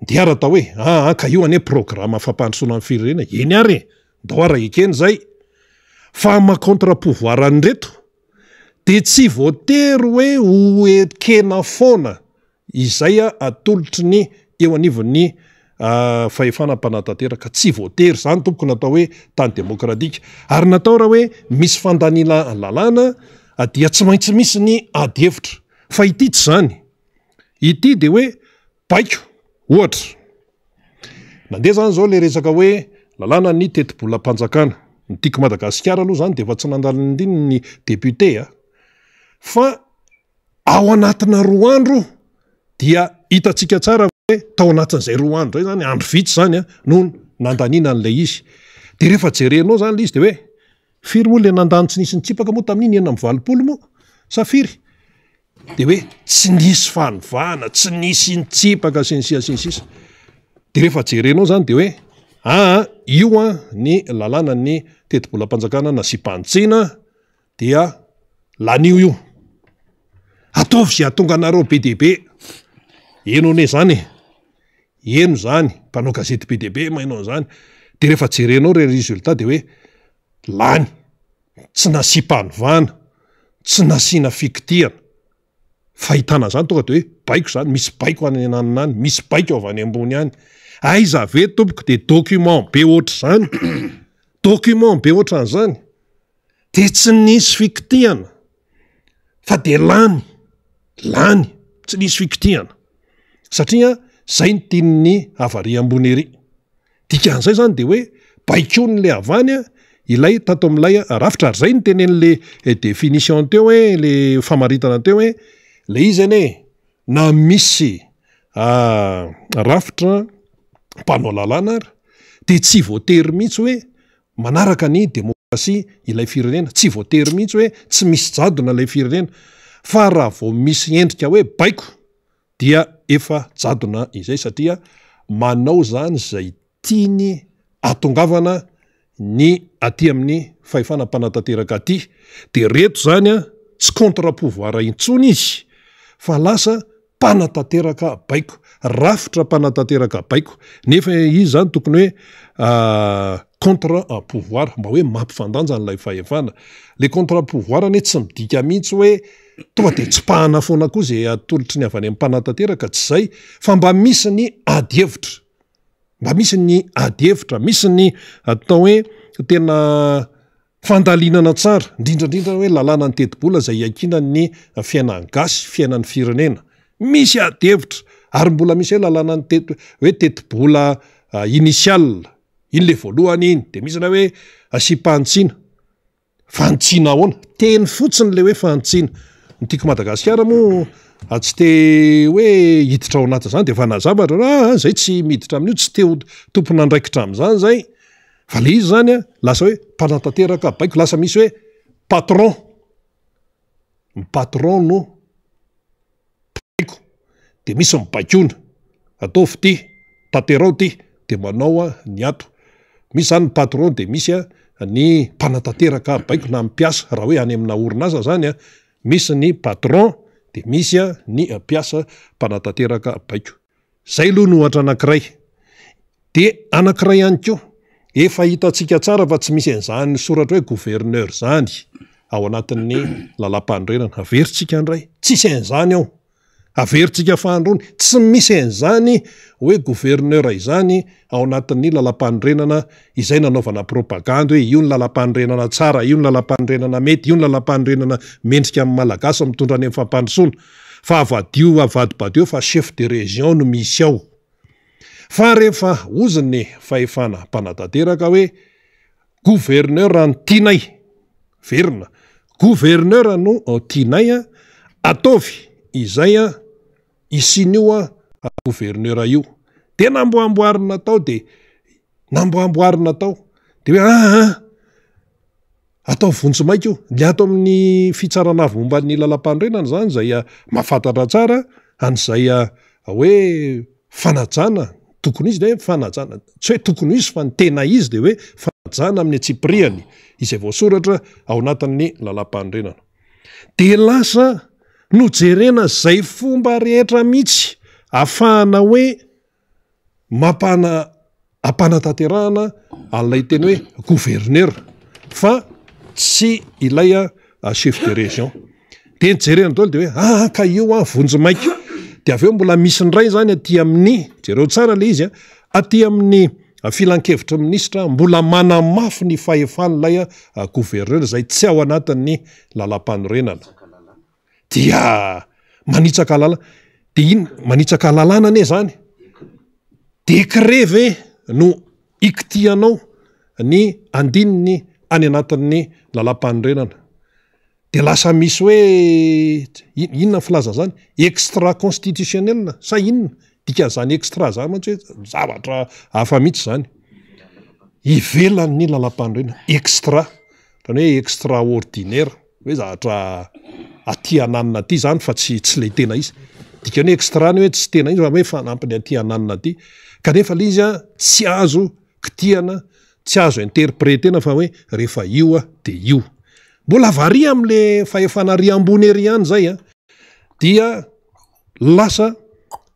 dia raha atao hoe ka io ane programma fampandrosoana amin'ny firenena, eny ary, ndao ara ekeny zay. fa macontra-pouvoir reto de tsy voatery hoe hoekena foana izay atolotry ny eo anivon'ny fahefana mpanatateraka tsy voatery zany tompoko natao hoe tany demokratika ary natao raha hoe misy fandanila lalàna dia tsy maintsy misy ny adihevitra fa ity tsy zany ity de hoe baiko ohatra nandeha zany zao le resaka hoe lalàna ny tetibolam-panjakana ny tiako Madagasikara aloha zany de efa tsy nandalindiny ny député fa ao anatina 2 andro dia hitatsika tsara hoe tao anatin'izay 2 andro zay zany andro vitsy zany no nandaniana an'ilay izy de rehefa jerenao zany le izy de hoe firy moa le nandany tsy nisy nitsipaka moa tamin'iny 9 moa safiry de hoe tsy nisy fanovana tsy nisy nitsipaka sinsisa de rehefa jerenao zany de hoe io ny lalàna ny tetibolam-panjakana na sipantsina dia lanio io ataovy zay atonga anareo be dehibe eno ane zany eno zany mpanao gazety be dehibe mainao zany de rehefa jerenao re résultat de hoe lany tsy nasimpanovana tsy nasiana fikitiana fahitana zany tonga de hoe baiko zany misy baiko any ananany misy baiko avy any ambony any aiza ve tompoko de document be oatra zany document be oatran'zany de tsy nisy fikitiana fa de lany tsy nisy fikitiana satria zay ny tinyny avary ambony ery dikan'izay zany de hoe baikony le avany ilay tato am'lay rafitra ary zay ny tenen'le définition teo hoe le famaritana teo hoe le izy ane na misy rafitra mpanao lalàna ary de tsy voatery mihitsy hoe manaraka ny demokrasia ilay firenena tsy voatery mihitsy hoe tsy misy jadona ilay firenena fa raha vao misy endrika hoe baiko dia efa jadona izay satria manao zany zay tiany atongavana ny aty amin'ny fahefana mpanatateraka aty de reto zany tsy contre-pouvoir intsony izy fa lasa mpanatateraka baiko rafitra mpanatateraka baiko nefa izy zany tokony hoe contre-pouvoir mba hoe mampifandanja n'lay fahefana le contre-pouvoir ane tsy midika mihitsy hoe tonga de tsy pahana foana koa zay atolotry ny avy any mpanatateraka tsy zay fa mba misy ny adihevitra misy ny atao hoe tena fandalinana tsara indrindrandrindra hoe lalàna ny tetibola zay iakinany fiainany gasy fiainan'ny firenena misy adihevitra ary mbola misy hoe lalàna ny hoe tetibola initial iny le voalohany iny de misy na hoe sipantsina fantsina ahoana teny fotsiny le hoe fantsina ny tiako Madagasikara moa tsy te hoe hiditra ao anaty zany de fa nazabatra zay tsy miditra amin'io tsy te tompona andraikitra am'zany zay fa le izy zany lasa hoe mpanatateraka baiko lasa misy hoe patron no baiko de misy mibaikona ataovy ty taterao ty de manao ny ato misy zany ny patron de misy ny mpanatateraka baiko na mpiasa raha hoe any amina orinasa zany misy ny patron de misy ny mpiasa mpanatateraka baiko zay aloha no ohatra anankiray de anankiray ihany koa efa hitatsika tsara fa tsy misy an'izany soratra hoe gouverneur zany ao anatin'ny lalam-pandrenana averitsika andray tsisy an'izany ao averitsika fahandrony tsy misy an'izany hoe gouverneur izany ao anatin'ny lalam-pandrenana izay nanaovana propaganda hoe io ny lalam-pandrenana tsara io ny lalam-pandrenana mety io ny lalam-pandrenana mendrika amin'ny malagasy mitondra any amin'ny fampandrosoana fa avadibadio fa chef de région no misy ao fa rehefa oziny fahefana mpanatateraka hoe gouverneur ny tianay verina gouverneur no tianay ataovy izay isin'io gouverneur io de namboamboarina tao de hoe atao vontsy maika io ny ato amin'ny fitsarana avy momba ny lalam-pandrenana zany zay mahafantatra tsara an'izay hoe fanajana tokony izy de fanajana tsy hoe tokony izy fa ny tena izy de hoe fanajana amin'ny atsipriany izay voasoratra ao anatin'ny lalam-pandrenana de lasa nojerena zay fomba rehetra mihitsy ahafahana hoe ampanataterahana an'ilay teny hoe gouverneur fa tsy ilay chef de région de nijerena daholo de hoe ka io vonjy maika de avy eo mbola misy ndray zany aty amin'ny jereo tsara le izy aty amin'ny filan-kevitra minisitra mbola manamafy ny fahefan'ilay gouverneur zay tsy ao anatin'ny lalam-panorenana dia manitsaka lalàna de iny manitsaka lalàna ane zany décret ve no ikitianao ny andininy any anatin'ny lalam-panorenana de lasa misy hoe inona filaza zany extra constitutionnel sa inona dikan'izany extra zany mantsy hoe zavatra hafa mihitsy zany ivelan'ny lalam-panorenana extra zany hoe extraordinaire hoe zavatra aty ananina aty zany fa tsy le tena izy dikany hoe extra ny hoe tsy tena izy hoe fanampiny aty ananina aty kanefa le izy tsy azo kitiana tsy azo interprétena fa hoe rehefa io de io mbola vari am'le fahefana ry ambony ery ihany zay dia lasa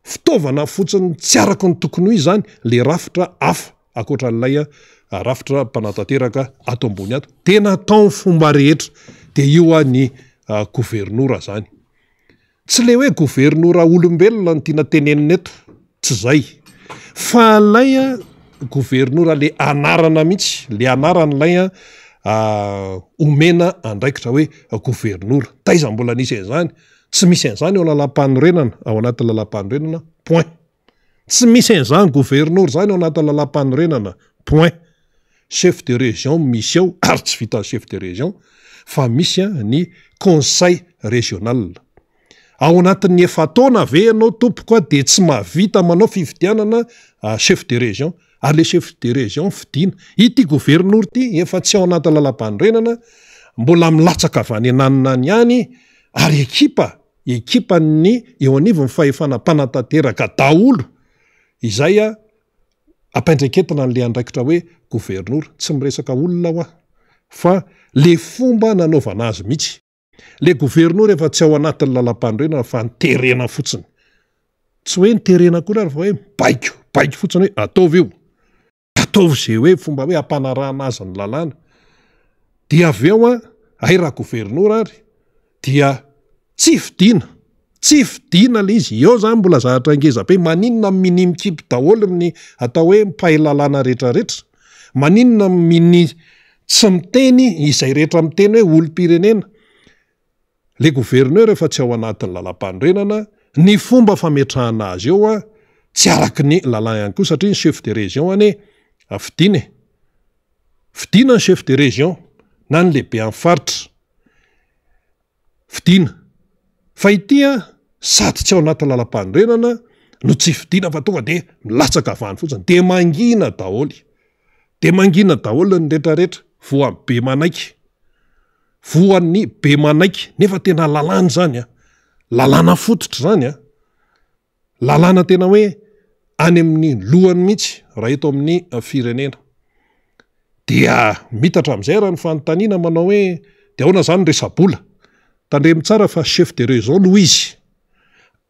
fitaovana fotsiny tsy araka ny tokony izy zany le rafitra hafa akoatra n'ilay rafitra mpanatateraka ato ambony ato tena tao fomba rehetra de io ny gouvernora zany tsy le hoe gouvernora olombelona ny tiana tenenina eto tsy zay fa lay gouvernora le anarana mihitsy le anaran'ilay omena andraikitra hoe gouvernora taiza mbola nisy an'izany tsy misy an'izany ao lalam-panorenana ao anatin'ny lalam-panorenana point tsy misy an'izany gouverneur zany ao anatin'ny lalam-panorenana point chef de région misy ao ary tsy vita chef de région fa misy ny conseil régional ao anatin'ny efa taona ve ianao tompoka de tsy mahavita manao fividianana chef de région ary le chef de région fidina ity gouverneur ty efa tsy ao anatin'ny lalam-panorenana mbola milatsaka avy any ananina ny any ary ekipa ny eo anivony fahefana mpanatateraka daholo izay apaindraiketina n'le andraikitra hoe gouverneur tsy miresaka olona ho fa le fomba nanaovana azy mihitsy le gouverneur efa tsy ao anatin'ny lalam-panorenana fa niterena fotsiny tsy hoe niterena koa fa hoe baiko fotsiny hoe ataovy io ataovy zay hoe fomba hoe ampanarahana azy ny lalàna dia avy eo ay raha gouverneur ary dia tsy fidina le izy eo zany mbola zavatra angeza-be maninona minimikipy daholo ny atao hoe mpay lalàna rehetrarehetra maninona mini tsy miteny izay rehetra miteny hoe olom-pirenena le gouverneur efa tsy ao anatin'ny lalam-panorenana ny fomba fametrahana azy eo tsy araky ny lalàna ihany koa satria ny chef de région ane fidina ny chef de région na ny lehibe amin'ny faritra fidina fa itya sady tsy ao anatin'ny lalam-panorenana no tsy fidina fa tonga de milatsaka avany fotsiny de mangina daholy ny rehetrarehetra voan'ny be manaiky nefa tena lalàna zany lalàna fototra zany lalàna tena hoe any amin'ny lohany mihitsy raha eto amin'ny firenena dia mitatra am'izay raha ny fanontaniana manao hoe de ahoana zany resabola tandremy tsara fa chef de région no izy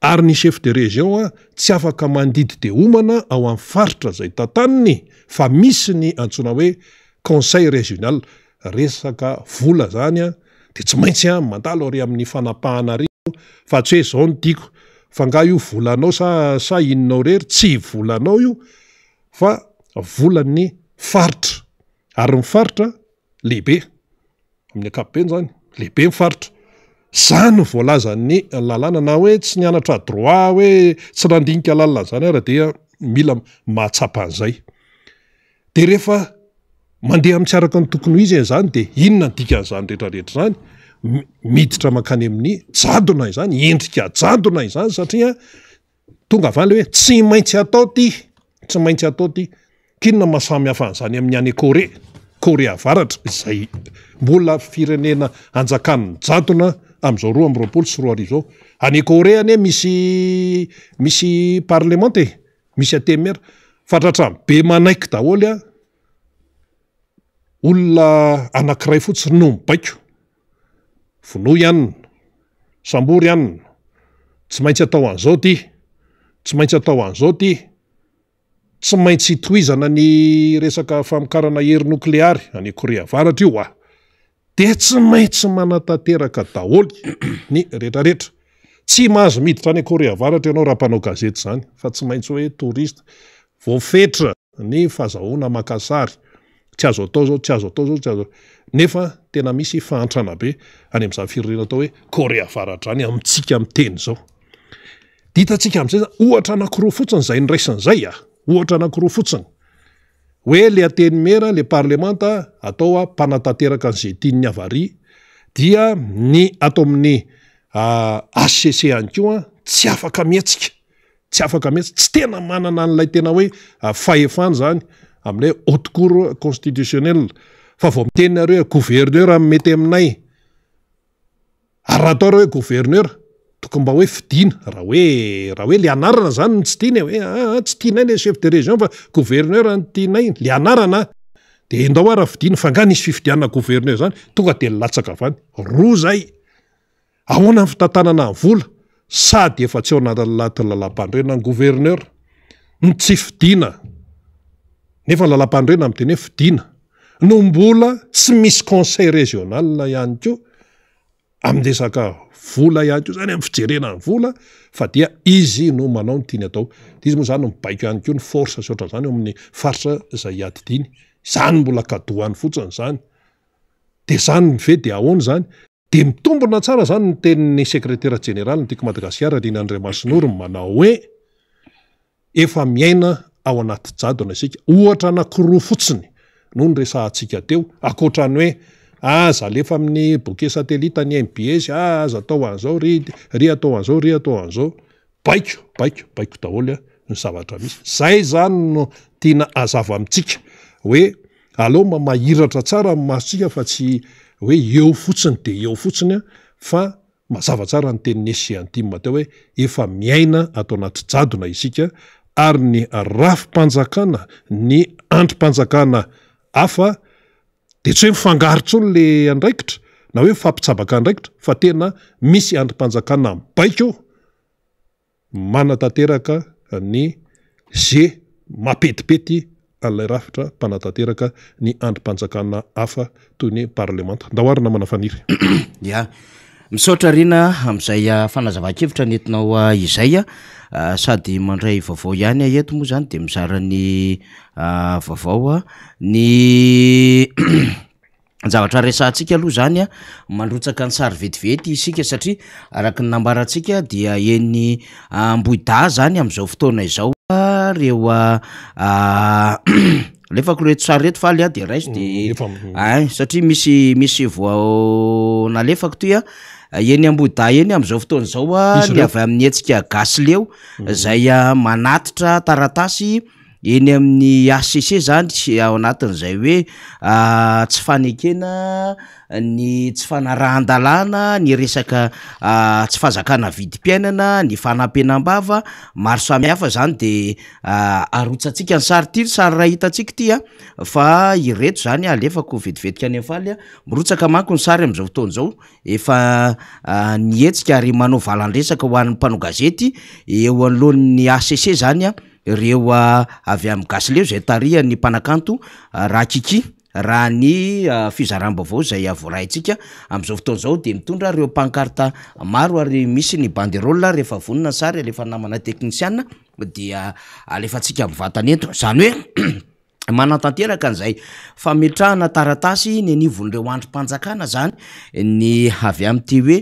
ary ny chef de région tsy afaka mandidy de omana ao amin'ny faritra zay tantaniny fa misy ny antsona hoe conseil régional resaka vola zany de tsy maintsy mandalo ary amin'ny fanapahana rio fa tsy hoe zao ny tiako fa nga io volanao sa inonao rery tsy volanao io fa volan'ny faritra ary ny faritra lehibe amin'ny ankapobeny zany lehibe ny faritra zany voalazan'ny lalàna na hoe tsy nianatra droit hoe tsy nandinika lalina zany ara dia mila mahatsapan'izay de rehefa mandeha amin'ny tsy araka ny tokony izy zany de inona dikan'izany rehetrarehetra zany miditra makany amin'ny jadona izany endrika jadona izany satria tonga avany le hoe tsy maintsy atao ty kinona masamy hafa an'izany amin'ny any Corée avaratra izay mbola firenena anjakan'ny jadona am'izao 2024 zao any Corée ane misy parlement misy atemera fatratra be manaiky daholy olona anankiray fotsiny no mibaiko vono ihanina sambory ihanina tsy maintsy atao an'izao ty tsy maintsy tohizana ny resaka famokarana hery nokleary any Corée avaratra io dia tsy maintsy manatanteraka daholy ny rehetrarehetra. Tsy mahazo miditra any Korea Avaratra ianao raha mpanao gazety zany, fa tsy maintsy hoe torista voafetra ny fahazahoana makasary, tsy azo atao zao, tsy azo atao zao, tsy azo. Nefa tena misy fahantrana be any amin'izany firenena atao hoe Korea Avaratra any amintsika amin'ny teny zao. Ditantsika amin'izay ohatra anankiroa fotsiny zay niraisin'izay ohatra anankiroa fotsiny hoe le ateny mera le parlemanta atao mpanatanteraka an'izay tian'ny avaria dia ny ato amin'ny HCC any koa tsy afaka mihetsika, tsy afaka mihetsika, tsy tena manana an'ilay tena hoe fahefana zany amin'ilay haute cour constitutionnelle, fa vao miteny nareo gouverneur amin'ny mety aminay, ary raha atao hoe gouverneur tokony mba hoe fidiana raha hoe le anarana zany tsy tiany hoe tsy tianay le chef de région fa gouverneur ny tianay le anarana, dia endao raha fidiana fa nga nisy fifidianana gouverneur zany tonga dia latsaka avany. Roa zay ahoana ny fitantanana ny vola, sady efa tsy ao anaty lalam-pandroena ny gouverneur ny tsy fidiana, nefa lalam-pandroena amin'ny teny hoe fidiana, no mbola tsy misy conseil régional ihany koa amin'ny resaka vola ihany koa zany amin'ny fijerena ny vola, fa dia izy no manao ny tiany atao. Izy moa zany no mibaiko ihany koa ny force sy ohatran' izany eo amin'ny faritra izay adidiny, zany mbola kadohany fotsiny zany. Dia zany ny ve dia ahoana zany? Dia mitombona tsara zany ny tenin'ny secrétaire général ny tiako Madagasikara Rina Andriamasinoro manao hoe efa miaina ao anaty jadona isika. Ohatra anankiroa fotsiny no ny resahantsika teo, akoatran'ny hoe aza alefa amin'ny bouquet satellite ny MBS, aza atao an'izao, ry atao an'izao, ry atao an'izao. Baiko daholo ny zavatra misy. Zay zany no tiana azava amintsika hoe aleo mahiratra tsara amin'ny masontsika fa tsy hoe eo fotsiny dia eo fotsiny, fa mazava tsara ny tenin'ny SCANTIM teo hoe efa miaina atao anaty jadona isika, ary ny rafim-panjakana, ny androm-panjakana hafa dia tsy hoe mifangarotsolo le andraikitra na hoe fampitsabaka andraikitra, fa tena misy androm-panjakana mibaiko manatanteraka ny ze mapetipety an'ilay rafitra mpanatanteraka ny androm-panjakana hafa toy ny parlemanta. Ndahoarina manafaniry. Ya, misaotra Rina amin'izay fanazava-kevitra nentinao izay sady mandray vaovao ihany eto moa zany dia mizara ny vaovao ny zavatra resantsika aloha zany mandrotsaka ny sary vetivety isika, satria araka ny nambarantsika dia eny Ambohida zany amin'izao fotoana izao reo lefako reto sary reto faly dia raiso dia satria misy voa nalefako toy eny Ambohida eny amin'izao fotoana izao ny avy amin'ny hetsika gasy leo zay manatitra taratasy eny amin'ny HCC zany ao anatin'izay hoe tsy fanekena ny tsy fanarahan-dalàna, ny resaka tsy fahazakana vidim-piainana, ny fanampenam-bava maro samihafa zany dia arotsantsika ny sary ty, sary raha hitantsika ty fa ireto zany alefako vetivetika any amin'ny faly mirotsaka manko ny sary amin'izao fotoana izao, efa nihetsika ary manao valan-dresaka ho an'ny mpanao gazety eo anoloan'ny HCC zany ireo avy amin'ny gasy leo zay tarihan'ny mpanakanto Rakiki raha ny fizaram-baovao zay voarahintsika amin'izao fotoana izao, dia mitondra ireo pankarta maro ary misy ny banderole rehefa vonona ny sary alefa namana teknisiana dia alefantsika mivantana eto, zany hoe manatanteraka an'izay fametrahana taratasy ny anivon'ireo androm-panjakana zany ny avy amin'ity hoe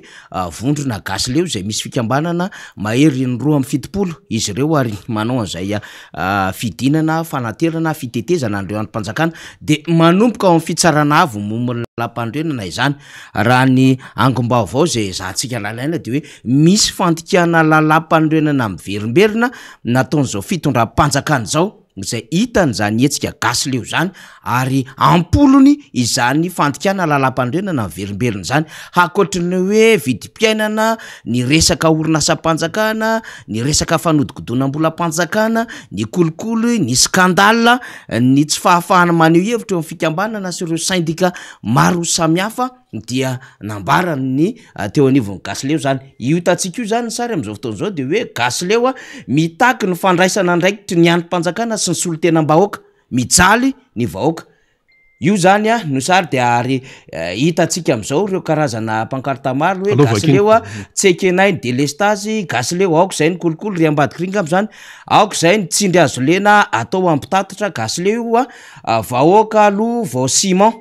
vondrona gasy leo zay misy fikambanana mahery ny 270 izy ireo ary manao an'izay fidinana, fanaterana, fitetezana an'ireo androm-panjakana dia manomboka ao amin'ny fitsarana avo momba lalam-pandroenana izany. Raha ny angom-baovao zay zahantsika lalaina dia hoe misy fandikana lalam-pandroenana miverimberina nataon'izao fitondram-panjakana zao zay hitan'izany hetsika gasy leo zany, ary ampolony izany fandikana lalam-pandroenana miverimberina zany, hakoatrany hoe vidim-piainana, ny resaka orinasam-panjakana, ny resaka fanodikodonam-bolam-panjakana, ny kolikoly, ny skandale, ny tsy fahafahana maneho hevitra eo amin'ny fikambanana sy ireo syndika maro samihafa dia nambarany teo anivon'ny gasy leo zany. Io hitantsika io zany sary amin'izao fotoana izao dia hoe gasy leo mitaky ny fandraisana andraikitry ny androm-panjakana sy ny solon-tena-bahoaka, mijaly ny vahoaka. io zany a no sary de ary hitatsika am'izao reo karazana pankarta maro hoe gasileo a tsekenay delestage gasileo aoko zay ny kolokolo ry ambadiky ringam zany aoko zay ny tsindry azo lena atao ampitatitra gasileo io a vahoaka aloha vao ciment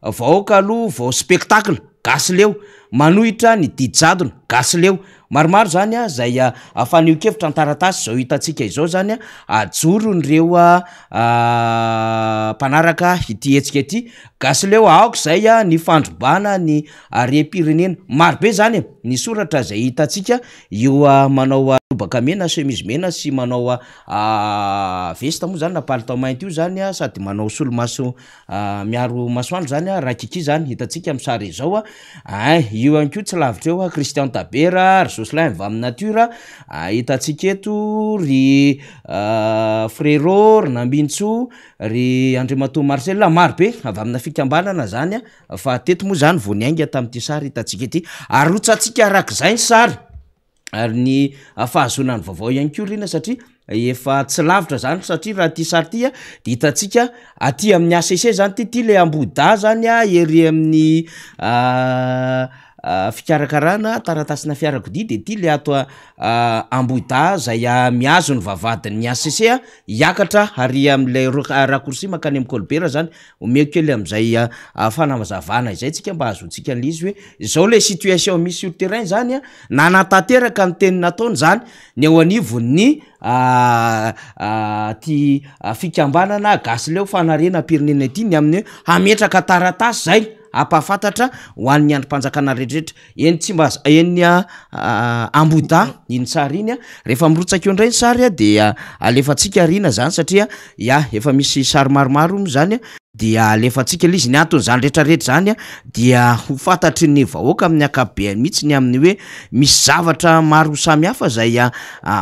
vahoaka aloha vao spectacle gasileo manohitra ny didijadona gasileo maromaro zany a zay afanio-kevitra antaratasy zao hitatsika izao zany a ajoro nyreo mpanaraka ity hetsika ity gasileo aoko zay a ny fandrobana ny rem-pirenena marobe zany ny soratra zay hitatsika io manao lobaka mena chemise mena sy manao vesta moa zany na palitao mainty io zany a sady manao solomaso miaro masoandro zany a rakiki zany hitatsika amy sary izao io any ko tsy lavitra eo Christian Tabera Jocelyn va amy nature hitatsika eto ry Frérot ry Nambintso ry Andriamato Marcel marobe avy amina fikambanana zany fa teto moa zany vao niainga tam'ty sary hitatsika ety arotsatsika arak'izay ny sary ary ny fahazonany vaovao ihany ko rina satria efa tsy lavitra zany satria raha ty sary ty de hitatsika aty amin'ny ACC zany ty le amboda zany ery amin'ny fikarakarana taratasina fiarakodia de ty le ato amboda zay miazo ny vavadin'ny ACC hiakatra ary am'le raccourci makany amin'ny Colbert zany omeko kely am'izay fanamazavana izay tsika mba azontsika an'izy hoe zao le situation misy sur terrain zany nanatanteraka ny teny nataony zany ny eo anivon'ny ty fikambanana gasileo fanarena pirenena ity ny amin'ny hametraka taratasy zay apafantatra ho an'ny androm-panjakana rehetrarehetra eny tsy mba eny amboda iny sary iny rehefa mirotsaka eo indray ny sary de alefatsika rina zany satria efa misy sary maromaro mo zany dia alefatsika le izy ny antony zany rehetrarehetra zany dia ho fantatry ny vahoaka amin'ny akabeany mihitsy ny amin'ny hoe misy zavatra maro samihafa zay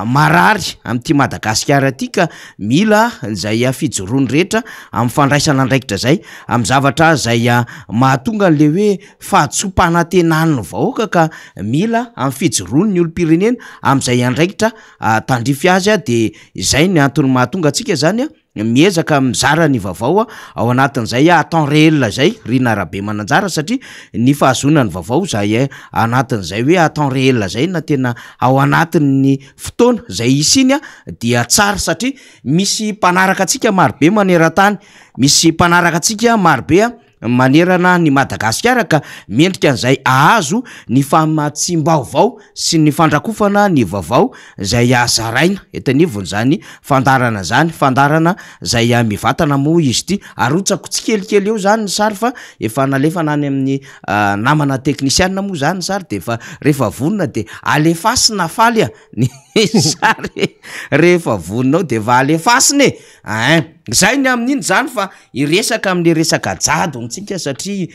marary am'ty Madagasikara ty ka mila zay fijoroany rehetra amin'ny fandraisana andraikitra zay amin'ny zavatra zay mahatonga an'le hoe fahatsopanantenany ny vahoaka ka mila amin'ny fijoroany ny olo-pirenena am'izay andraikitra tandrify azy de izay ny antony mahatonga atsika zany miezaka mizara ny vaovao ao anatin'izay temps réel zay rina arabe mananjara satria ny fahazonany vaovao zay anatin'izay hoe temps réel zay na tena ao anatin'ny fotoana zay isiny dia tsara satria misy mpanaraka atsika marobe maneran-tany misy mpanaraka atsika marobe manerana ny Madagasikara ka mendrika an'izay ahazo ny famatsim-baovao sy ny fandrakofana ny vaovao zay azaraina etanivony zany fandarana zay mivatana moa izy ty arotsako tsy kelikely eo zany ny sary fa efa nalefa nany amin'ny namana teknisianina moa zany ny sary de efa rehefa vonona de alefasina faly ny sary rehefa voninao de va alefasiny zay ny amin'iny zany fa iresaka amin'le resaka jado ntsika satria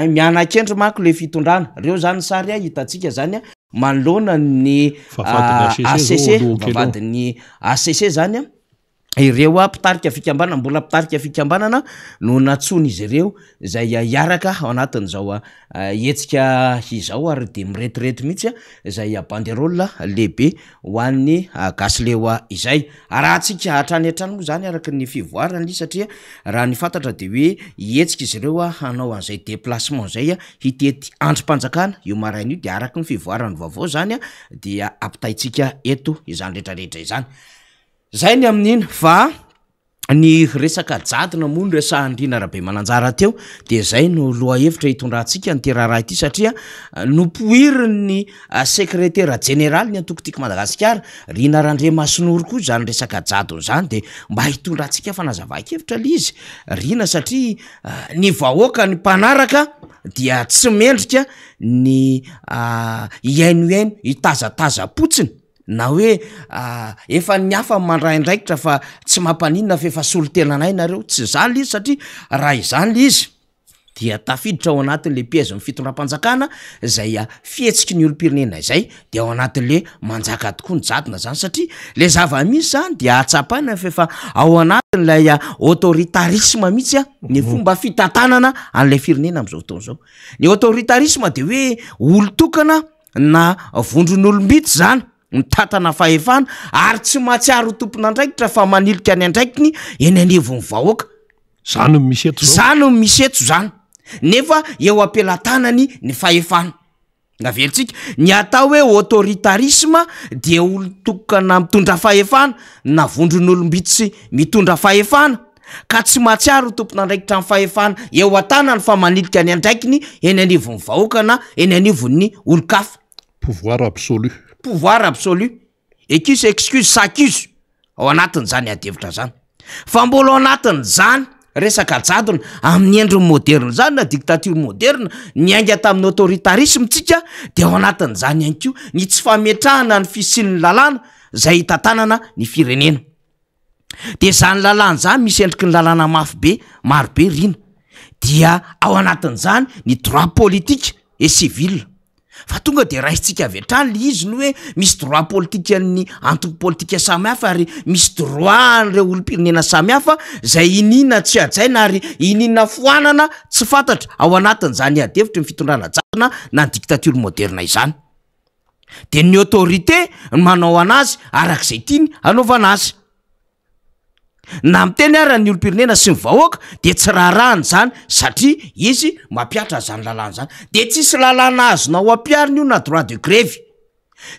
mianakendry manko le fitondrana reo zany sary hitatsika zany manoloana ny ACC vavadin'ny ACC zany ireo mpitarika fikambanana mbola mpitarika fikambanana no natsony izy ireo zay iaraka ao anatin'izao hetsika izao ary de miretirety mihitsy zay banderole lehibe ho an'ny gasileo izay rahantsika hatrany hatrany moa zany araky ny fivoarany satria raha ny fantatra de hoe hetsika izy ireo hanao an'izay déplacement zay hitety androm-panjakana io maraina io de araky ny fivoarany vaovao zany dia ampitaitsika eto izany rehetrarehetra izany zay ny amin'iny fa ny resaka jadona moa ny resahandrina arabe mananjara teo de zay no loha hevitra hitondrantsika ny teraraha ity satria nopoiriny secrétaire général ny antokotiky Madagasikara Rina Randriamasinoro koa zany resaka jadona zany de mba hitondrantsika fanazava-kevitra le izy Rina satria ny vahoaka ny mpanaraka dia tsy mendrika ny iaino hitazataza potsiny na hoe efa ny hafa mandraindraikitra fa tsy mampaninona fa efa solotenanay nareo tsy zany izy satria raha izany izy dia tafiditra ao anatin'le piège fitondram-panjakana zay fihetsiky ny olo-pirenena izay de ao anatin'le manjaka tokoa ny jadona zany satria le zava-misy zany dia atsapaina fa efa ao anatin'lay autoritarisme mihitsy ny fomba fitantanana an'le firenena am'izao fotoana zao ny autoritarisme de hoe olo-tokana na vondron'olombitsy zany mitantana fahefana ary tsy mahatsiaro tompona andraikitra fa manilika ny andraikiny eny anivon'ny vahoaka zany misy eto zao zany misy eto zany nefa eo ampelantanany ny fahefana ngavelitsika ny atao hoe autoritarisme dia olo tokana mitondra fahefana na vondron'olombitsy mitondra fahefana ka tsy mahatsiaro tompon'andraikitra ny fahefana eo an-tanany fa manilika ny andraikiny eny anivon'ny vahoaka na eny anivon'ny olo-kafa pouvoir absolu excuse s'accuse ao anatin'izany adevitra zany fa mbola ao anatin'izany resaka jadona amin'ny endriny moderne zany na dictature moderne niainga tamin'ny autoritarisme tsika de ao anatin'izany ihany koa ny tsy fametrahana ny fisian'ny lalàna zay hitantanana ny firenena de zany lalàna zany misy endriky ny lalàna mafy be marobe rina dia ao anatin'izany ny droit politique et civil fa tonga de raisitsika avy hatrany le izy ny hoe misy droit politique ny antoko politika samihafa ary misy droit n'ireo olom-pirenena samihafa zay inina tsy ajaina ary inina foanana tsy fantatra ao anatin'izany adevitra ny fitondrana jadona na dictature moderne izany de ny autorité manao anazy arak'izay tiany anaovana azy na miteny ara ny olo-pirenena sy ny vahoaka de tsy raharahany zany satria izy mampiatra zany lalàna zany de tsisy lalàna azonao ampiariny io na droit de grève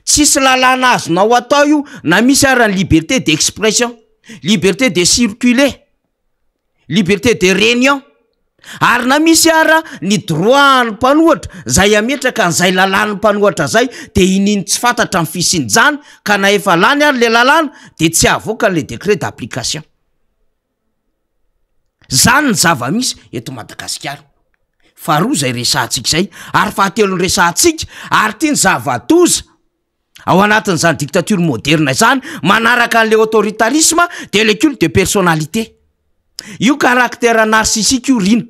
tsisy lalàna azonao atao io na misy ara ny liberté d'expression liberté de circuler liberté de réunion ary na misy ara ny droit ny mpanohatra zay ametraka n'izay lalàna ny mpanohatra zay de ininy tsy fantatra ny fisiny zany ka na efa lany ary le lalàna de tsy avoaka le décret d'application zany ny zava-misy eto Madagasikara faharoa zay resahantsika zay ary fahatelo ny resahantsika ary tia ny zava-doza ao anatin'izany dictature moderne zany manaraka an'le autoritarisme de le culte de personnalité io caractère narcissique io rina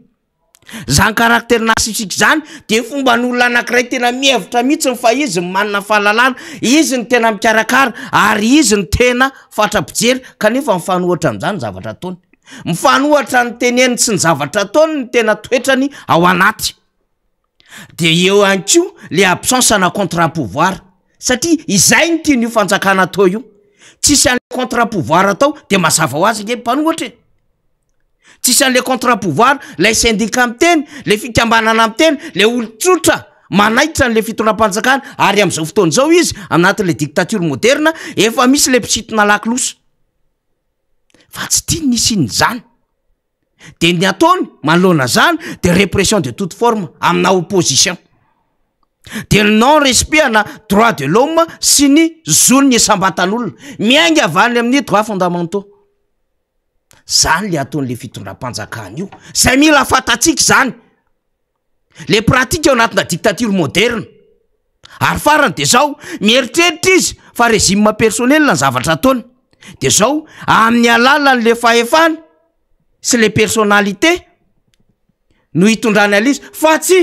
zany caractère narcissique zany de fomba n'olona anankiray tena mihevitra mihitsy fa izy ny manana fahalalana izy ny tena mikarakara ary izy ny tena fatra-pijery kanefa mifanohatra amin'izany zavatra ataony mifanohatra ny teneny tsy ny zavatra ataony ny tena toetrany ao anaty de eo ihany koa le absence na contre-pouvoir satria izay ny tiany io fanjakana atao io tsisy an'le contre-pouvoir atao de mazava ho azy nge mpanohatra tsisy an'le contre-pouvoir lay syndicat miteny le fikambanana miteny le olo-tsotra manaitra n'le fitondram-panjakana ary am'izao fotoana zao izy anatin'le dictature moderne efa misy le mpisitona lakilosa fa tsy tia nisy iny zany de ny ataony manoloana zany de répression de toute forme amina opposition de non respect ana droit de l'homme sy ny zon'ny sambatan'olona miainga avany amin'ny droit fondamentaux zany le ataon'le fitondram-panjakana io zay mila fantatsika zany le pratique ao anatina dictature moderne ary farany de zao mieritreritra izy fa régime personnel ny zavatra ataony de zao amin'ny alalan'le fahefana sy le personnalité no hitondrany alizy fa tsy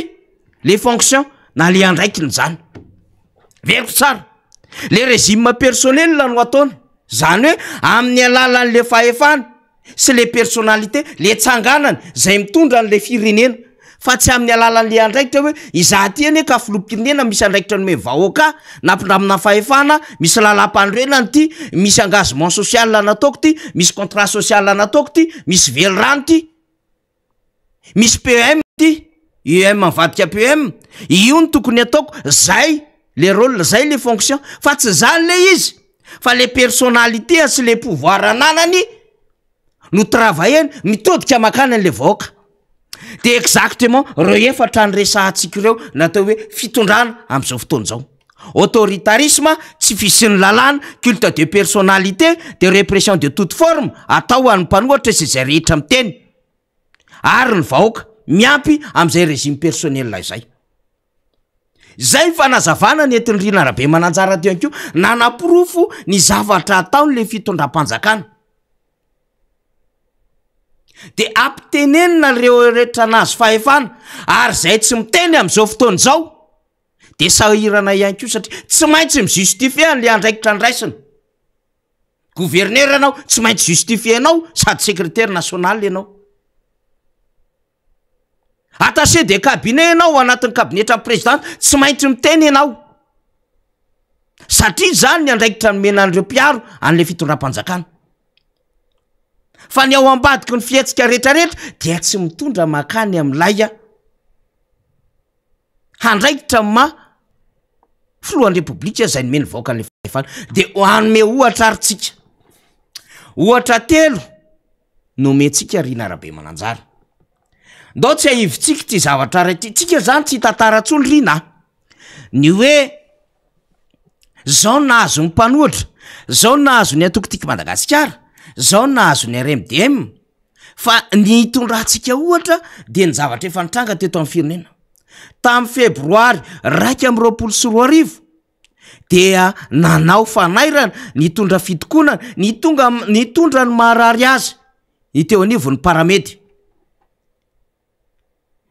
les fonctions na le andraikiny zany veriko tsara le régime personnel no ataony zany hoe amin'ny alalan'le fahefana sy le personnalité le tsanganany zay mitondra n'le firenena fa tsy amin'ny alalan'le andraikitra hoe izaty eny ka filoham-pirenena misy andraikitra nome vahoaka nampindramina fahefana misy lalam-pandroenany ty misy engagement social nataoko ty misy contrat social nataoko ty misy velorano ty misy PM ty UM mivadika PM io ny tokony ataoko zay le rôle zay le fonction fa tsy zany le izy fa le personnalité sy le pouvoir ananany no travailleny mitodika makany an'le vahoaka de exactement reo efatra ny resahantsika ireo natao hoe fitondrana am'izao fotoana zao autoritarisme tsy fisian'ny lalàna culte de personnalité de répression de toute forme atao an'ny mpanohatra sy zay rehetra miteny ary ny vahoaka miampy am'izay régime personnel izay zay fanazavana ny entin'ny rina arabe mananjara teo ihany koa nanapirofo ny zavatra ataony le fitondram-panjakana de ampitenenina reo rehetra anazy fahefana ary zay tsy miteny am'izao fotoana zao de sahirana ihany koa satria tsy maintsy mijustifie an'le andraikitra andraisiny gouverneur anao tsy maintsy justifie anao sady secrétaire national ianao attaché de cabinet ianao anatin'ny kabinetra président tsy maintsy miteny ianao satria zany ny andraikitra nomena an'ireo mpiaro an'le fitondram-panjakana fa ny ao ambadiky ny fietsika rehetrarehetra dia tsy mitondra makany amin'lay handraikitra filohan'ny repoblika zay nomeny vaoaka ny fahefana dia hanome ohatra arytsika ohatra 3 nomentsika Rina Rabe Mananjara ndao tsy ahivitsika ty zavatra ray ty tsika zany tsy tantaratsony Rina ny hoe zao nahazo ny mpanohatra zao nahazo ny atokotika Madagasikara zao nahazo ny RMDM fa ny tondratsika ohatra dia ny zavatra efa nitranga teto amin'ny firenena tamin'ny febroary 2024 dia nanao fanairana nitondra fitokonana nitondra ny maharary azy teo anivon'ny paramedy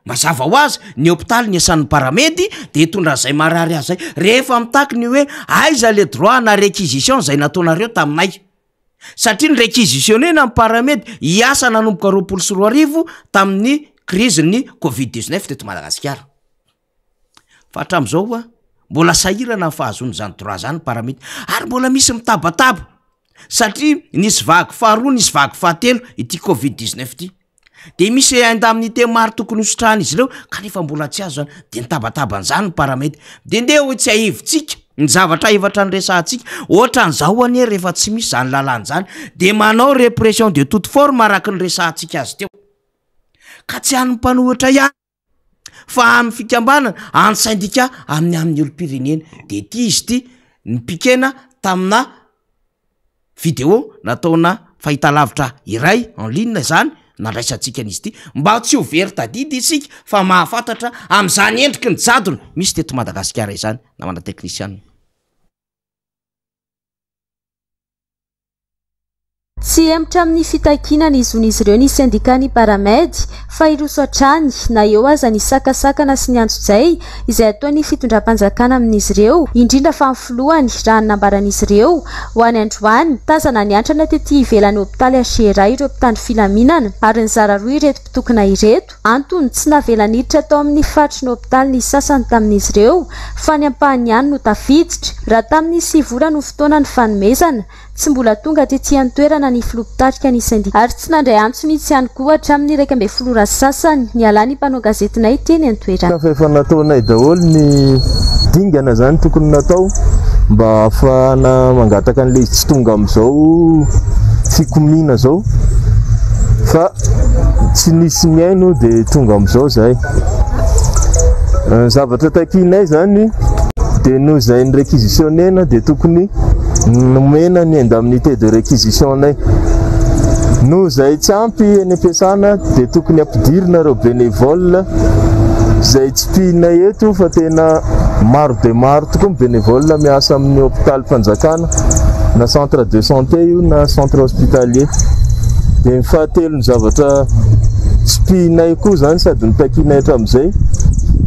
mazava ho azy ny hôpitaly ny asan'ny paramedy dia hitondra zay maharary azy zay rehefa mitaky ny hoe aiza le droit na réquisition zay nataonareo taminay satria ny réquisitionné na ny paramedy hiasa nanomboka 2024 tamin'ny crise ny COVID-19 teto Madagasikara fa hatramin'izao mbola sahirana ny fahazony zany droit zany paramedy ary mbola misy mitabataba satria nisy vaky faharoa nisy vaky fahatelo ity COVID-19 ty dia misy andamin'ity maro tokony hosotrahana izy ireo kanefa mbola tsy azo zany dia nitabatabanyzany ny paramedy dia ndeha hoe tsy ahivitsika ny zavatra evatra ny resahantsika ohatra n'izao anie rehefa tsy misy zany lalàny zany dia manao répression de toute forme araky ny resahantsika azy teo ka tsy han'ny mpanohatra ihany fa amin'ny fikambanana any syndika amin'ny olom-pirenena dia ty izy ty nipikena tamina vidéo nataona fahitalavitra iray en ligne zany nandraisantsika n'izy ty mba tsy ho very tadidy isika fa mahafantatra amin'izany endriky ny jadona misy teto Madagasikara izany namana teknisiana tsy emitra amin'ny fitakinana izon'izy ireo ny sendika ny paramedy fa iroso hatrany na eo aza ny sakasakana sy ny antso-jay izay ataony fitondram-panjakana amin'izy ireo indrindra fa mifilohany raha nambaran'izy ireo ho any androany tazana ny antrana tety ivelan'ny hôpitaly Ashera ireo mpitandro filaminana ary ny zara roa ireto mpitokona ireto antony tsy navelaniditra tao amin'ny fatry ny hôpitaly ny sasany tamin'izy ireo fa ny ampahany ihany no tafiditra raha tamin'ny 9 volana no fotoana ny fanomezana tsy mbola tonga tety an-toerana ny filopitarika ny sendika ary tsy nandray antso mihitsy ihany koa hatramin'ny 12 sasany ny alany mpanao gazetinay teny an-toerana fa efa nataonay daholo ny dingana zany tokony natao mba ahafahana mangataka an'le izy tsy tonga amin'izao fikomina zao fa tsy nisy miaino dia tonga amin'izao zay zavatra takinay zany dia noho zay ny réquisitionnena dia tokony nomena ny indemnité de réquisition nay noho zay tsy ampy any ampiasana dia tokony ampidirina reo bénévole zay tsy pihinay eto fa tena maro dia maro tokoa bénévole miasa amin'ny hôpitaly Mpanjakana na centre de santé io na centre hospitalier dia ny fahatelo ny zavatra tsy pihinay koa zany sady nitakinay hatramin'izay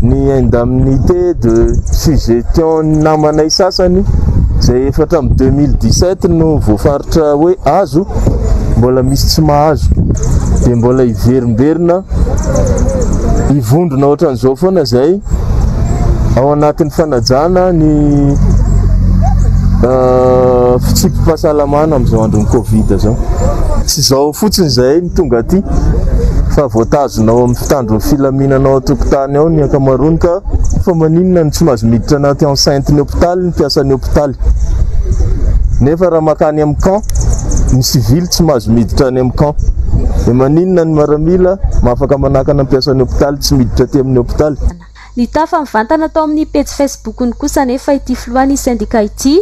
ny indemnité de suggestion ny namanay sasany zay efa hatramin'ny 2017 no voafaritra hoe azo mbola misy tsy mahazo dia mbola iverimberina ivondrona ohatran'izao foana zay ao anatin'ny fanajana ny fitsipim-pahasalamana amin'izao andron'ny Covid zao tsy izao fotsiny zay ny tonga aty fa voatazonao amin'ny fitandron'ny filaminanao an-tokotany ao ny ankamaroany ka fa maninona ny tsy mahazo miditra anaty enceinte ny hôpitaly ny mpiasan'ny hôpitaly nefa raha makany amin'ny camp ny civil tsy mahazo miditra any amin'ny camp dia maninona ny maramila mahafaka manakana mpiasan'ny hôpitaly tsy miditra aty amin'ny hôpitaly ny tafa mivantana tao amin'ny page Facebook-ny kosa nefa ity filohan'ny sendika ity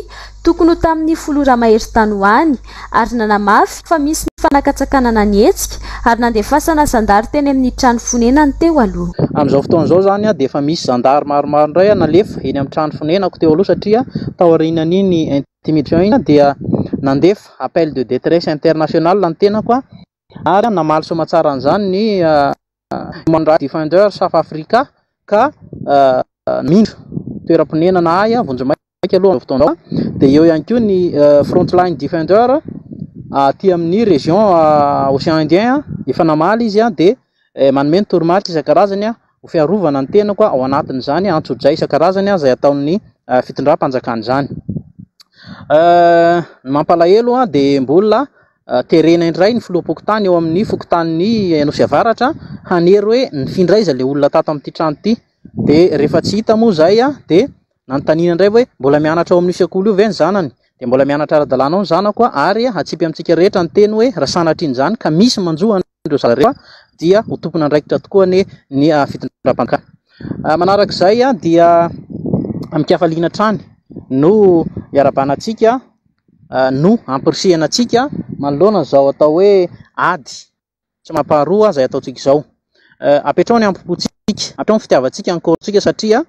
tokony ho tamin'ny folora mahery tany hoany ary nanamafy fa misy ny fanakatsakana ny hetsika ary nandefasana zandary teny amin'ny trano fonenany teo aloha amin'izao fotoan'izao zany dia efa misy zandary maromaro indray nalefa eny amin'ny trano fonenako teo aloha satria tao aorianan'iny intimidation iny dia nandefa appel de détresse international ny tenako ary namaly somatsara an'izany ny mandat defender South Africa ka mindro toeram-ponenana ay vonjimaiky aloha amin'ny fotoanao dia eo ihany koa ny frontline defender aty amin'ny région Océan Indien efa namaly izy dia manome ny torimaty isan-karazany ho fiarovana ny tenako ao anatin'izany antso-dray isan-karazany zay ataon'ny fitondram-panjakana izany. Mampalahelo dia mbola terena indray ny filoha-pokotany eo amin'ny fokotanin'ny Nosy Avaratra hanery hoe nifindraiza le olona tato amin'ity trano ity. De rehefa tsy hita moa zay de nanontaniana indray hoe mbola mianatra ao amin'ny sekoly io ve ny zanany, de mbola mianatra ara-dalàna ao ny zanako ary hatsipy amintsika rehetra ny teny hoe raha sanatriny zany ka misy manjoa ireo zareo dia ho tompona andraikitra tokoa ny fitondram-panjakana. Manarak'izay dia amikafaliana trany no iarabanantsika no ampirisihana antsika manoloana zao atao hoe ady tsy mampaharoa zay ataontsika izao. Apetrao ny ampipotsika, apetrao ny fitiavantsika ny kôritsika satria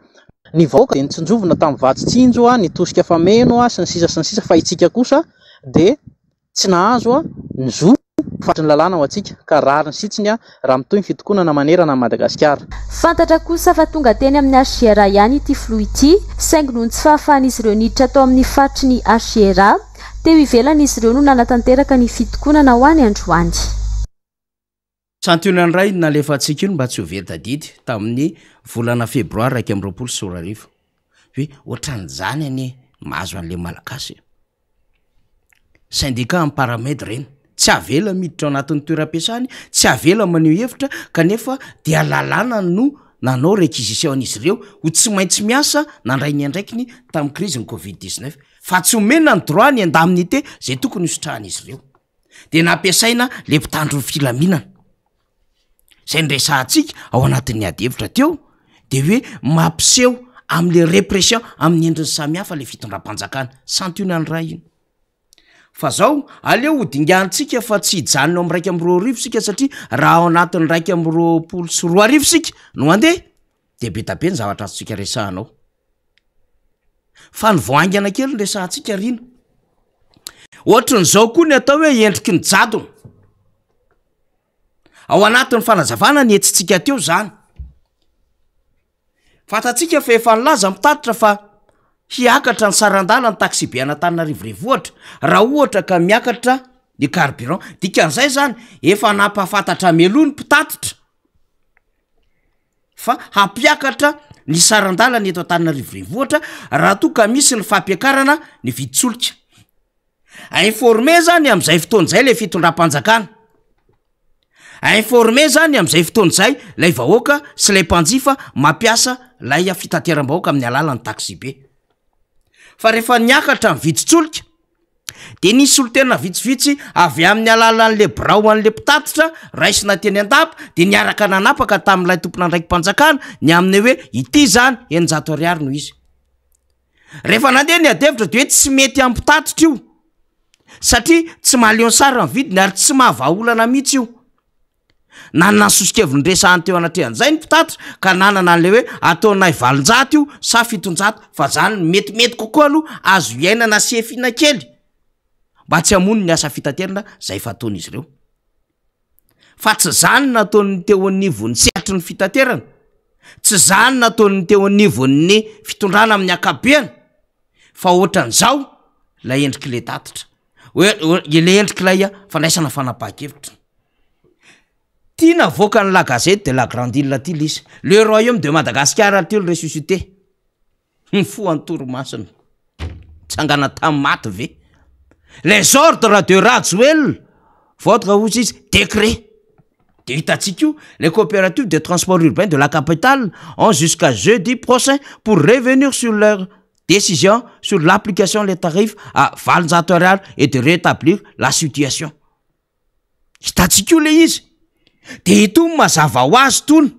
ny vahoaka dia nitsinjovina tamin'ny vatsitsinjo ny tosika fameno sy ny sisa fa itsika kosa de tsy nahazo ny zo fatry ny lalàna ho antsika ka rariny sitsiny raha mitoy ny fitokonana manerana Madagasikara. Fantatra kosa fa tonga teny amin'ny HGR ihany ity filoha ity, saingy noho ny tsy fahafahan'izy ireo niditra tao amin'ny faritry ny HGR teo ivelan'izy ireo no nanatanteraka ny fitokonana ho any androany. Santionany ray nalefantsika io mba tsy ho vetadidy tamin'ny volana febroary 2024 hoe ohatran'izany any mahazo an'le malagasy. Syndicat amin'ny paramètre reny tsy avela miditra ao anatin'ny toeram-piasany, tsy avela maneho hevitra kanefa dia lalàna no nanao réquisition an'izy ireo ho tsy maintsy miasa nandray ny andraikiny tamin'ny crise ny Covid-19 fa tsy omena ny droit ny indemnité zay tokony hosotrahan'izy ireo. De nampiasaina le mpitandro ny filaminana. Zay nresantsika ao anatin'ny adhevitra teo de hoe mampiseho amin'le répression amin'ny endriny samihafa le fitondram-panjakana santionany ray iny. Fa zao aleo ho dingantsika fa tsy hijanona amin'ny 2 sika satria raha ao anatin'ny 2 sika no andeha de be tabe ny zavatra azontsika resahanao. Fa ny voaingana kely resahantsika rina. Ohatran'izao koa ny atao hoe endriky ny jadona. Ao anatin'ny fanazavana ny etsitsika teo zany. Fatatsika fa efa nilaza mitatitra fa hiakatra ny sarandala ny taxi be Antananarivo renivohitra raha ohatra ka miakatra ny carburant. Dikan'izay zany efa nampafantatra meloa ny mpitatitra fa hampiakatra ny sarandala ny eto Antananarivo renivohitra raha toa ka misy ny fampiakarana ny viditsolika. Informe zany amin'izay fotoan'izay le fitondram-panjakana. Informe zany amin'izay fotoan'izay lay vahoaka sy lay mpanjifa mampiasa lay fitateram-bahoaka amin'ny alalan'ny taxi be. Fa rehefa niakatra ny viditsolika de nisy olotena vitsivitsy avy amin'ny alalan'le brao an'le mpitatitra raisina teny an-dapa de niaraka nanapaka tamin'ilay tompona andraiky mpanjakana ny amin'ny hoe ity zany 900 ariary no izy. Rehefa nandeha ny adhevitra de hoe tsy mety ampitatitra io satria tsy mahaleon sara ny vidiny ary tsy mahavaolana mihitsy io. Nanana sosikeviny resahany teo anatrehan'izay ny mpitatitra ka nanana an'le hoe ataonay 700 io sa 700 fa zany metimety kokoa aloha azo iainana sy efina kely mba tsy hamono ny asa fitaterana zay fataon'izy ireo. Fa tsy zany nataony teo anivon'ny sehatry ny fitaterana, tsy zany nataony teo anivon'ny fitondrana amin'ny akabeany fa ohatran'izao lay endriky le tatitra le endriky lay fandraisana fanapahan-kevitra. Tina voaka ny la gazette de la grande île ty lisy le royaume de Madagascar a-t-il ressuscité. Ny fo antoromasina tsangana tamin'ny maty ve. Les ordres de Radziwill, votre izy décret. De hitatsika io, les coopératives de transport urbain de la capitale ont jusqu'à jeudi prochain pour revenir sur leur décision sur l'application des tarifs à 200 ariary et de rétablir la situation. Hitatsika io le izy. De itony mazava ho azy tony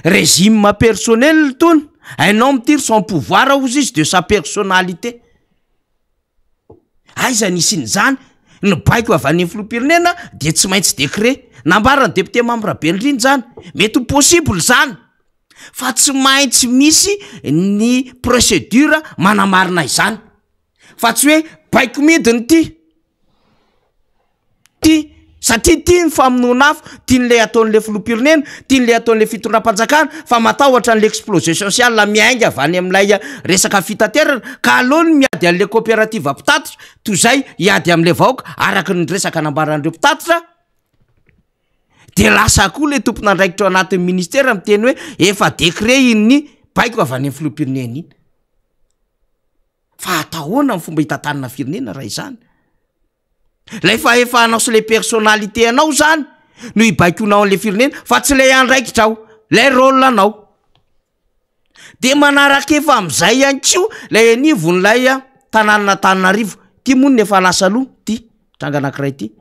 régime personnel tony un homme tire son pouvoir au juge de sa personnalité. Aiza nisiny zany ny baiko avy any filoham-pirenena de tsy maintsy décret nambarany député membre Benriny zany mety possible zany fa tsy maintsy misy ny procédure manamarina izany fa tsy hoe baiko midiny ty satria tia ny famonoana afo tian'le ataon'le filoham-pirenena tian'le ataon'le fitondram-panjakana fa matahotra an'le explosion sociale miainga avy any amin'ilay resaka fitaterana ka alohany miady an'le coopérative mpitatitra toy zay hiady amin'le vahoaka araky ny resaka nambaran'ireo mpitatitra de lasa koa le tompona andraikitra ao anatin'ny ministère miteny hoe efa décret iny baiko avy any filoham-pirenena iny. Fa atahoana ny fomba hitantanana firenena raha izany. lay fahefanao sy le personnalité anao zany no ibaikonao an'le firenena fa tsy lay andraikitrao lay rôle anao de manaraka efa am'izay ihany ko lay anivon'lay tanànan'Antananarivo ty moa efa lasa aloha ty tranga anankiray ty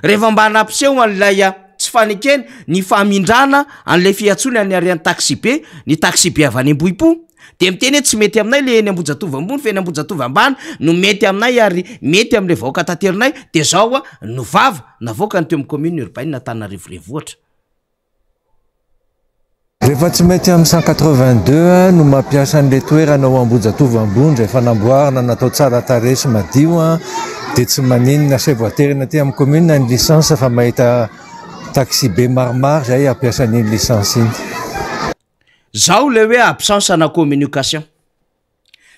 rehefa mba nampiseho an'lay tsy fanekeny ny famindrana an'lay fiatsony any arian'ny taxi be ny taxi be avy any Ambohipo de miteny hoe tsy mety aminay le eny Ambohijatovo ambony fa eny Ambohijatovo ambany no mety aminay ary mety am'le vahoaka tanterinay de zao no vava navoaka ny teo amin'ny commune urbaine Antananarivo renivohitra. Rehefa tsy mety amin'ny 182 no mampiasa an'le toerana ao Ambohijatovo ambony rehefa namboarina natao tsara tarehy sy madio de tsy maninona se voaterina ty amin'ny commune ny licence fa mahita taxi be maromaro zay ampiasa an'iny licence iny. Zao le hoe absence na communication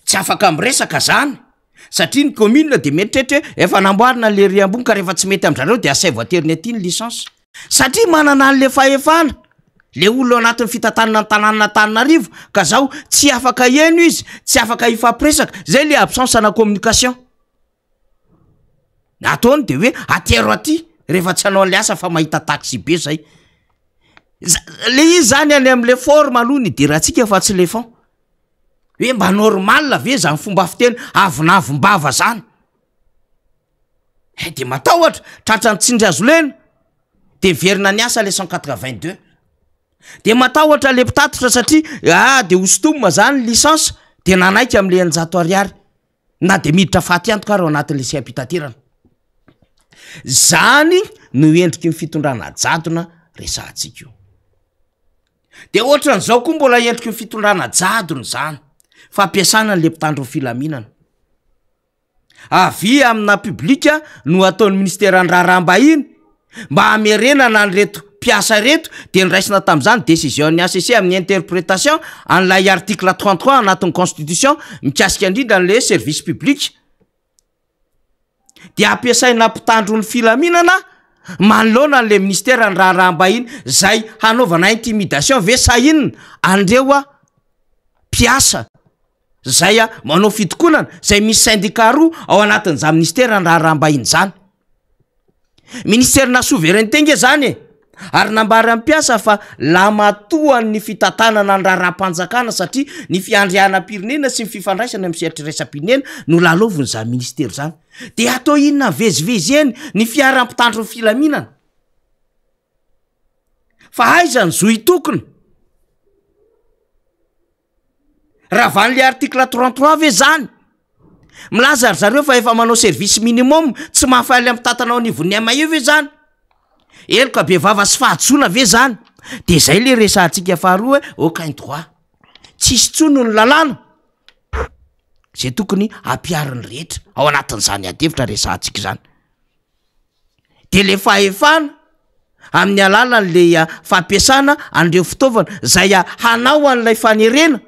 tsy afaka miresaka zany satria ny commune de meritrehitra efa namboarina le ry ambony ka rehefa tsy mety amin'zareo de asay voaterina aty ny licence satria manana an'le fahefana le olo anatin'ny fitantanana ny tanànan'Antananarivo ka zao tsy afaka eno izy tsy afaka ifampiresaka zay le absence na communication ataony de hoe atero aty rehefa tsy hanao an'le asa fa mahita taxi be zay le izy zany any am'le forme aloha ny diratsika fa tsy le fond hoe mba normal ve zany fomba fiteny avinavimbava zany de matahotra tratrany tsindrazo lena de verina ny asa le 182 de matahotra le mpitatotra satria de ostomma zany licence de nanaika am'le 100 ariary na de miditra faty antoka reo anatin'le siampitaterana zany no endriky ny fitondrana jadona resahantsika io de ohatran'izao koa mbola endriky ny fitondrana jadona zany fampiasana n'le mpitandro filaminana avy amina publika no ataon'ny ministère ndraraham-bahiny mba hamerenana an'reto mpiasa reto de niraisina tam'izany décision ny ACC amin'ny interprétation an'lay article 33 anatin'ny constitution mikasika indrindra an'le service public de ampiasaina mpitandro ny filaminana manoloana an'le ministère ny raharaham-bahiny zay hanaovana intimidation ve sahinina andreo mpiasa zay manao fitokonana zay misy syndicat roa ao anatin'za ministère ny raharaham-bahiny zany ministère na souveraineté nge zany ary nambary ampiasa fa lamatoan'ny fitantanana ny raharaham-panjakana satria ny fiandrianam-pirenena sy ny fifandraisana amin'ny sehatriraisam-pirenena no laloviny za ministère zany de atao inona vezivezy eny ny fiara-mpitandro filaminana fa aizany zoy tokony raha van'le article 33 ve zany milaza ry zareo fa efa manao service minimum tsy mahafaly amin'ny tatanao anivon'ny ama io ve zany eloka be vava sy fahatsona ve zany de zay le resahantsika faharoa aucun droit tsisy tsono ny lalàna zay tokony ampiariny rehetra ao anatin'izany adevitra resahantsika zany de le fahefana amin'ny alalan'le fampiasana an'ireo fitaovana zay hanao an'ilay fanerena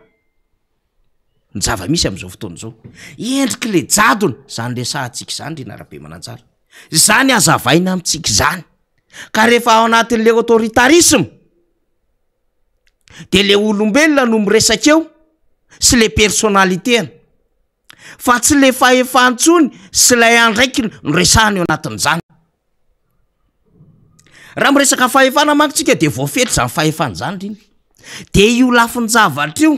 ny zava-misy am'izao fotoana zao endriky le jadona zany resahantsika zany ry narabe mananjara zany azavaina amintsika zany ka rehefa ao anatin'le autoritarisme de le olombelona no miresaka eo sy le personnalitény fa tsy le fahefantsony sy lay andraiky no resahany eo anatin'izany raha miresaka fahefana mankotsika de voafetra zany fahefana zany riny de io lafiny zavatra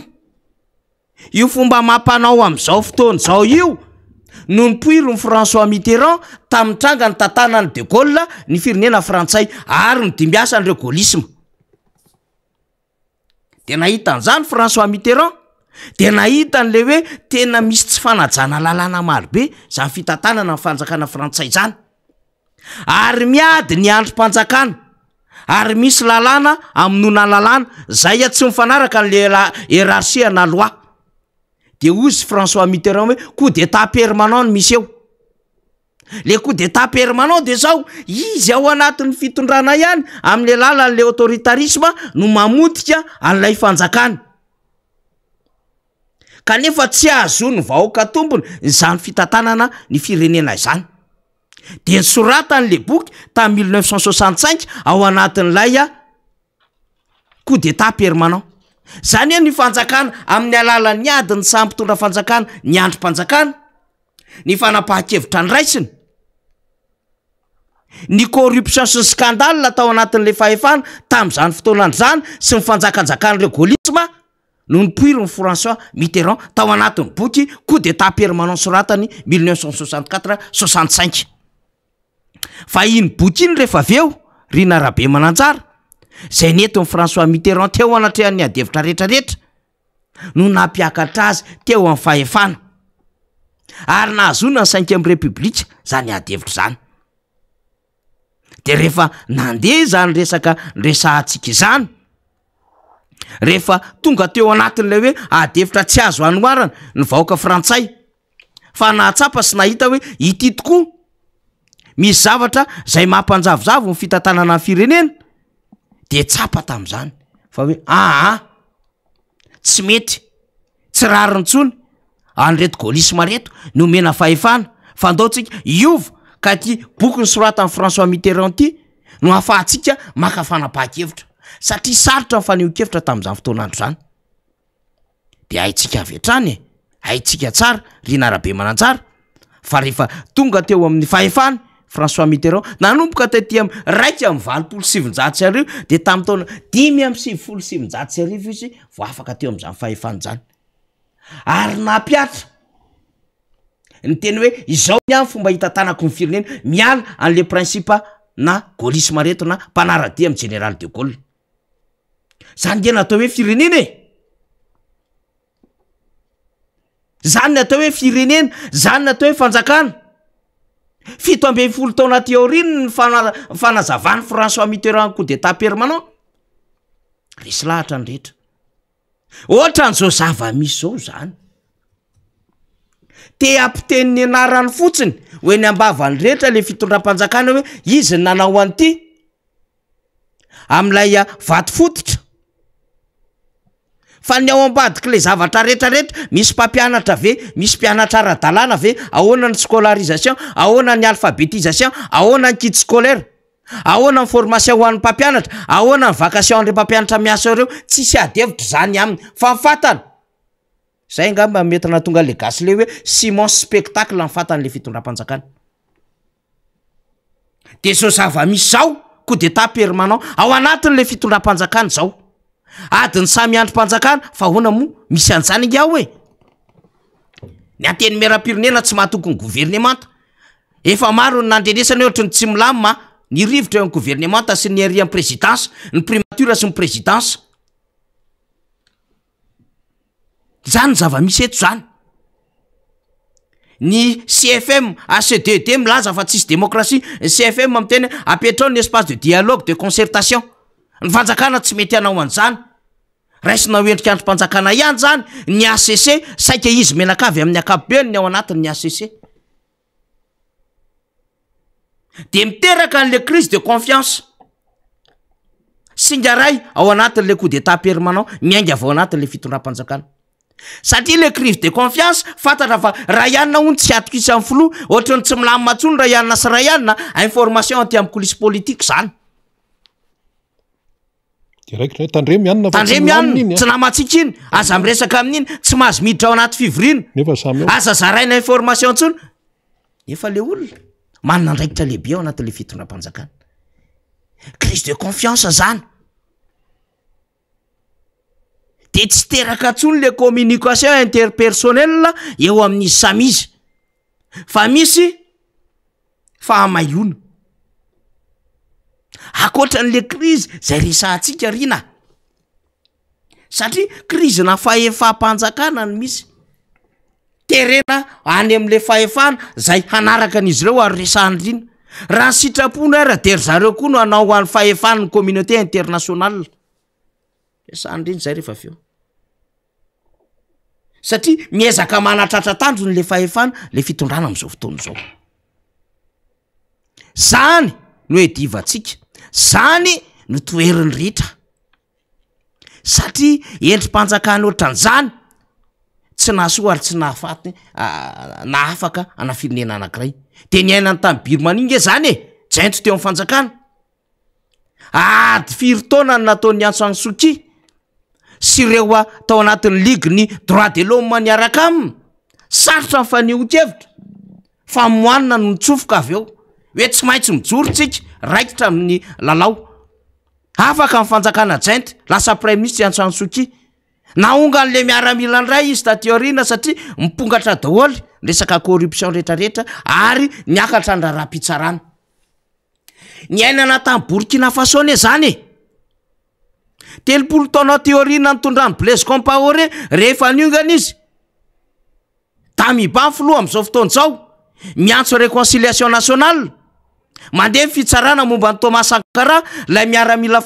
io fomba mampanao am'izao fotoana zao io no nipoiro ny François Mitterrand tamitranga ny tantanany de Gaulle ny firenena frantsay ary ny dimbiasa an'ireo gaullisme de nahita an'izany François Mitterrand de nahita an'le hoe tena misy tsy fanajana lalàna marobe zany fitantanana ny fanjakana frantsay zany ary miady ny androm-panjakana ary misy lalàna aminona lalàna zay tsy mifanaraka n'le hiérarchie na loi de ozy François Mitterrand hoe coup d'état permanent no misy eo le coup d'état permanent de zao izy ao anatin'ny fitondrana ihany amin'le lalan'le autoritarisme no mamotika an'ilay fanjakana kanefa tsy ahazony vahoaka tompony zany fitantanana ny firenena izany de nisoratan'le boky tamy 1965 ao anatin'ilay coup d'état permanent zany ny fanjakana amin'ny alalan'ny adiny samy mpitondra fanjakana ny androm-panjakana ny fanapahan-kevitra ny raisiny ny corruption sy ny scandale tao anatin'le fahefana tamin'izany fotoanan'izany sy ny fanjakanjakan'ireo gaullisme no nipoiry ny François Mitterrand tao anatin'ny boky coup d'état permanent soratany 1964-65. Fa iny boky iny rehefa aveo Rina Rabe Mananjara zay netony François Mitterrand teo anatrehan'ny adevitra rehetrarehetra no nampiakatra azy teo amin'ny fahefana ary nahazona ny 5e République zany adevitra zany. De rehefa nandeha zany resahantsika izany rehefa tonga teo anatin'ilay hoe adevitra tsy azo anoarana ny vahoaka frantsay fa nahatsapa sy nahita hoe ity tokoa misy zavatra zay mampanjavozavo ny fitantanana ny firenena de tsapa tamin'izany fa hoe tsy mety tsy rarintsony anreto gaullisme reto no mena fahefana fa andaotsika iova ka ty boky ny soratany François Mitterrand ty no ahafahantsika maka fanapahan-kevitra satria sarotra ny faneho-kevitra tamin'izany fotoanandro zany. De haitsika avy hatrany haitsika tsara Rina Rabe Mananjara fa rehefa tonga teo amin'ny fahefana François Mitterrand nanomboka taty amin'ny 2.7 de tamin'ny taona 5.7 izy vao afaka teo amin'izany fahefana zany. Ary napiatra ny teny hoe izao ny amin'ny fomba hitantanako ny firenena miala an'le principe na gaullisme reto na mpanaradia amin'ny Général de Gaulle. Zany dia natao hoe firenena zany natao hoe firenena zany natao hoe fanjakana. 17 taona ty aoriny ny fanazavany François Mitterrand coup d'état permanent resy lahatra ny rehetra ohatra n'izao zava-misy zao zany te ampiteniny anarany fotsiny hoe ny ambavany rehetra le fitondram-panjakana hoe izy nanao an'ity amin'ilay vaty fototra fa ny ao ambadiky le zavatra rehetrarehetra misy mpampianatra ve misy mpianatra ara-dalàna ve ahoana ny scolarisation ahoana ny alphabétisation ahoana ny kit scolaire ahoana ny formation ho an'ny mpampianatra ahoana ny vacation an'ireo mpampianatra miasa ireo tsisy adevitra zany aminy fa mifatana zay ngamba mety natonga le gasy le hoe Simon spectacle ny fatan'le fitondram-panjakana. De zao zava-misy zao coup d'état permanent ao anatin'le fitondram-panjakana zao adiny samy androm-panjakana fa ahoana moa misy an'izany ingy ao hoe ny anteny meram-pirenena tsy mahatoky ny gouvernemanta efa maro ny nandrenesany ohatra ny tsy milamima ny rivotra eo amin'ny gouvernemanta sy ny arian'ny présidence ny primature sy ny présidence zany zava-misy eto zany. Ny CFM ACDD milaza fa tsisy démocratie CFM amiteny apetrao ny espace de dialogue de concertation ny fanjakana tsy mety anao an'izany raisina hoendrika androm-panjakana ihany zany ny ACC saika izy menakavy amin'ny akapobeany ny ao anatin'ny ACC de miteraka an'le crise de confiance singaray ao anatin'le coup d'état permanent miainga avy ao anatin'le fitondram-panjakana satria le crise de confiance fantatra fa raha ihanina hono tsy atoko isan'ny filoha ohatrany tsy milamy matsony raha ihanina sy raha ihanina information aty amin'ny coulisse politique zany tandre mianina tsy namatsika iny aza miresaka amin'iny tsy mahazo miditra ao anaty fivorina aza zaraina information ntsony nefa le olona manana andraikitra lehibe ao anatin'le fitondram-panjakana crise de confiance zany de tsy teraka ntsony le communication interpersonnelle eo amin'izy samizy fa misy fahamayona akoatran'le crise zay resahantsika Rina satria crise na fahefam-panjakana no misy terena any amin'le fahefana zay hanaraka an'izy ireo ary resahany Rina raha ny sitrapona ara dery zareo koa no hanao an'ny fahefana ny communauté internationale resahany Rina zay rehefa feo satria miezaka manatratra tandrony le fahefana le fitondrana am'izao fotoana zao zany no edivantsika zany no toeriny rehetra satria endrim-panjakana ohatran'izany tsy nahasoa ary tsy nahafaty na afaka ana firenena anankiray de ny ainany tamin'ny Birmanie nge zany jainto teo amin'ny fanjakana ady 4 taona ny nataon'ny Aung San Suu Kyi sy ireo tao anatin'ny ligue ny droit de l'homme niaraka aminy sarotra ny faneho-kevitra fa moanina no nitsofoka avy eo hoe tsy maintsy mijorotsika raikitra amin'ny lalao afaka mifanjakana jainty lasa premier ministre Antsoansoky naonga n'le miaramila ndray izy tatiorina satria mipongatra daholy resaka corruption rehetrarehetra ary niakatra ny raharam-pitsarana ny ainana tamin'ny Burkina Faso zany 30 taona teorina nitondrany Blaise Compaoré rehefa niongana izy Tamiba filoha amin'izao fotoana izao miantso réconciliation nationale mandeha fitsarana momba ny Thomas Sankara lay miaramila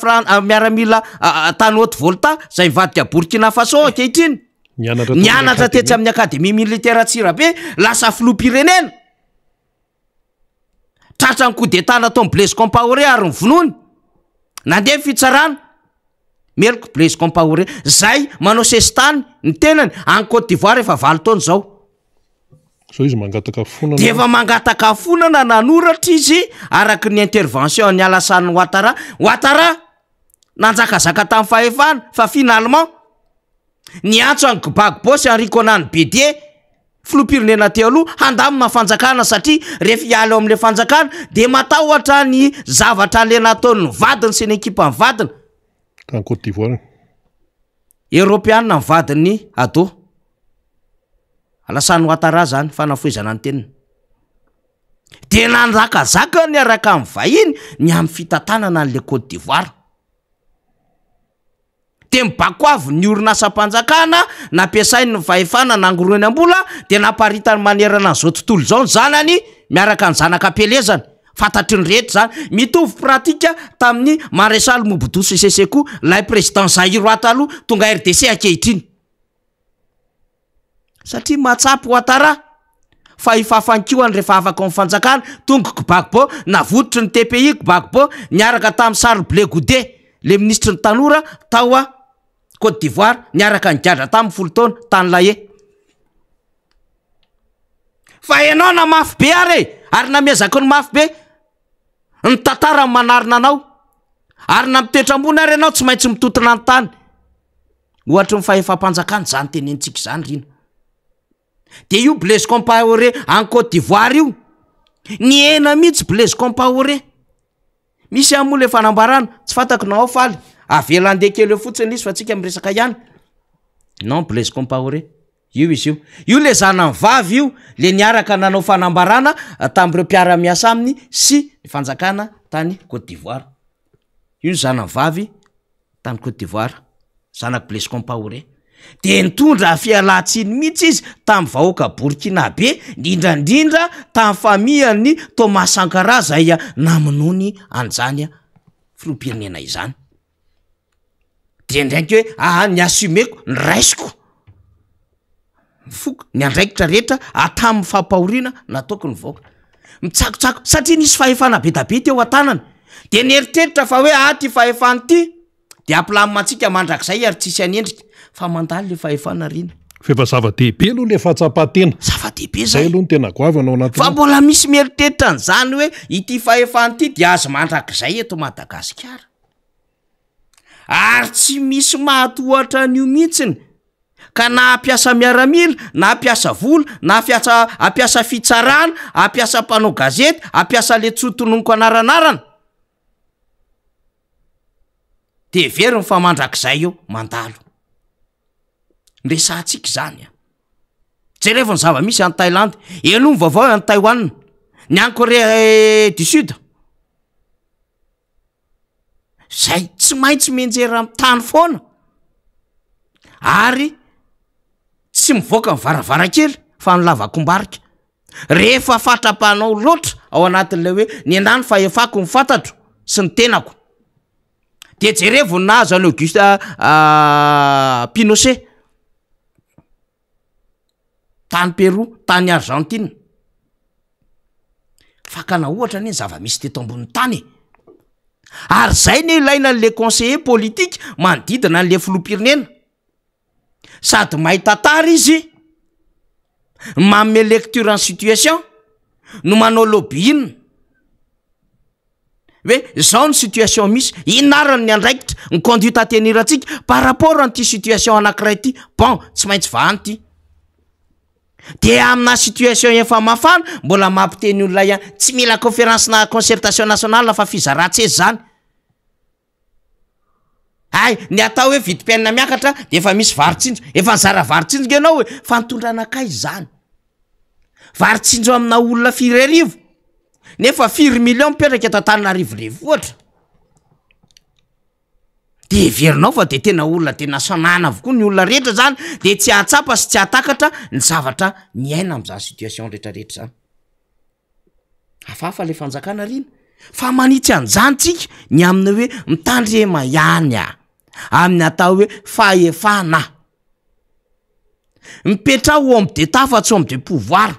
tany Haute-Volta zay mivadika Burkina Faso ankehitriny nianatra tetsy amin'ny akademia militaire Tsirabe lasa filoham-pirenena tratra ny coup d'état nataon'ny Blaise Compaoré ary ny vonony nandeha fitsarana meloko Blaise Compaoré zay manao sestany ny tenany any Côte d'Ivoire efa 20 taona zao so izy mangataka fonana defa mangataka fonana nanoratra izy araky ny intervention ny Alassane Ouattara nanjakazaka tamin'ny fahefana fa finalement niantso any Gbagbo sy Henri Konan Bédié filoham-pirenena teo aloha handamina fanjakana satria rehefa hiala amin'le fanjakana de matahotra ny zavatra le nataony vadiny sy ny ekipa ny vadiny kan Côte d'Ivoire Européenne ny vadiny ado Alassane Ouattara zany fanafoezana ny teniny de nanjakazaka ny araka amin'ny vahiny ny amin'ny fitantanana an'le Côte d'Ivoire de mibakoavy ny orinasam-panjakana nampiasainy ny fahefana nangoroany ambola de naparitany manerana n'izao tontolo zao ny zanany miaraka ny zanaka pelezany fantatry ny rehetra zany mitovy pratika tamin'ny maréchal Mobutu Sese Seko lay président Zaïre ataloha tonga RDC ankehitriny satria matsapy Ouattara fa ifafankiwany rehefa afaka amin'ny fanjakana tonga Gbagbo navoditry ny TPI Gbagbo niaraka tamin'ny Charles Blé Goudé le ministre ny tanora tao a Côte d'Ivoire niaraka nigadra tamin'ny 10 taona tany lahe fa ianao na mafy be ary namezako ny mafy be ny tantara manarina anao ary namitoetra ambony ary ianao tsy maintsy mitotona ny tany ohatra ny fahefam-panjakana zany tenentsika zany rino de io Blaise Compaoré en Côte d'Ivoire io ny ena mihitsy Blaise Compaoré misy amole fanambarana tsy fatako nao faly avela ndeha kely fotsiny izy fa tsika miresaka ihany non Blaise Compaoré io izy io le zanany vavy io le niaraka nanao fanambarana tamin'ireo mpiara-miasa aminy sy fanjakana tany Côte d'Ivoire io zanany vavy tany Côte d'Ivoire zanak Blaise Compaoré de nitondra fialatsiny mihitsy izy tamin'ny vahoaka Burkinabe indrindra tamin'ny famille Thomas Sankara zay namonony anjany filoham-pirenena izany de ndraiky hoe ny assumeko ny raisiko foko ny andraikitra rehetra atamin'ny fampahoriana nataoko ny vahoaka mitsakotsako satria nisy fahefana betabe teo an-tanany de nieritreritra fa hoe ty fahefany ty de ampilamimatsika mandrakizay ary tsisy anendrika fa mandalo le fahefana rina fefa zava-dehibe aloha le fahatsapatena zava-dehibe zay aloha no tena goavy anao anaty fa mbola misy mieritreritra n'zany hoe ity fahefany ty de azo mandrakizay eto Madagasikara ary tsy misy mahatohatra an'io mihitsiny ka na apiasa miaramila na apiasa vola na apiasa fitsarana apiasa mpanao gazety apiasa le tsotononiko anaranarana de very ny famandrakizay eo mandalo nresantsika zany tsy rehefa ny zava-misy any Thaïlande elo ny vaovao any Taïwan ny any Corée du Sud zay tsy maintsy menjera amin'ny tany foana ary tsy mivoaka ny varavarakely fa ny lavakombarika rehefa fatrapanao loatra ao anatin'ilay hoe ny endany fahefako ny fantatro sy ny tenako de jerevo nazo any Auguste Pinochet tany Peroa tany Argentine fakana ohatra ny zava-misy teto ambony tany ary zay ny ilaina n'le conseiller politique manodidina an'le filoham-pirenena sady mahita tara izy manome lecture en situation no manao lobbying hoe zao ny situation misy inarany ny andraikitra ny conduite atenirantsika par rapport an'ity situation anankiray ty bon tsy maintsy vahany ty de amina situation efa mafana mbola mampiteny olona ihany tsy mila conférence na concertation nationale fa fizaratsy zany ay ny atao hoe vidim-piainana miakatra de efa misy varitsinjo efa nizara varitsinjo ianao hoe fa nitondra anakay zany varitsinjo amina olona 4,000 nefa 4 million mipetraka eto Antananarivo ohatra de verinao fa de tena olona tena sanana avokoa ny olona rehetra zany de tsy ahatsapa sy tsy ahatakatra ny zavatra miaina am'izany situation rehetrarehetra zany hafahafa le fanjakana rina fa manitsy anjantsika ny aminy hoe mitandrema ihany amin'ny atao hoe fahefana mipetra homme d'état fa tsy homme de pouvoir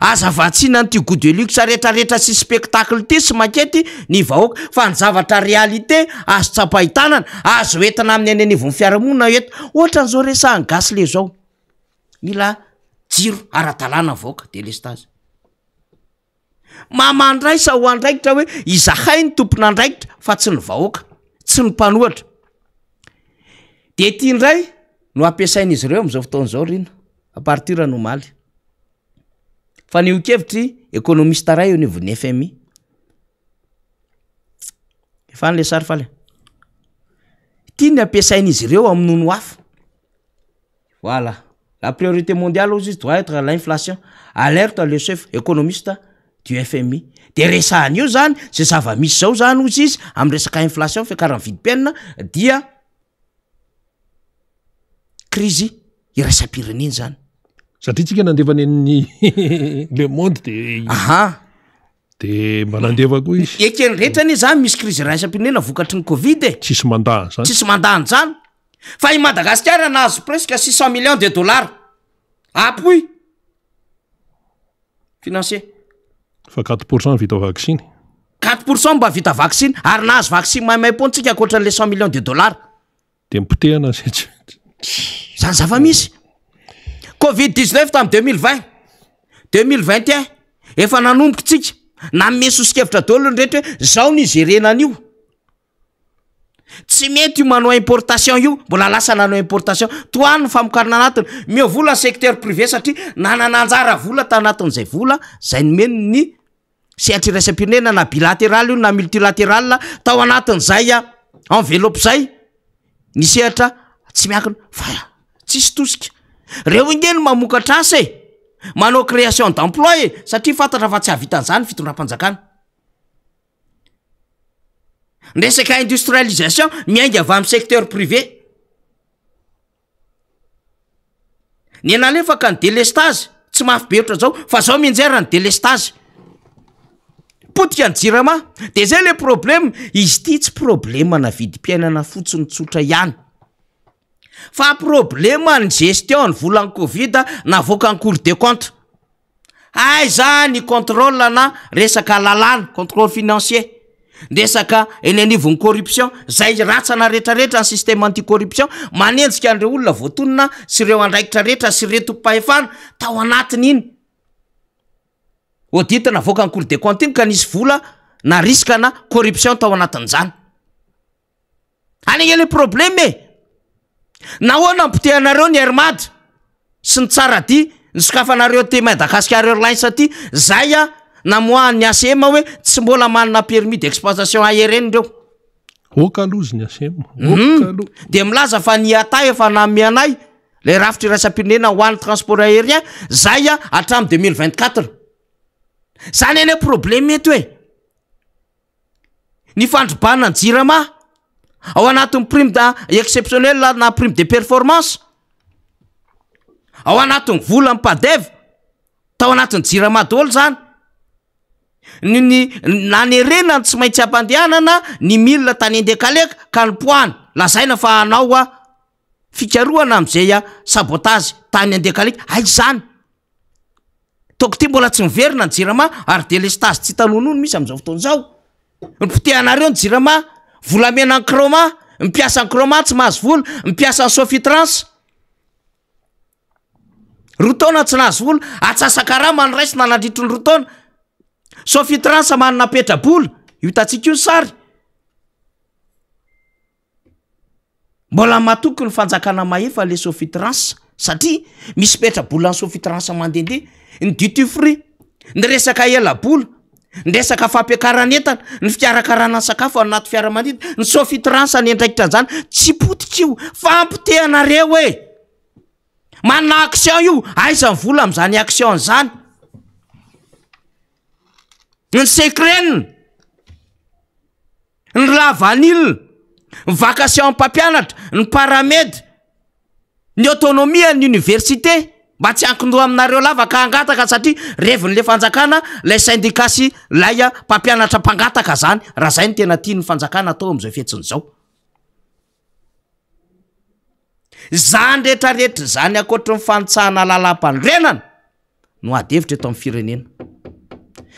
azavatsina ny goût de luxe rehetrarehetra sy spectacle ty sy makety ny vahoaka fa ny zavatra réalité azo tsapahitanana azo entina amin'ny anivon'ny fiarahamonina eto ohatra n'izao resahany gasy le zao mila jiro ara-dalàna vahoaka délestage mamandray sa ho andraikitra hoe izahay ny tompona andraikitra fa tsy ny vahoaka tsy ny mpanohatra de ty indray no ampiasain'izy ireo am'izao fotoan'izao rina a partir anomaly fa ny okevitry économiste ray eo nivon'ny FMI efa n'le sary fale ty ny ampiasain'izy ireo amin'ny nono hafa voilà la priorité mondiale izy doit être l'inflation alerte le chef économiste du FMI de resahany io zany zay zava-misy zao zany ozy izy amin'ny resaka inflation fiakaran'ny vidim-piainana dia crise iraisam-pirenena zany satria tsika nandevany ny le monde de de mba nandeva koa izy ekeny rehetra ny zany misy crise iraisam-pirenena vokatry ny Covid tsisy mandahany zany tsisy mandahany zany fa i Madagasikara nahazo presque 600 millions de dollars appui financier fa 4% vita vaccine 4% mba vita vaccine ary nahazo vaccine maimaimpony tsika akoatran'le 100 millions de dollars de mipotehana zany zava-misy Covid-19 tam 2020 2021 efa nanomboka tsika na mesosikevitra daholo ny rehetra hoe zao ny gérena an'io tsy mety io manao importation io mbola lasa nanao importation toany famokarana anatiny miovola secteur privé satria nanananjara vola tanatin'izay vola zay nomeny ny sehatra iraisam-pirenena na bilatéral io na multilatéral tao anatin'izay enveloppe zay ny sehatra tsy miakina fa tsisy tosika reo ingeny mamokatra asa manao création d'emploi satria fantatra fa tsy havitan'izany fitondram-panjakana resaka industrialisation miainga avy amin'ny secteur privé ny analefaka ny délestage tsy mafy be oatra zao fa zao mianjera ny délestage potika ny jirama de zay le problème izy ty tsy problème na vidim-piainana fotsiny tsotra ihany fa problème ny gestion ny volan'ny Covid na voaka ny Cour des comptes aiza ny contrôle na resaka lalàna contrôle financier resaka eny anivon'ny corruption zay ratsana rehetrarehetra ny système anti-corruption manenjika andreo olona voatonona sy ireo andraikitra rehetra sy retom-pahefana tao anatiny iny audit na voaka ny Cour des comptes iny ka nisy vola na risque na corruption tao anatin'izany anigny le problème nahoana mpitehanareo ny Airmad sy ny tsara ty ny sokafanareo te Madagascar Airlines ty zay namoahany ACM hoe tsy mbola manana permis d'exploitation aérienne reo okalozy ny ACM de milaza fa ny ata efa namianay le rafitra iraisam-pirenena ho an'ny transport aérien zay hatramin'ny 2024 zany ene problème eto hoe ny fandrobana ny jirama ao anatin'ny prime exceptionnel na prime de performance ao anatin'ny vola ny padev tao anatin'ny jirama daholo zany ny nanerena ny tsy maintsy ampandehanana ny milina tany andekaleka ka ny poany lazaina fa anao fikaroana am'izay sabotage tany andekaleka ay zany toko ty mbola tsy miverina ny jirama ary délestage tsy tanonono misy am'izao fotoan'izao nypotehanareo ny jirama volamena ny croma mipiasa ny croma tsy mahazo vola mipiasa ny sofitrans rotaona tsy nahazo vola atsasakara manoraisina nandritry ny rotaona sofitrans manana petrabola hitatsika io sary mbola matoky ny fanjakana mahefa le sofitrans satria misy petrabola ny sofitransa mandehandeha ny duty free ny resaka elabola ny resaka fampiakaranentana ny fikarakarana ny sakafo anaty fiaramanidina ny sofitransa ny endraikitra an'izany tsy potika io fampitehanareo e manana action io aiza ny vola am'izany action zany ny secrène ny lavanil ny vacation mpampianatra ny paramède ny autonomia ny université mba tsy ankindoha aminareo lavaka angataka satria revin'le fanjakana lay syndicasy laya mpampianatra mpangataka zany raha zay ny tena tia ny fanjakana atao am'izay fietsiny zao zany rehetrarehetra zany akoatra ny fanitsahana lalam-pandrenana no adevitra eto amin'ny firenena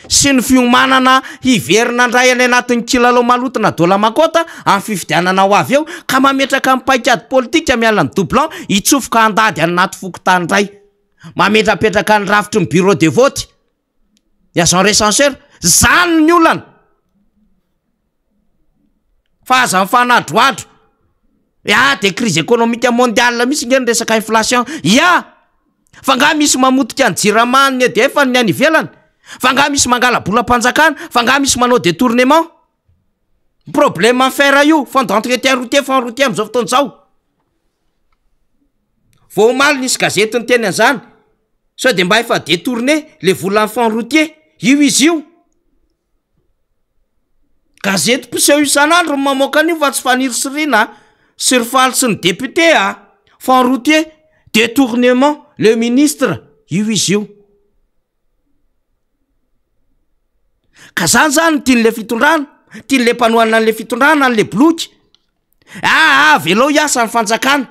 sy ny fiomanana hiverina ndray any anatin'ny kilalao malotona dola makota amin'ny fifidianana ho avy eo ka mametraka amin'ny paikady politika miala ny doublon hitsofoka andady anaty fokotany ndray mametrapetraka ny rafitry ny bureau de vote agent recenseur zany ny olana fa aza mifanadroadro de crise économique mondiale misy nge ny resaka inflation fa nga misy mamotika ny jiramany EDF ny any ivelany fa nga misy mangala bola panjakana fa nga misy manao détournement problème fer io fond d'entretien routier fond routier am'izao fotoana zao vao maly nisy gazety ny teny an'izany sao de mba efa détourné le vola fond routier io izy io gazety piseho isan'andro mamoaka an'io fa tsy fanirisirina surfaly sy ny député fond routier détournement le ministre io izy io ka zany zany tian'le fitondrana tian'le mpanohanina an'le fitondrana an'le bloky velao iasa ny fanjakana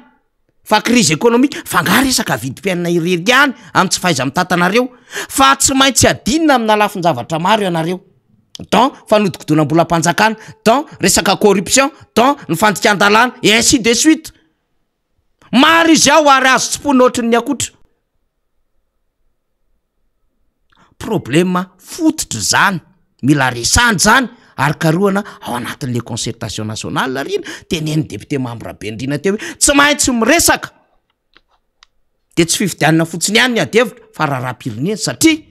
fa crise économique fa nga resaka vidim-piainana irery ihany amin'ny tsy faiza mitantanareo fa tsy maintsy adinina amina lafin-javatra maro ianareo dan fanodikodonam-bola mpanjakana dan resaka corruption dan ny fandikan-dalàna et ainsi de suite maro izy ao ary azo tsipona ohatry ny akotra problème fototra zany mila resany zany ary karoana ao anatin'le concertation nationale larina teneny député membre be ndrina teo hoe tsy maintsy miresaka de tsy fifidianana fotsiny ihany ny adevitra fa raha-pirenena satria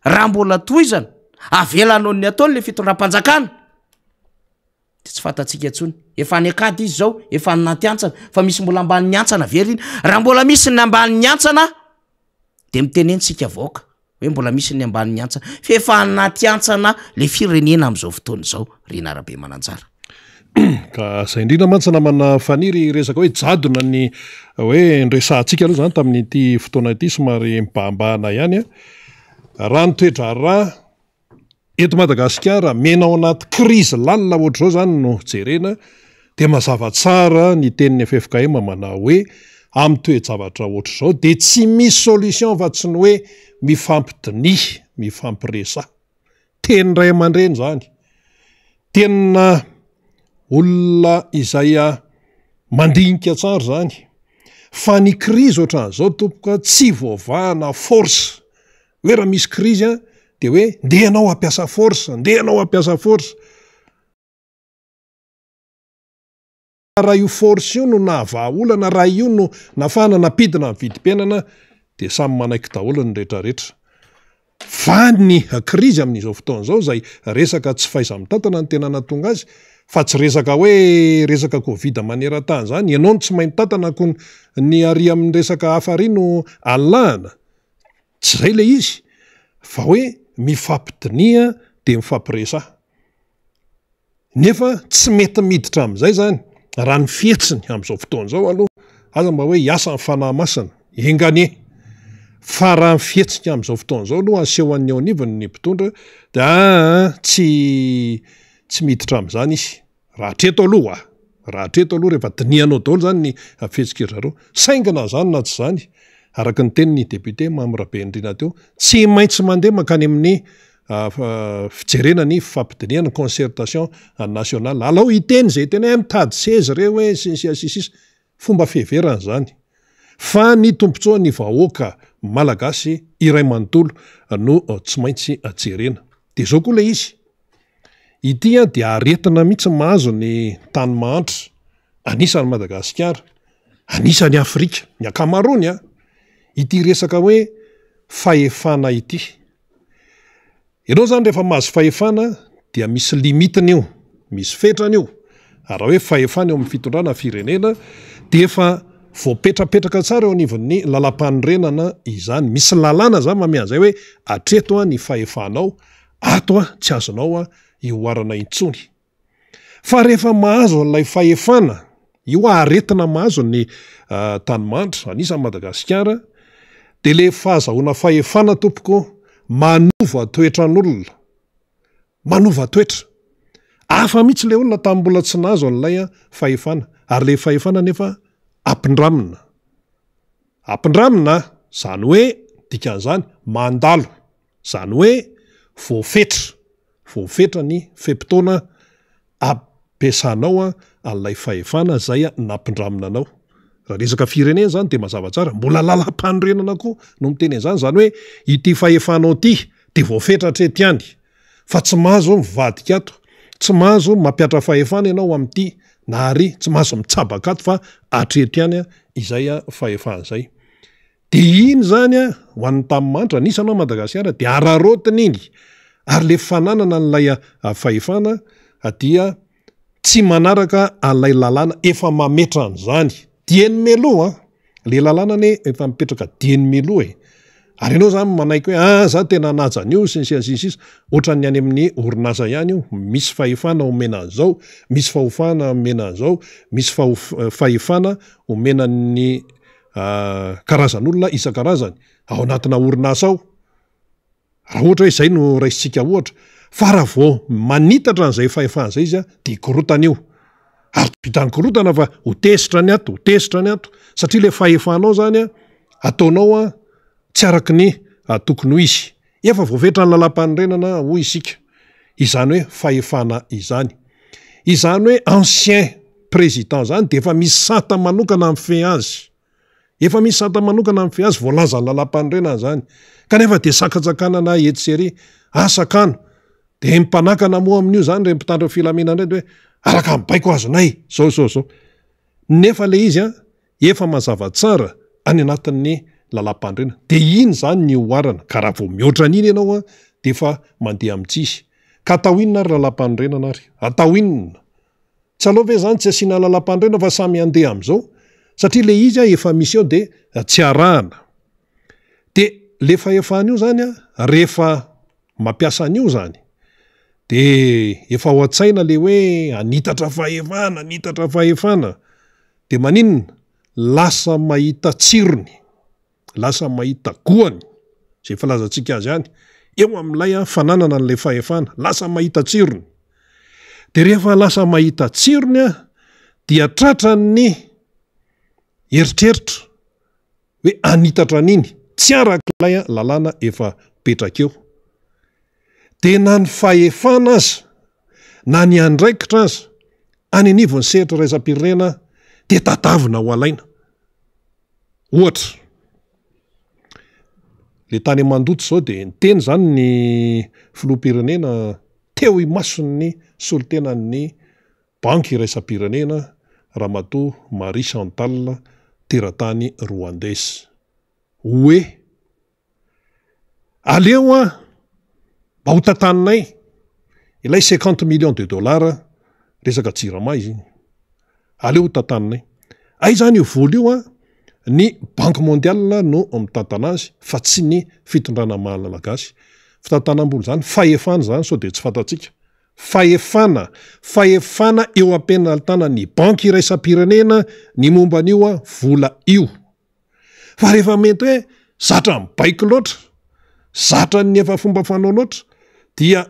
raha mbola toizana avelanao ny ataony le fitondram-panjakana de tsy fantatsika intsony efa ny akady izy zao efa nantiantsana fa misy mbola ambany antsana verina raha mbola misy ny ambany antsana de mitenentsika vaoka hoe mbola misy ny ambany antsana fa efa anaty antsana le firenena am'izao fotoana zao rena arabe mananjara ka zay indrina mantsana mana faniry resaka hoe jadona ny hoe nresantsika aloha zany tamin'nyity fotoana ity somary mibahambahana ihany raha nytoetra raha eto Madagasikara menao anaty crise lalina ohatr'izao zany no jerena de mazava tsara ny tenin'ny FFKM manao hoe amin'ny toe-javatra ohatr'izao de tsy misy solution fa tsy ny hoe mifampidinihy mifampiresa teny ray aman-dreny zany tena olona izay mandinika tsara zany fa ny crise ohatran'izao tompoka tsy voavahana force hoe raha misy crise de hoe ndehanao ampiasa force ndehanao ampiasa force raha io force io no nahavaolana raha io no nafana napidina ny vidim-piainana de samy manaiky daholo ny rehetrarehetra fa ny crise amin'izao fotoana zao zay resaka tsy faiza mitantana ny tena natonga azy fa tsy resaka hoe resaka covid maneran-tany zany ianao no tsy mahay mitantana ko ny ary amin'ny resaka hafarino alahana tsy zay le izy fa hoe mifampidinia de mifampiresa nefa tsy mety miditra am'izay zany raha ny fietsiny am'izao fotoana zao aloha aza mba hoe hiasa ny fanahy masina engane fa raha ny fietsika am'izao fotoana zao aloha aseho an'ny ao anivony ny mpitondra de tsy miditra am'izany izy raha treto aloha rehefa dinianao daholo zany ny fihetsikerzareo saingana zany na tsy zany araka ny tenyny député mamrabe ndrina teo tsy maintsy mandeha makany amin'ny fijerena ny fifampidiniana ny concertation nationale alao iteny zay tena mitady sezy reo hoe sisisisisy fomba fiheverana zany fa ny tompontsoa ny vahoaka malagasy iray manontolo no tsy maintsy ajerena de zao koa le izy ity de aretina mihitsy mahazo ny tany mahantra anisan'ny Madagasikara anisany Afrika ny akamarony a ity resaka hoe fahefana ity. Ianao zany rehefa mahazo fahefana dia misy limitiny io, misy fetrany io. Raha hoe fahefana eo amin'ny fitondrana firenena dia efa voapetrapetraka tsara eo anivon'ny lalam-panorenana izany. Misy lalàna zany mamea an'izay hoe atreto a ny fahefanao, ato a tsy azonao a ioarana intsony. Fa rehefa mahazo an'ilay fahefana, io aretina mahazo ny tanimanitra anisan'ny Madagasikara, dia le fahazahoana fahefana tompoko manova toetran'olona, manova toetra. Hafa mihitsy le olona tamin'ny mbola tsy nahazo an'ilay fahefana, ary le fahefana nefa ampindramina. Ampindramina, zany hoe dikan'izany mandalo, zany hoe voafetra ny fepitona ampiasanao an'ilay fahefana zay nampindramina anao. Raha resaka firenena zany dia mazava tsara, mbola lalam-panorenana koa no miteny an'izany, zany hoe ity fahefanao ity dia voafetra hatrety ihany, fa tsy mahazo mivadika ato, tsy mahazo mampiatra fahefana ianao amin'ity, na ary tsy mahazo mitsabaka ato fa hatrety ihany izay fahefana izay. Dia iny zany ho an'ny tanimanitra anisanao Madagasikara dia ararotiny iny, ary le fananana n'ilay fahefana dia tsy manaraka an'ilay lalàna efa mametra an'izany. Dieny meloa, le lalàna ne efa mipetraka dieny meloa e. Ary ianao zany manaiky hoe za tena naja an'io sisa ohatran'ny any amin'ny orinasa ihany io, misy fahefana omena an'izao, misy fahefana omena an'izao, misy fahefana omena ny karazan'olona isan-karazany ao anatina orinasa ao. Raha ohatra hoe izay no raisitsika ohatra, fa raha vao manitatra an'izay fahefana izay izy dia korotana io. Ary vitany korotana fa ho tesitra ny ato, satria le fahefanao zany ataonao tsy araky ny tokony ho izy. Efa voafetra ny lalam-panorenana hoy isika. Izany hoe fahefana izany. Izany hoe ancien président zany dia efa misy sata manokana amin'ny fe azy. Efa misy sata manokana amin'ny fe azy voalaza ny lalam-panorenana zany. Kanefa dia sakatsakana etsery sakano. Dia mpanakana moa amin'io zany re mpitandro filamina indray hoe araka mibaiko azonay zao. Nefa le izy efa mazava tsara any anatin'ny lalam-panorenana. Dia iny zany ny oarana, ka raha vao mihoatra an'iny ianao dia efa mandeha amin'tsisy. Ka atao inona ary lalam-panorenana ary? Atao inona? Tsy aleo ve zany tsy asiana lalam-panorenana fa samy andeha amin'izao? Satria le izy efa misy eo dia tsy arahana. Dia le fahefana io zany rehefa mampiasa an'io zany dia efa ao an-tsaina le hoe anitatra fahefana, dia maninona? Lasa mahita tsirony, lasa mahita goany, izay filazantsika azy ihany, eo amin'ilay fananana an'ilay fahefana, lasa mahita tsirony. Dia rehefa lasa mahita tsirony dia tratran'ny eritreritra hoe anitatra an'iny, tsy arak'ilay lalàna efa petraka eo. Dia na ny fahefana aza, na ny andraikitra aza, any anivon'ny sehatra raisam-pirenena dia tadavina ho alaina. Ohatra, le tany Mandoto zao dia niteny zany ny filoham-pirenena teo imason'ny solitenan'ny banky raisam-pirenena Ramatoa Marie Chantal teratany rwandaise hoe aleo mba ho tantaninay ilay 50 millions de dollars resaka jirama izy, aleo ho tantaninay. Ay zany io vola io ny banque mondiale no mitantana azy fa tsy ny fitondrana malagasy. Fitantanam-bola zany fahefana zany sao dia tsy fantatsika. Fahefana eo am-penalitana ny banky iraisam-pirenena ny momba an'io vola io. Fa rehefa mety hoe zatra mibaiko loatra, zatra ny efa fomba fanao loatra, dia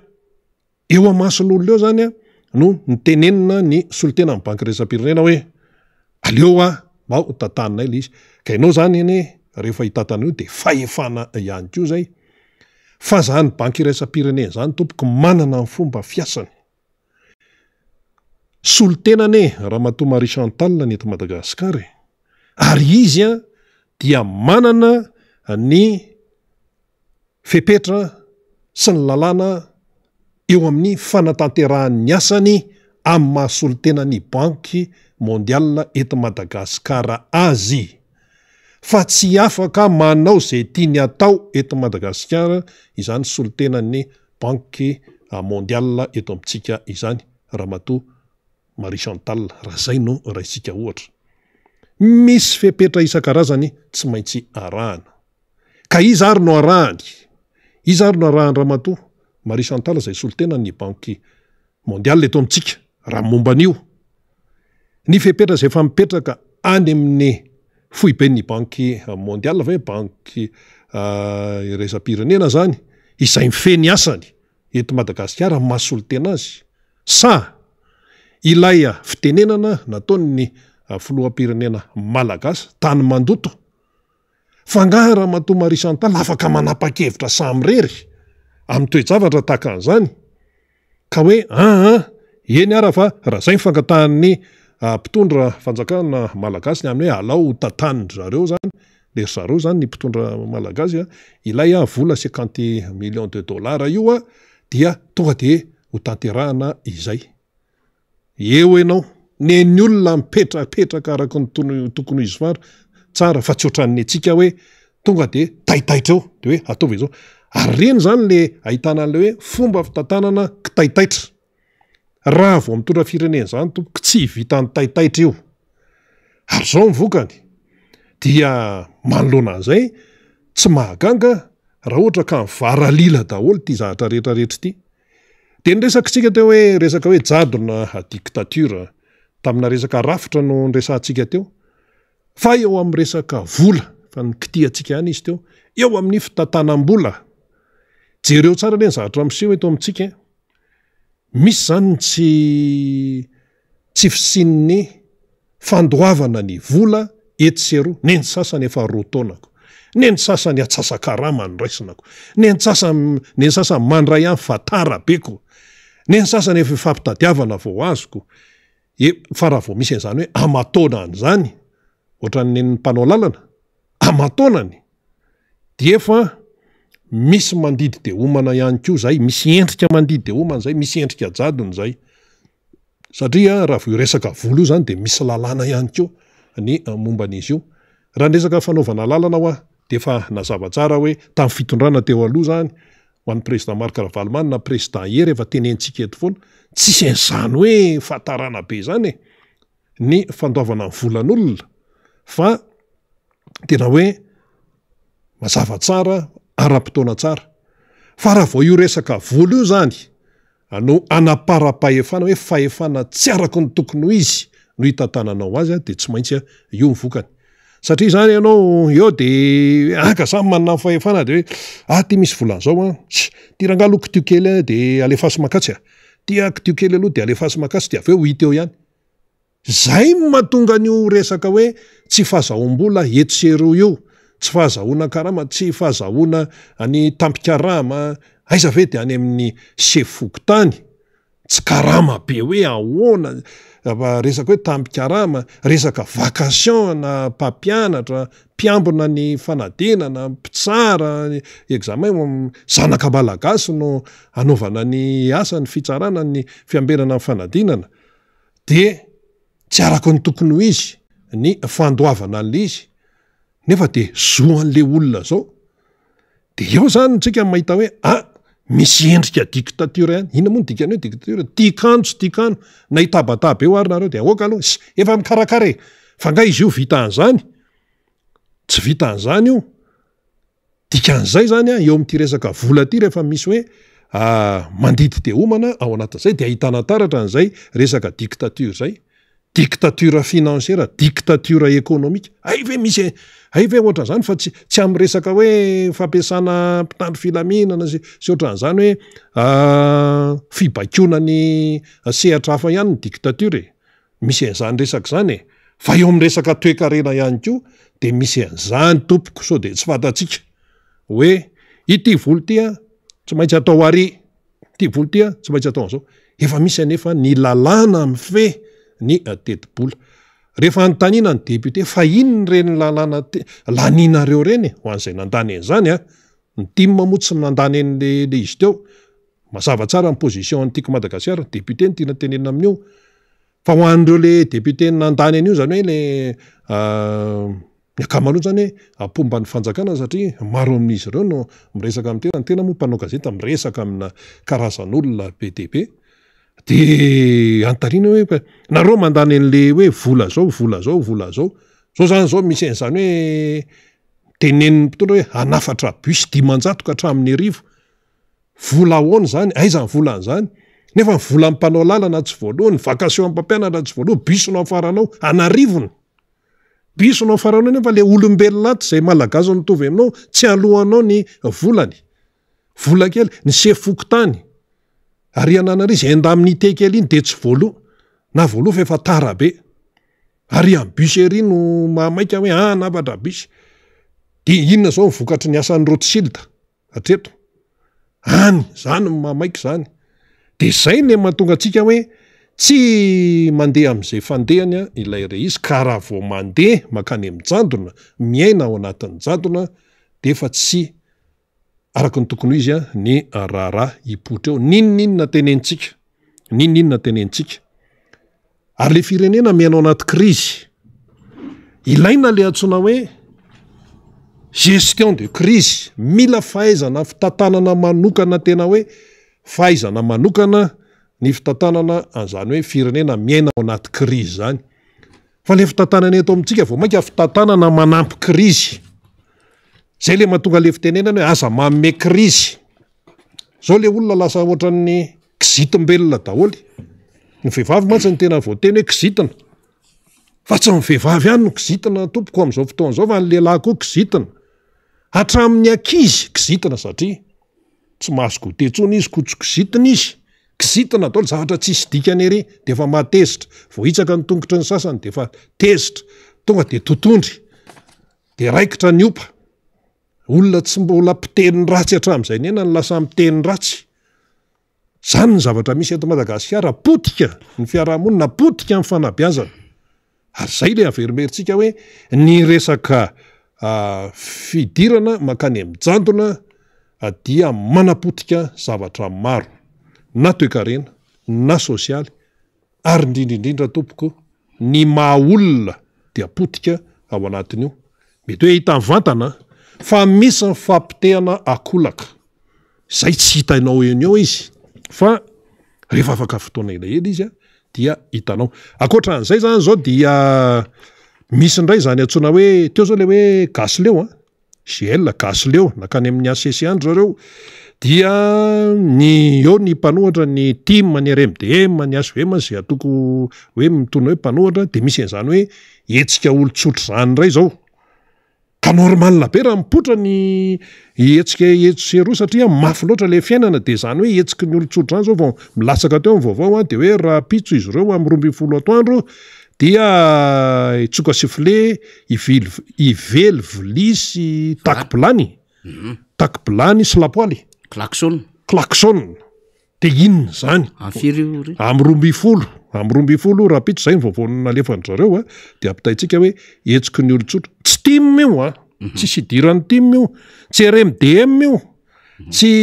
eo amason'olona eo zany no nitenenina ny solitena amin'ny banky iraisam-pirenena hoe aleo mao tantaninay le izy. Ka ianao zany eny rehefa hitantana io dia fahefana ihany koa zay. Fa zany banky iraisam-pirenena zany tompoko manana ny fomba fiasany. Solitenane Ramatoa Marie Chantal ny eto Madagasikara, ary izy dia manana ny fepetra sy ny lalàna eo amin'ny fanatanterahany asany amin'ny mahasolitenany banky mondial eto Madagasikara azy fa tsy afaka manao zay tiany atao eto Madagasikara izany solotenan'ny banky mondial eto amintsika izany Ramatoa Marie Chantal raha zay no raisika ohatra misy fepetra isan-karazany tsy maintsy arahana ka izy ary no arahany Ramatoa Marie Chantal zay solotenan'ny banky mondial eto amintsika raha momban'io ny fepetra zay efa mipetraka any amin'ny foiben'ny banky mondial va banky iresa-pirenena zany izay mifeny asany eto Madagasikara mahasolo tena azy sa ilay fitenenana nataon'ny filoham-pirenena malagasy tany mandoto fangaha Ramatoa Marie Chantal afaka manapa-kevitra samy rery amin'ny toe-javatra tahaka an'izany ka hoe eny ara fa raha zay mifankatahan'ny mpitondra fanjakana malagasy ny amin'ny hoe alao tatanindry zareo zany le zareo zany ny mpitondra malagasy ilay vola 50 millions de dollars io dia tonga de ho tanterahana izay eo enao neny olona mipetrapetraka araka ny tokony izy fara tsara fa tsy ohatran'ny atsika hoe tonga de taitaitra eo de hoe ataovy izao ary reny zany le ahitana an'le hoe fomba fitatanana kitaitaitra raha vao mitondra firenena zany tompoko tsy vita ny taitaitra io ary zao mivokany dia manoloana an'izay tsy mahaganga raha ohatra ka mivaralila daholo ty zahatra rehetrarehetra ty de ny resakitsika teo hoe resaka hoe jadona dictature tamina resaka rafitra no nresantsika teo fa eo amin'ny resaka vola fa nikitiatsika ihany izy teo eo amin'ny fitantanam-bola jereo tsara le ny zavatra miseho eto amintsika misy zany tsy fisin'ny fandoavana ny vola etseroa neny sasany efa rotaonako neny sasany atsasa-karama ny raisinako neny sasany mandray any fatara beko neny sasany efa fampitadiavana vao azoko fa raha vao misy an'izany hoe amatona an'izany ohatran'ny mpanao lalana amatonany de efa misy mandidy de homana ihany koa zay misy endrika mandidy de homana zay misy endrika jadony zay satria raha vao resaka volo io zany de misy lalàna ihany koa ny momban'izy io raha resaka fanaovana lalana ho de efa nazava tsara hoe tamin'ny fitondrana teo aloha zany ho an'ny président Marc Ravalomanana na président Hery efa tenentsika eto foana tsisy an'izany hoe fatarana be zany ny fandoavana ny volan'olona fa tena hoe mazava tsara ara-potoana tsara fa raha vao io resaka vola io zany no anapara-pahefana hoe fahefana tsy araka ny tokony ho izy no hitantananao azy de tsy maintsy io mivokany satria zany ianao eo de aka samy manana fahefana de hoe ty misy volan'izao ty rangaloko tio kely de alefasy makatsy ty akitio kely aloha de alefasy makatsy de aveo ho hita eo ihany zay mahatonga an'io resaka hoe tsy fahazahoam-bola etseroa io tsy fahazahoana karama tsy fahazahoana any tampikarama aiza ve de any amin'ny sefokotany tsy karama be hoe ahoana resaka hoe tampikarama resaka vacation na mpampianatra mpiambina ny fanadinana mpitsara examen zanaka malagasy no anaovana ny asa ny fitsarana ny fiambenana ny fanadinana de tsy araka ny tokony ho izy ny fandoavana an'le izy nefa de zoan'le olona zao de eo zany tsika mahita hoe misy endrika dictature ihany ina moa ny dikany hoe dictature tikano tsy tikano na hitabataba eo ary nareo de ahoaka aloha efa mikarakare fa nga izy io vita an'izany tsy vita an'izany io dikan'izay zany eo amin'ty resaka vola ty rehefa misy hoe mandidy de homana ao anatin'izay de ahitana taratra an'izay resaka dictature zay dictature financière dictature économique ay ve ohatran'izany fa tsy amin'ny resaka hoe fampiasana mpitandro filaminana sy ohatran'izany hoe fibakonany sehatra hafa ihany ny dictature misy an'izany resaka zany fa eo amin'ny resaka toe-karena ihany koa de misy an'izany tompoko so de tsy fantatsika hoe ity volo tya tsy maintsy atao ary ity volo tya tsy maintsy atao an'izao efa misy anefa ny lalàna mife ny teti-bola rehefa anontaniana ny député fa ino reny lalàna laninareo reny ho an'izay nandany an'izany ny timma moa tsy nandany an'le izy teo mazava tsara ny position an'tiako Madagasikara député ny tiana tenenina amin'io fa ho an'ireo le député nandany an'io zany hoe le miakamaroany zany hoe ampomba ny fanjakana satria maro amin'izy ireo no miresaka amin'ny tena ny tena moa mpanao gazeta miresaka amina karazan'olona be dia be de antarina hoe nareo mandany an'le hoe vola zao zao zany zao misy an'izany hoe tenenin'ny mpitondra hoe anafatra bus 10 ka hatramin'ny arivo vola ahoana zany aiza ny volan'izany nefa ny vola mpanao lalana tsy voalohany vakasio ampampianatra tsy voalohany bisonao afaranao anarivony bisonao afaranao nefa le olombelona aty zay malagasy mitovy aminao tsy alohanao ny volany vola kely ny sefokotany ary ananary izy enda amin'ny tekely iny de tsy voalo na voalo fa efa tara be ary amin'ny bus ery no mahamaika hoe nafatra bus de inona zao mivokatry ny asan'ny Rothschild atreto zany mahamaika zany de zay le mahatonga antsika hoe tsy mandeha am'izay fandehany ilay re izy ka raha vao mandeha makany mijadona miaina ao anatin'ny jadona de efa tsy araka ny tokony izy ny raharaha hipotra eo ninonina tenentsika ary le firenena miainao anaty crise ilaina le antsona hoe gestion de crise mila fahaizana fitantanana manokana tena hoe fahaizana manokana ny fitantanana an'izany hoe firenena miaina ao anaty crise zany fa le fitantanana eto amintsika vao mainka fitantanana manampy crise zay le mahatonga le fitenenana hoe aza manome crise zao le olona lasa ohatran'ny kizitombelona daholy ny vehivavy mantsy ny tena voateny hoe kizitina fa tsy ny vehivavy ihany no kizitina tompoko amin'izao fotoana zao fa ny lehilahy koa kizitina hatramin'ny ankizy kizitina satria tsy mahazo gote tsony izy ko tsy kizitina izy kizitina daholo zavatra tsisy dikany ery de efa matezitra vao hitsaka ny tongotry ny sasany de efa tezitra tonga de totondry de raikitra ny opa olona tsy mbola mpiteny ratsy hatramin'izay nena ny lasa miteny ratsy zany ny zavatra misy eto Madagasikara potika ny fiarahamonina potika amin'ny fanabeazana ary zay le averimeritsika hoe ny resaka fidirana makany mijadona dia manapotika zavatra maro na toe-karena na sosialy ary indrindrindrindra tompoko ny mahaolona dia potika ao anatin'io mety hoe hita vantana fa misy ny fampitehana akolaka zay tsy hitanao eo izy fa rehefa afaka fotoana elaela izy dia hitanao akoatran'izay zany zao dia misy ndray zany antsona hoe teo zao le hoe gasleo GL gasleo nakany amin'ny ACC andro zareo dia ny eo ny mpanohatra ny team ny RMDM ny ASVM zay atoko hoe mitona hoe mpanohatra de misy an'izany hoe hetsika olontsotro zany ndray zao ka normal be raha mipotra ny hetsika etseroa satria mafy loatra le fiainana de zany hoe hetsiky ny olontsotro zany zao vao milasaka teo amin'ny vaovao de hoe raha pitso izy ireo amin'ny 12 atoandro dia itsoka sifle ively volisy takibilany takibilany sy lapoaly klakson de inona zany amin'ny 12 raha pitso zay ny vaovaona alefany zareo de ampitaitsika hoe hetsiky ny olontsotro tsy tim io tsy sidirany tim io tsy RMDM io tsy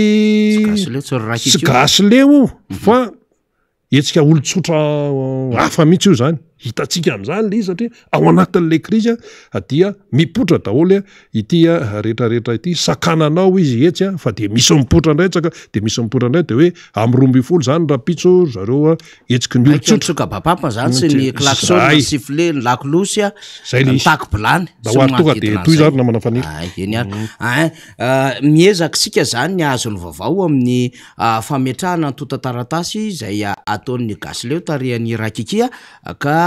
gasleo fa hetsika olotsotra hafa mihitsy io zany hitatsika am'izany le izy satria ao anatin'le krizy dia mipotra daholo ity rehetrarehetra ity sakananao izy hetsy fa de misy mipotra ndray tsaka de misy mipotra ndray de hoe amin'ny 12 zany raha pitso zareo hetsiky ny olotsotra babapa zany sy ny klakson ny siffle ny lakolosy ny takibilany tonga de toy zany namana faniry miezaka sika zany ny azony vaovao amin'ny fametrahana ny tota-taratasy zay ataon'ny gasleo tarihan'ny rakikia ka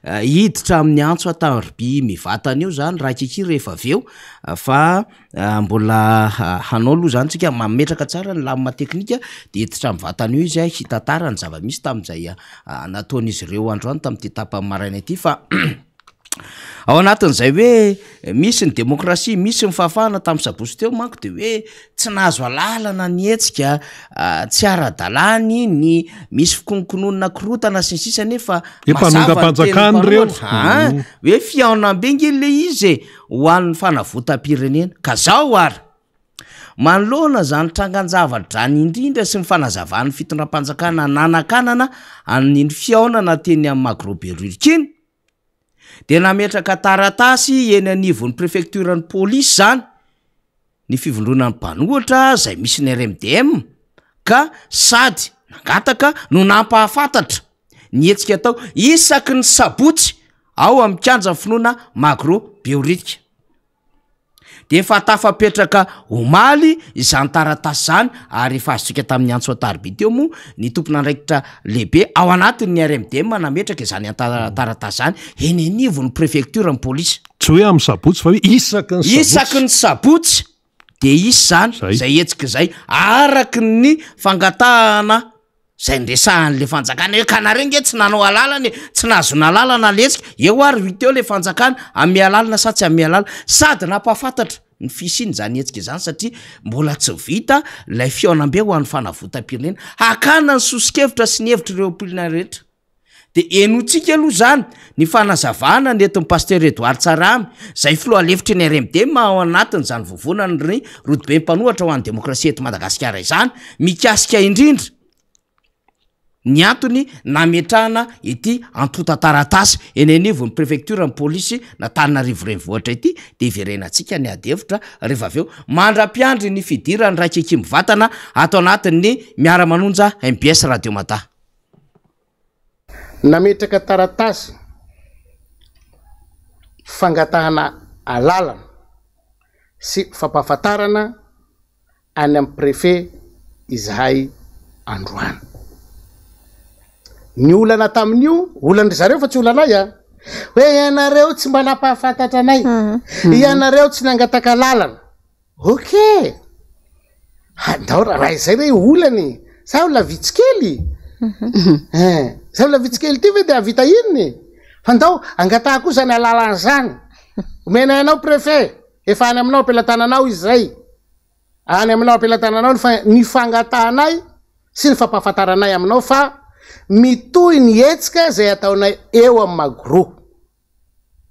hiditra amin'ny antso ataryby mivatana io zany rakiki rehefa aveo fa mbola hanao aloha zany tsika mametraka tsara ny lamina teknika de hiditra mivatana io izy hitatara ny zava-misy tamin'izay nataon'izy ireo androany tamin'ity tapany maraina ity fa ao anatin'izay hoe misy ny demokrasia misy ny fahafahana tamin'ny sabosy teo manko de hoe tsy nahazo alalana ny hetsika tsy ara-dalany ny misy fikononkononina korotana sy ny sisa nefa mazava-panjakany reo hoe fiaonam-be ngely le izy ho an'ny fanavotam-pirenena ka zao ary manoloana zany tranganjavatra zany indrindra sy ny fanazavany fitondram-panjakana nanakanana anindry fiaonana teny amin'ny magroberurika iny de nametraka taratasy eny anivon'ny prefecturan'ny polisy zany ny fivondronan'ny mpanohatra zay misy ny RMDM ka sady nangataka no nampahafantatra ny hetsika atao isaky ny sabotsy ao amin'ny kianja finoana magroberurika de efa tafapetraka omaly izany taratasy zany ary efa azotsika tamin'ny antso atarby teo moa ny tompon'andraikitra lehibe ao anatin'ny RMDM nametraka izany taratasy zany eny anivon'ny prefecture ny polisy tsy hoe amin'ny sabotsy fa hoe isaky ny sabotsy de isy zany zay etsika zay araky ny fangatahana zay ndresahan'le fanjakana hoe kanarenge tsy nanao alalany tsy nazona alalana letsika eo ary viteo le fanjakana amin'ny alalana sa tsy amin'ny alalana sady napafantatra ny fisiny zany etsika zany satria mbola tsy vita lay fiaonam-be ho an'ny fanavotam-pirenena hakana ny sosikevitra sy ny hevitra ireo mpilina rehetra de enotsika aloha zany ny fanazavana ny etin'ny pasteur Edouard Tsaramy zay filoha lefitra ny RMDM ao anatiny zany vovonany ny rodobe mpanohatra ho an'ny demokrasia eto Madagasikara izany mikasika indrindra ny antony nametrahana ity antota taratasy eny anivon'ny prefecture ny polisy n'Antananarivo renivohitra ity de iverenantsika ny adevitra rehefa aveo mandra-piandry ny fidirany raiky mivatana ato anatin'ny miara-manonja MBS Radio Mata. Nametraka taratasy fangatahana alalana sy fampahafantarana any amin'ny prefet izahay Androany. Ny olana tamin'io olana zareo fa tsy olana ya hoe ianareo tsy mba napahafantatra anay ianareo tsy nangataka lalana okay andao raha izay re olany sa ola vitsikely sa ola vitsikely ty ve de avita inony fa ndao angatah kosa ny alalana zany omena ianao prefet efa any aminao ampelantananao izy zay any aminao ampelantananao ny fangatahanay sy ny fampahafantaranay aminao fa mitoy ny etsika zay ataonay eo amin'ny magro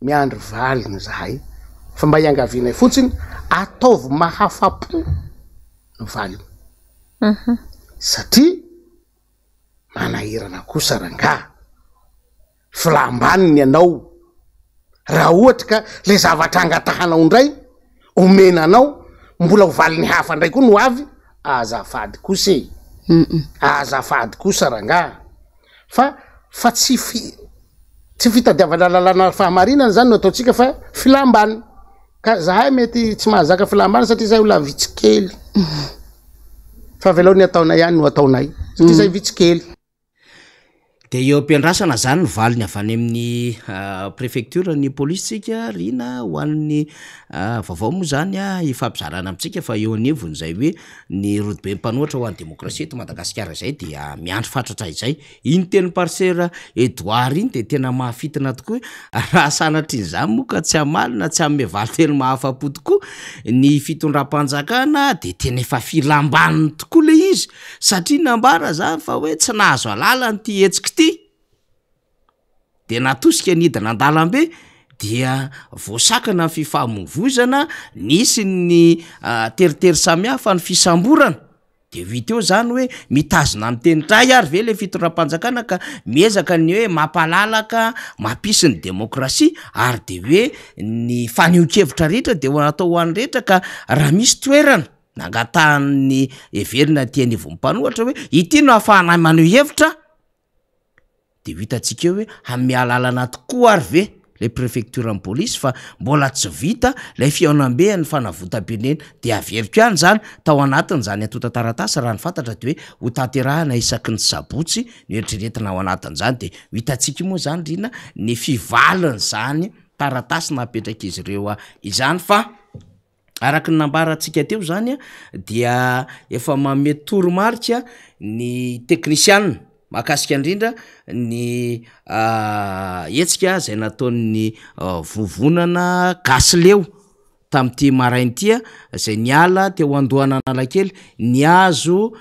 miandry valiny zahay fa mba iangavinay fotsiny ataovy mahafapo ny valiny satria manahirana kosa ranga filambaniny ianao raha ohatra ka le zavatra angatahanao ndray omenanao mbola ho valiny hafa ndray koa no avy azafady kosa azafady kosa ranga fa tsy fitadiavana lalana fahamarinana zany no ataotsika fa filambany ka zahay mety tsy mahazaka filambany satria zay ola vitsikely fa velao ny ataonay ihany no ataonay satria zay vitsikely de eo ampiandrasana zany valiny avy any amin'ny prefecture ny polisy tsika rina ho an'ny vaovao moa zany ifampizarana amitsika fa eo anivony zay hoe ny rodobe mpanohatra ho an'ny demokrasia eto Madagasikara zay dia miandry fatratra izay iny teny parsera Edouard iny de tena mahafitina tokoa raha sanatr'izany moa ka tsy amalina tsy amme valy teny mahafapo tokoa ny fitondram-panjakana de tena efa filambaniny tokoa le izy satria nambara zany fa hoe tsy nahazo alala nyty etsika ty de natosika nidina andalambe dia voasakana ny fifamoivozana nisy ny teritery samihafa ny fisamborana de viteo zany hoe mitazona amin'ny teny tray ary ve le fitondram-panjakana ka miezaka ny hoe mampalalaka mampisy ny demokrasia ary de hoe ny fanio-kevitra rehetra de atao ho an'ny rehetra ka raha misy toerana nangatahan'ny everina ty anivon'ny mpanohatra hoe ity no ahafahana maneho hevitra de vitantsika hoe amialalana tokoa ary ve le prefecture ny polisy fa mbola tsy vita lay fiaonam-be ny fanavotam-pirenena de averiko ihany zany tao anatiny zany atota taratasy raha ny fantatra de hoe ho tanterahana isaky ny sabotsy ny eritreretina ao anatin'izany de vitantsika moa zany rina ny fivaliny zany taratasy napetraka izy ireo izany fa araky ny nambarantsika teo zany dia efa mamety toromarika ny teknisianina makasika indrindra ny etsika zay nataon'ny vovonana gasy leo tamin'ity marain'itya zay niala teo andohana Analakely niazo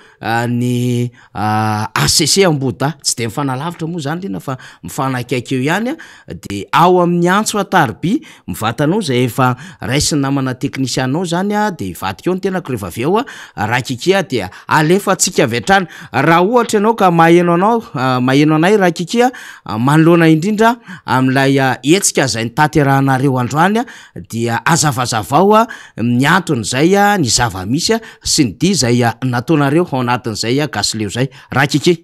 ny ACC Amboda tsy de mifanalavitra moa zany lena fa mifanakaiky eo ihany de ao amin'ny antso Atarby mivatanao zay efa raisiny namana teknisianao zany de ivadika eo ny tenako rehefa avy eo Rakikia de alefa atsika avy hatrany raha ohatra ianao ka maheno anay Rakikia manoloana indrindra amin'ilay hetsika zay nitanterahanareo androany dia azavazavao ny antony zay ny zava-misy sy ny dia zay nataonareo ao anatin'izay gasy leo zay Rakikia.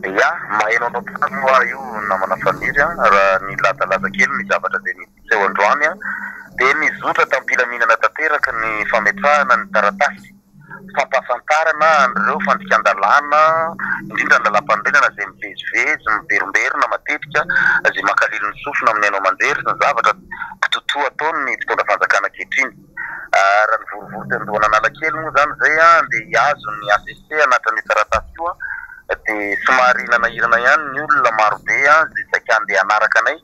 Ya, maheno anao tsara io namana faniry raha ny latalaza kely ny zavatra zay niseho androany de nizotra tampilaminana tanteraka ny fametrahana ny taratasy fampahafantarana an'ireo fandikan-dalàna indrindra ny lalam-pandrenana zay mivezivezy miberimberina matetika zay makalilo ny sofina amin'ny hainao manjery sy ny zavatra mpitotoa ataony ny mpitondra fanjakana ankehitriny raha ny vorovory tendoana Analakely moa zany zay de hiazo ny ACC anatin'ny taratasy io de somary nanahirana ihany ny olona marobe zay saika andeha anaraka anay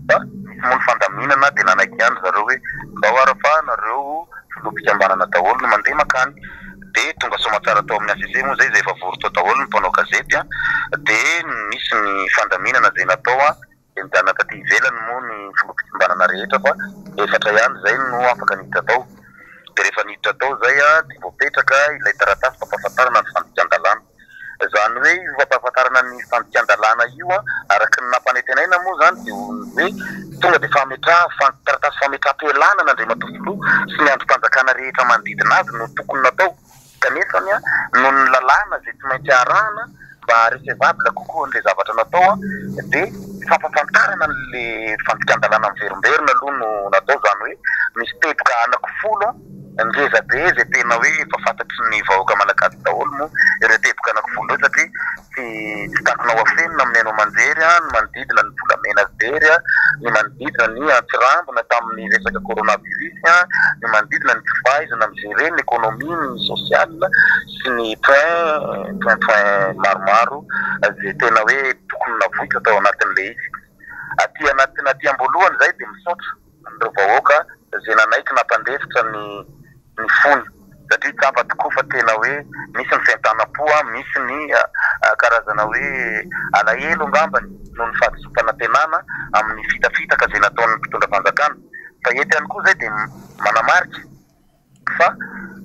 fa misy moa ny fandaminana de nanaiky ihany zareo hoe mba hoarafanareo filopikambanana daholo no mandeha makany de tonga somatsara tao amin'ny ACC moa zay efa vory tao daholo ny mpanao gazety de misy ny fandaminana zay natao de midana taty ivelany moa ny filopikambanana rehetra fa efatra ihany zay no afaka niditra tao de rehefa niditra tao zay de voapetraka ilay taratasy fampahafantarana ny fandikan-dalàna zany hoe fampahafantarana ny fandikan-dalàna io araka ny nampanentenaina moa zany de hoe tonga de taratasy fametraha-toelana n'Andriamatoa sy ny androm-panjakana rehetra manodidina azy no tokony natao kanefa no ny lalàna zay tsy maintsy arahana mba recevable kokoa n'le zavatra natao de fampahafantarana n'le fandikan-dalàna miverimberina aloha no natao zany hoe misy teboka anankifolo ngeza be zay tena hoe efa fantatry ny vahoaka malagasy daholo moa ireo teboka anankifolo eo satria tsy takonao afenina amin'ny hainao manjery ny manodidina ny volamena very ny manodidina ny antsirambina tamin'ny resaka coronavirus ny manodidina ny tsy fahaizana migerer ny économie ny social sy ny point maromaro zay tena hoe tokony navohitra tao anatin'le izy aty amboalohany zay de misaotra nireo vahoaka zay nanaiky nampandefitra ny fony satria tsapa tokoa fa tena hoe misy ny fientanam-po misy ny karazana hoe alahelo angambany no ny fahadisom-panantenana amin'ny fitafitaka zay nataon'ny mpitondra fanjakana fa eto ihany koa zay de manamarika fa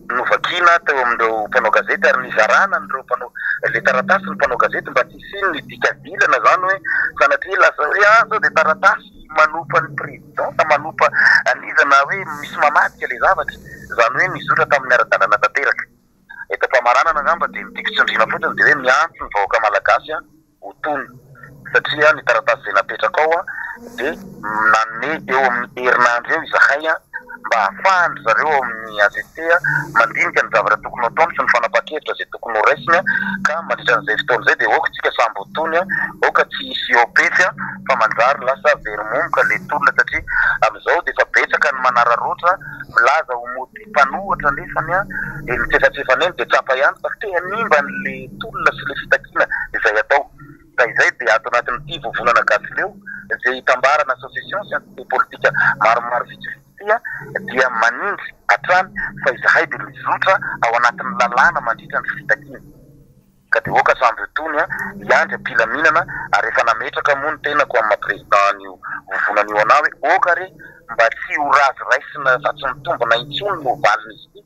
novakina teo amin'ireo mpanao gazety ary nizarana n'ireo mpanao le taratasy ny mpanao gazety mba tsy isiny ny dikadilana zany hoe sanatria lasa hoe zao de taratasy manompa ny président manompa anizana hoe misy mamadika le zavatra zany hoe mizotra tamin'ny ara-dalàna tanteraka etam-pamaranana angamba de mitiko tsindrina fotsiny de hoe miantso ny vahoaka malagasy ho tony satria ny taratasy zay napetraka ao de nanome eo amin'ny herinandro eo izahay mba ahafahany zareo amin'ny ACC mandinika ny zavatra tokony ataony sy ny fanapaha-kevitra zay tokony ho raisiny ka mandritra n'izay fotoana zay de oka tsika sambo hotony oka tsy hisy opefy fa manjary lasa verimomoka le tolona satria amin'izao de efa betsaka ny manararoatra milaza ho mody mpanohatra nefany ny tsefatsefany eny de tsapa ihany fa te hanimba n'le tolona sy le fitakina izay atao ka izay de ato anatin'ity vovolana gasy leo zay hitambarana association scientifique politique maromaro vitsivitsy dia manindry hatrany fa izahay de mizotra ao anatin'ny lalàna mandritra ny fitakina ka de oka samby otony iandry ampilaminana ary efa nametraka moa ny tenako amin'ny maha-président an'io vovonan'io anao hoe oka re mba tsy ho razy raisina fa tsy mitombona intsony no valiny izy ity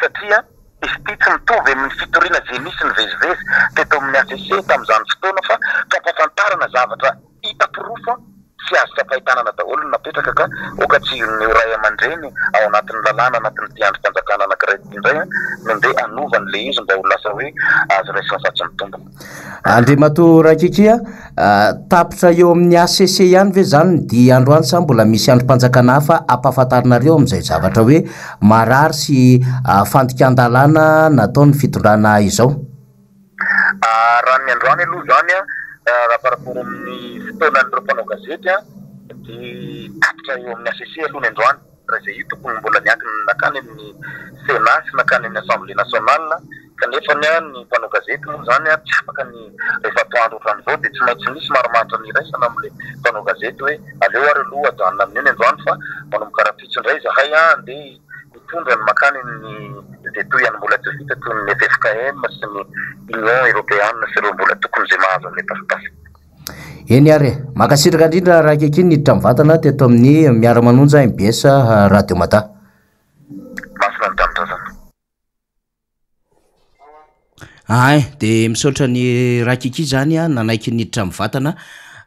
satria izy ity tsy mitovy amin'ny fitoriana zay misy ny vezivezy teto amin'ny ACC tamin'izany fotoana fa fampahafantarana zavatra hita-pirofo sy azo tsapahitanana daholo napetraka ka oka tsy ny ray aman-dreny ao anatin'ny lalàna anatin'ny androm-panjakana anankiray indray mandeha anovany le izy mba ho lasa hoe azo raisina fa tsy mitombona. Andriamatoa Rakikia tapitra eo amin'ny ACC ihany ve zany dia androany sa mbola misy androm-panjakana hafa ampahafantarinareo amin'izay zavatra hoe marary sy fandikan-dalàna nataon'ny fitondrana izao? Raha ny androany aloha zany raha par rapport amin'ny fotoanan'ireo mpanao gazety de tapitra eo amin'ny ACC aloha ny androany raha zay io tokony mbola niankiny nakany amin'ny Sénat sy nakany amin'ny Assemblée nationale kanefa ny ny mpanao gazety moa zany tsy afaka ny rehefa atoandro ohatran'izao dia tsy maintsy misy marimaritra ny iraisana amin'le mpanao gazety hoe aleo ary aloha adanina amin'ny eny androany fa manao mikarapitso indray zahay andeha mitondra ny makany ny detoyany mbola tsy vita toy ny FFKM sy ny Union Européenne sy ireo mbola tokony izay mahazo amin'le tafitafy. Eny ary makasitraka indrindra raha kekiny niditra mivatana teto amin'ny miara-manonja MBS Radio Mata. Masina ny tamindrazana. De misaotra ny raha keki zany nanaiky niditra mivatana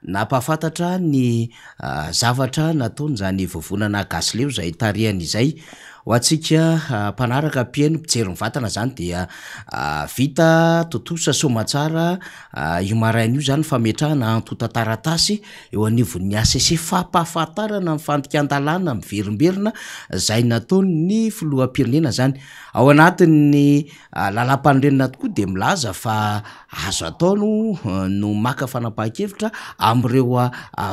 napahafantatra ny zavatra nataony zany vovonana gasy leo zay tarihan'izay ho antsika mpanaraka piaino mpijery mivatana zany dia vita totosa somatsara io maraina io zany fametrahana antota-taratasy eo anivon'ny ACC fampahafantarana mifandikan-dalàna miverimberina zay nataony ny filoham-pirenena zany ao anatin'ny lalam-pandrenina tokoa de milaza fa azo ataony no maka fanapahan-kevitra am'ireo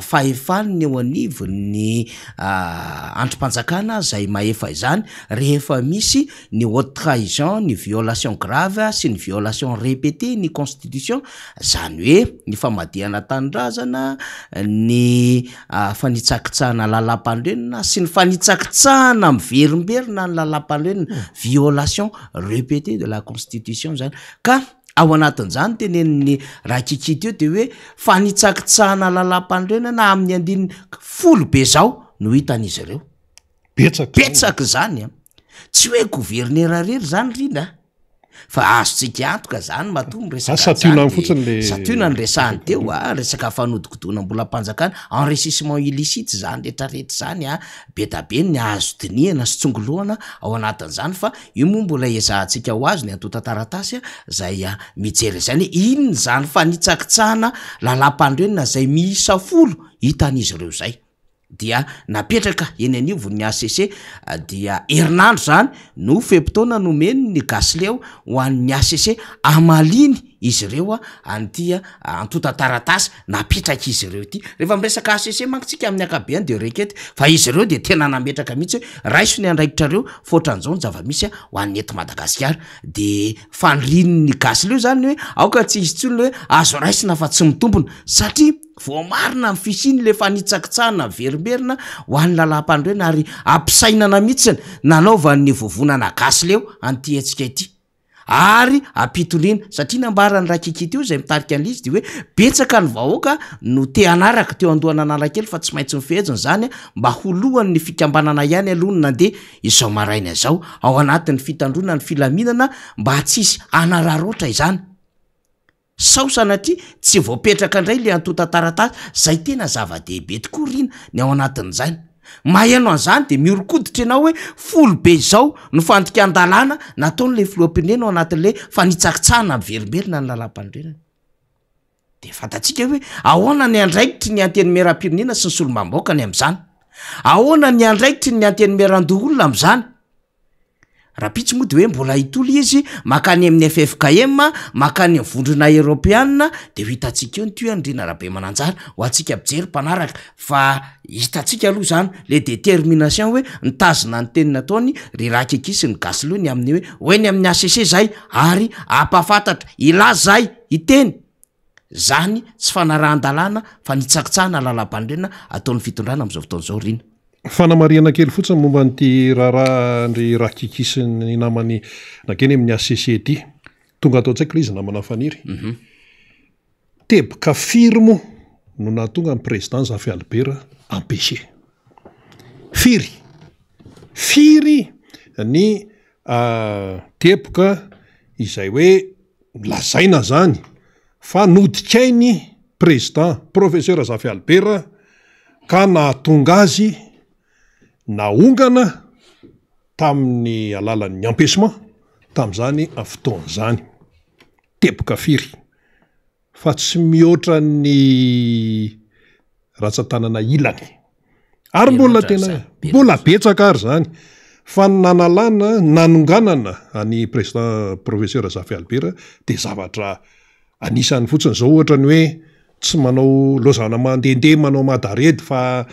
fahefaniny eo anivon'ny androm-panjakana zay mahefa izany rehefa misy ny haute trahison, ny violation grave sy ny violation répétée ny constitution zany hoe ny famadihana tanindrazana ny fanitsakitsahana lalam-pandrenina sy ny fanitsakitsahana miverimberina ny lalam-pandrenina violation répétée de la constitution zany ka ao anatin'izany tenen'ny raha kikity eo de hoe fanitsakitsahana lalam-pandrenana amin'ny andininy 10 be zao no hitan'izy ireo betsaka zany tsy hoe gouverner rery zany rina fa azotsika antoka zany matombo resakasationa ny resahany teo resaka fanodikodona mbola mpanjakana enrichissement illicite zany rehetrarehetra zany be da be ny azo dinihana sy tsongolohana ao anatin'izany fa io moa mbola ezahantsika ho azo ny antota-taratasy zay mijery zany inony zany fanitsakitsahana lalam-pandrenina zay miisa 10 hitan'izy ireo zay dia napetraka eny anivon'ny ACC dia herinandro zany no fepotona nomeny ny gasy leo ho an'ny ACC amaliny izy ireo antia antota-taratasy napetraka izy ireo ty rehefa miresaka ACC mankotsika amin'ny akabeany de rekety fa izy ireo de tena nametraka mihitsy raiso ny andraikitrareo foatran'izao ny zava-misy ho an'ny eto Madagasikara de fanrin'ny gasy leo zany hoe aoka tsy izy tsony hoe azo raisina fa tsy mitombona satria voamarina amin'ny fisiny le fanitsakitsahana verimberina ho an'ny lalam-pandrenina ary ampisainana mihitsy nanaovan'ny vovonana gasy leo anty antsika ity ary ampitoniana satria nambarany raha kikity io zay mitarika an'izy de hoe betsaka ny vahoaka no te anaraka teo andohana analakely fa tsy maintsy mifehezony zany mba holohan'ny fikambanana ihany aloha ny nandeha izao maraina zao ao anatin'ny fitandrona ny filaminana mba tsisy anararoatra izany sao sanatria tsy voapetraka indray le antota-taratasy zay tena zava-dehibe tokoa rina ny ao anatin'izany maheno an'izany de miorokoditra ianao hoe 10 be zao no fandikan-dalàna nataony le filoham-pirenena ao anatin'le fanitsakitsahana miverimberina ny lalam-pandrenana de fantatsika hoe ahoana ny andraikitry ny anteny meram-pirenena sy ny solomam-baokany amin'izany ahoana ny andraikitry ny anteny meran-doholona amin'izany rapitsy moa de hoe mbola hitolo izy makany amin'ny FFKM makany amin'ny vondrona Europeanina de ho hitantsika eo ny toy andrina rabe mananjara ho antsika mpijery mpanaraka fa hitantsika aloha zany le détermination hoe nitazona ny teny nataony ry raha kekisy ny gasy lohany amin'ny hoe ny amin'ny ACC zay ary apafantatra ilazay iteny zany tsy fanarahan-dalàna fa nitsakitsahana lalam-pandrenina ataon'ny fitondrana amin'izao fotoan'izao rina fanamariana kely fotsiny momba nyty raharaha ndry raha kikisy ny namany nakeny amin'ny ACC ty tonga atao tsaiko le izy namana faniry teboka firy mo no nahatonga amin'ny président Zafy Albert empêché firy ny teboka izay hoe lazaina zany fa nodikainy président professeur Zafy Albert ka nahatonga azy naongana tamin'ny alalan'ny empêchement tamin'izany fotoan'izany teboka firy fa tsy mihoatra ny ratsan-tanana ilany ary mbola tena mbola betsaka ary zany fa nanalana nanonganana any président professeur Zafy Albert de zavatra anisany fotsiny zao ohatra ny hoe tsy manao lozana mandehandeha manao madaredy fa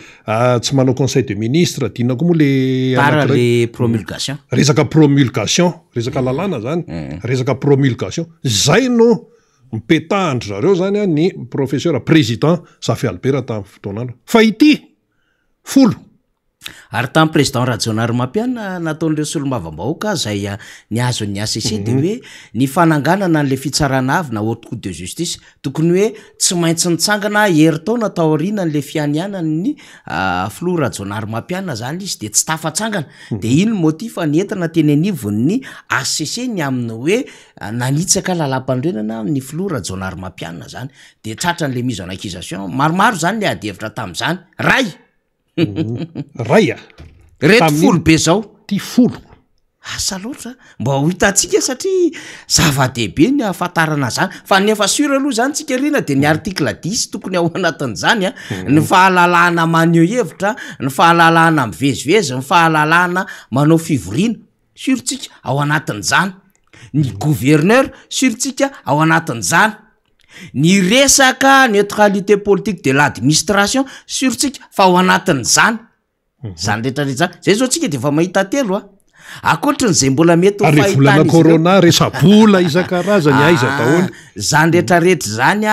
tsy manao conseil de ministre diana koa moa le promulgation resaka promulgation resaka lalàna zany resaka promulgation zay no mipetahndry zareo zany a ny professeur président Safy Albert tamin'ny fotoanandro fa ity folo ary tamin'ny président Rajonary Mampiana nataon'ireo solombavam-bahoaka zay niazo ny ACC de hoe ny fananganana n'le fitsarana avy na haute cour de justice tokony hoe tsy maintsy nitsangana heri-taona tao aoriana n'le fianianany filoha Rajonary Mampiana zany izy de tsy tafatsangana de iny motif nientana teny anivon'ny ACC ny amin'ny hoe nanitsaka lalam-pandrenana ny filoha Rajonary Mampiana zany de tratran'le mise en accusation maromaro zany le adevitra tamin'izany ray ray reto folo be zao ty folo asa loatra mba ho hitantsika satria zava-dehibe ny ahafantarana zany fa nefa sura aloha zany tsika rina de ny article 10 tokony ao anatin'izany ny fahalalahana maneho hevitra ny fahalalahana mivezivezy ny fahalalahana manao fivoriana surtsika ao anatin'izany ny gouverneur surtsika ao anatin'izany ny resaka neutralité politique de l'administration surtsika fa ao anatin'izany zany rehetrarehetra zay zao tsika de efa mahita telo akoatran'izay mbola mety ho fahitana volana corona resabola isan-karazany aiza daholo zany rehetrarehetra zany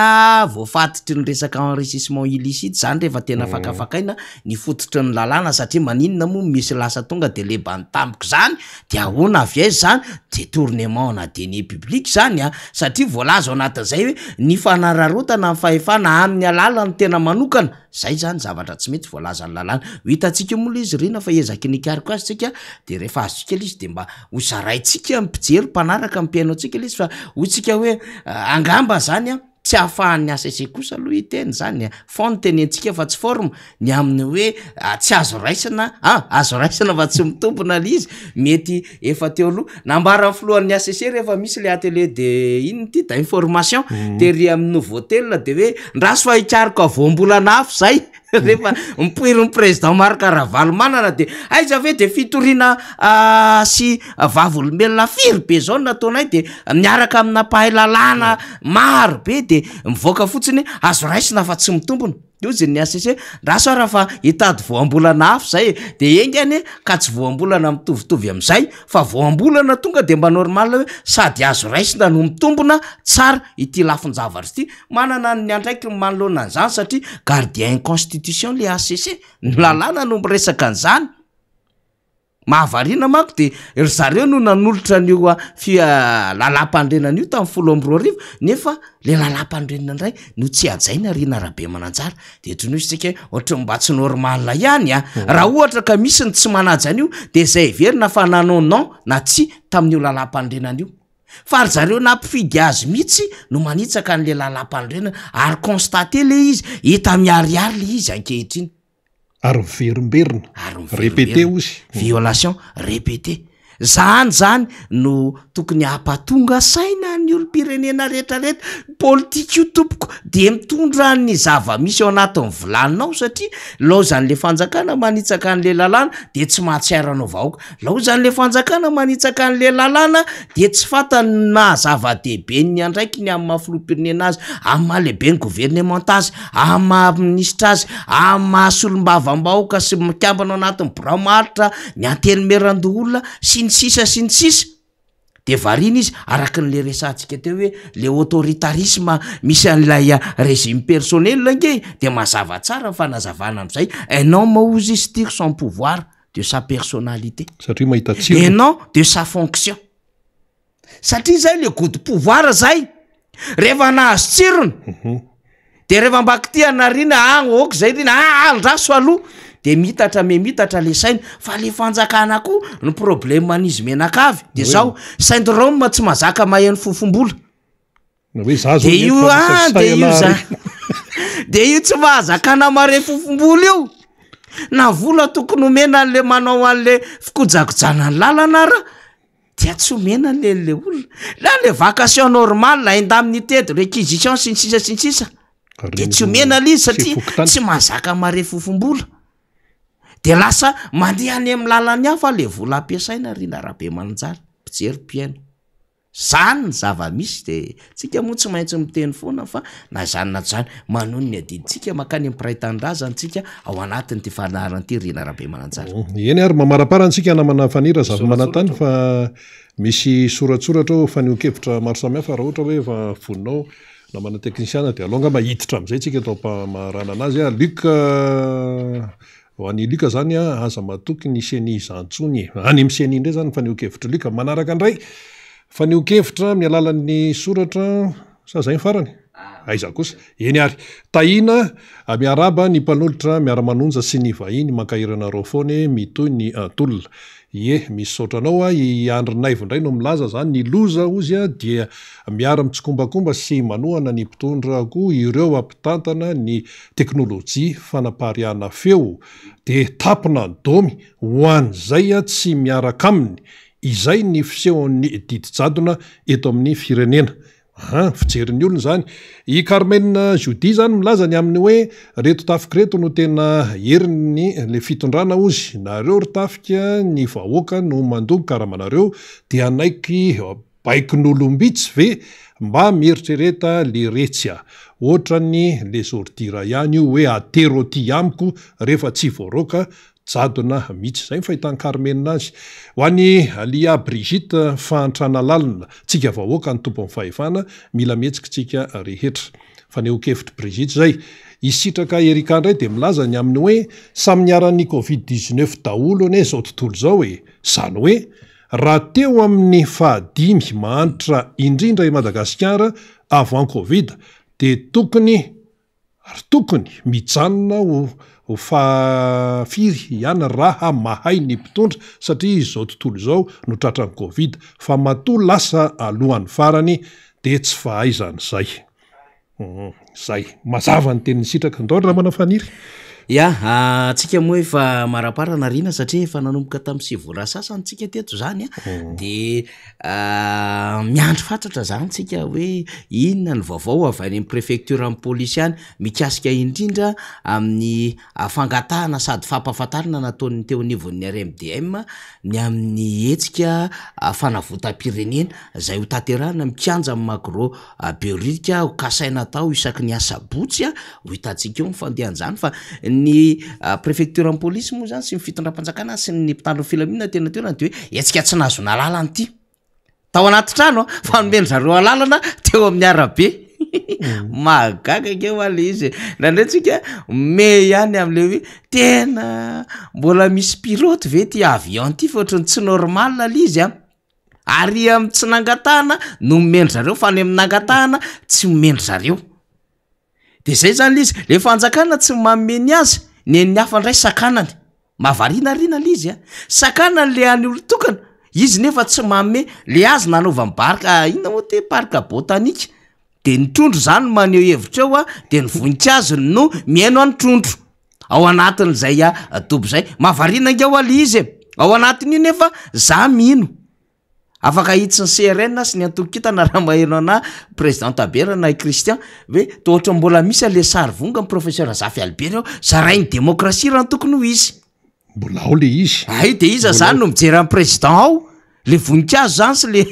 voafatitry ny resaka enrichissement illicite zany rehefa tena fakafakaina ny fototry ny lalàna satria maninona moa misy lasa tonga de lebany tampoka zany de ahoana avy aizy zany détournement na deniers publics zany satria voalaza ao anatin'izay hoe ny fanararotana ny fahefana amin'ny alalany tena manokana zay zany zavatra tsy mety voalaza ny lalàna hitantsika moa izy rina fa ezaky nikariko azy tsika de rehefa azontsika izy de mba hozaraintsika mpijery mpanaraka mpiainotsika izy fa hotsika hoe angamba zany tsy ahafahan'ny ACC kosa aloha iteny zany fond tenentsika fa tsy forme ny amin'ny hoe tsy azo raisina azo raisina fa tsy mitombona le izy mety efa teo aloha nambara filohan'ny ACC rehefa misy le atelier de ino ty da information de ry amin'ny nouveautel de hoe ndraso fa hikariko avoambolana afo zay rehefa mipoiry ny président Marc Ravalo manana de aiza ve de fitoriana sy vavolombelona firy be zao nataonay de miaraka amina pahalalana maro be de mivoaka fotsiny azo raisina fa tsy mitombona io zay ny ACC ndraso raha fa hitady voambolana afo zay de engany ka tsy voambolana mitovitovy am'izay fa voambolana tonga de mba normal hoe sady azo raisina no mitombona tsara ity lafinjavatra ity manana ny andraiky manoloana an'izany satria gardien constitution le ACC ny lalàna no miresaka an'izany mahavarina manko de ry zareo no nanolotra an'io lalam-pandrenana io tamin'ny 10 nefa le lalam-pandrenana indray no tsy ajaina rina rabe mananjara de tonoy tsika ohatra mba tsy normal ihany raha ohatra ka misy ny tsy manaja an'io de zay verina fa nanao non na tsy tamin'io lalam-pandrenana io fa ry zareo nampifidy azy mihitsy no manitsaka an'le lalam-pandrenana ary constaté le izy hita miariary le izy ankehitriny ary miverimberina répété ozy violation répété zany no tokony hampatonga saina ny olo-pirenena rehetrarehetra politika io tompoko de mitondra ny zava-misy ao anatin'ny volaninao satria lao zany le fanjakana manitsaka an'le lalàna de tsy mahatsiaranao vahoaka lao zany le fanjakana manitsaka an'le lalàna de tsy fantany na zava-dehibe ny andraiky ny amin'ny mahafiloam-pirenena azy amin'ny mahalehibe ny gouvernement azy amin'ny maha-ministra azy amin'ny mahasolom-bavam-bahoaka sy mikambana ao anatin'ny bramaritra ny antenimeran-doolona sy ny sisa de varina izy araky n'le resantsika teo hoe le autoritarisme misy an'ilay régime personnel lange de mazava tsara fanazavana am'izay un homme ose stire son pouvoir de sa personnalité satria mahita tsiro et non de sa fonction satria zay le gody pouvoir zay rehefa nahazo tsirony de rehefa mbaky tia narina ok zay rina aldraso aloha de mitatra le saina fa le fanjakana koa ny problème an'izy menakavy de zao syndrome tsy mazaka maheno fofombola de io de io tsy mahazakana mare fofombola io na vola tokony omena an'le manao an'le fikojakojana ny lalana raha dia tsy omena le olona la le vacation normale la indemnité de réquisition sy ny sisa de tsy omena le izy satria tsy mahazaka mare fofombola de lasa mandeha any amin'ny lalany hafa le vola ampiasaina rina rabe mananjara mpijery mpiaino zany ny zava-misy de tsika moa tsy maintsy miteny foana fa na zany na zany manono ny adiditsika makany am'piraitandraza antsika ao anatiny ty fanaranty rina rahabe mananjara eny ary mamaraparantsika namana fanira zava-manantany fa misy soratsoratra o faneokevitra maro samihafa raha ohatra hoe fa voninao namana teknisiana de alonga mahiditra am'izay tsika atao mpamarana anazy a luka ho an'ny luka zany a aza matoky ny seni zantsony any amy seni indray zany faneokevitra luka manaraka andray faneokevitra amin'ny alalan'ny soratra sa zay ny farany aiza kosa eny ary tahina miaraba ny mpanolotra miara-manonja sy ny vahiny mankahirana rofone mitoy ny antolona misy saotranao a iandrinaivo indray no milaza zany ny loza ozy a dia miara mitskombakomba sy manohana ny mpitondra ko ireo ampitantana ny teknôlôjia fanapariana feo de tapina domy ho an'izay a tsy miaraka aminy izay ny fisehoan'ny didijadona eto amin'ny firenena fijeriny olona zany i Carmen Jody zany milaza ny aminy hoe reto tafikireto no tena heriny le fitondrana ozy nareo ry tafika ny vahoaka no mandoko karamanareo dia anaiky baikin'olombitsy ve mba mieritrereta le retsya ohatrany le zordira ihany io hoe atero ty amiko rehefa tsy voaroka jadona mihitsy zay fahitany Carmen azy ho an'ny Lia Brigitte fahantrana lalina tsika vahoaka ny tompon'ny fahefana mila mihetsika tsika rehetra faneokevitra Brigitte zay isitraka Erika ndray de milaza ny aminy hoe samyniaran'ny Covid-19 daholo ane zao tontolo zao zany hoe raha teo amin'ny fahadimy mahantra indrindra i Madagasikara avant Covid de tokony mijanona ho fafiry ihany raha mahay ny mpitondra satria izao tontolo izao no tratran'ny Covid fa matoa lasa alohan'ny farany de tsy fahaizany zay zay mazava ny tenin'ny sitraka ndao raha manafaniry tsika moa efa maraparana rina satria efa nanomboka tamin'ny sivorasasany tsika teto zany de miandro fatratra zany tsika hoe inona ny vaovao avy any amin'ny préfecture amin'ny polisy any mikasika indrindra amin'ny fangatahana sady fampahafantarana nataony teo anivon'ny RMDM ny amin'ny hetsika fanavotam-pirenena zay ho tanterahana mikanja amin'ny macro biorika ho kasaina tao isaky ny asabotsy ho hitantsika eo mifandehan'izany fa ny préfecture amin'ny polisy moa zany sy ny fitondram-panjakana sy ny mpitandro filaminana tena toerana de hoe etsika tsy nahazo nalalany ty tao anaty trano fa nomeny zareo alalana teo amin'ny arabe mahagaga keo ale izy nandratsika me ihany am'le hoe tena mbola misy pilote ve ty avion ty fa ohatrany tsy normal le izy ary amin'ny tsy nangatahana no momendry zareo fa any amin'ny nangatahana tsy momendry zareo de zay zany le izy le fanjakana tsy mameny azy ny hafa ndray sakanany mahavarina le izy sakanany le any olo tokana izy nefa tsy mame le azy nanaova mibarika inona moa te parka botanika de ny trondro zany maneho hevitra eo de ny voninkazo no miaino any trondro ao anatin'izay dobo zay mahavarina ngeo ale izy ao anatin'io nefa za mino afaka hitsy ny CRN sy ny antokitana raha maheno ana président Tabera na Christian hoe tohatra mbola misy le sary vonga ny professeur Zafy Albert eo zarainy démocratie raha tokony ho izy mbola ao le izy de iza zany no mijery amin'ny président ao le voninkazo zany sy le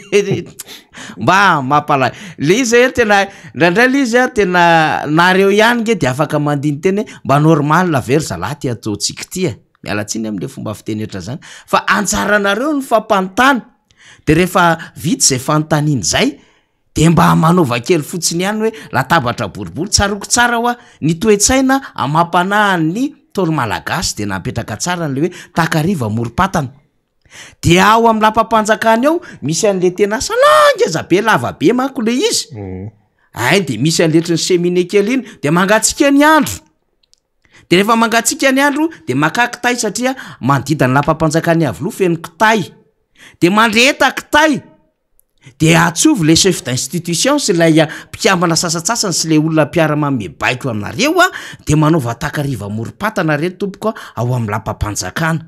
mba mampalay le izy tena ndraindray le izy tena nareo ihany nge de afaka mandiny teny mba normal la verza laty ataotsika ty mialatsiny am'le fomba fitenetra zany fa antsaranareo ny fampantany de rehefa vitsy zay fanontaniany zay de mba manova kely fotsiny ihany hoe latabatra boribory tsaroko tsara hoa ny toetsaina amampanahany tolo malagasy de napetraka tsara n'le hoe takariva moropatana de ao amin'ny lapampanjakany ao misy an'le tena salanga zabe lavabe manko le izy de misy an'letry ny semine kely iny de mangatsika ny andro de rehefa mangatsika ny andro de maka kitay satria mandida ny lapampanjakany avy lo feno kitay de mandreta kitay de atsovy le chef d'institution sy lay mpiambana sasatsasany sy le olona mpiara-mame baiko aminareo de manaova takariva moropatana reto tompoko ao amin'ny lapampanjakana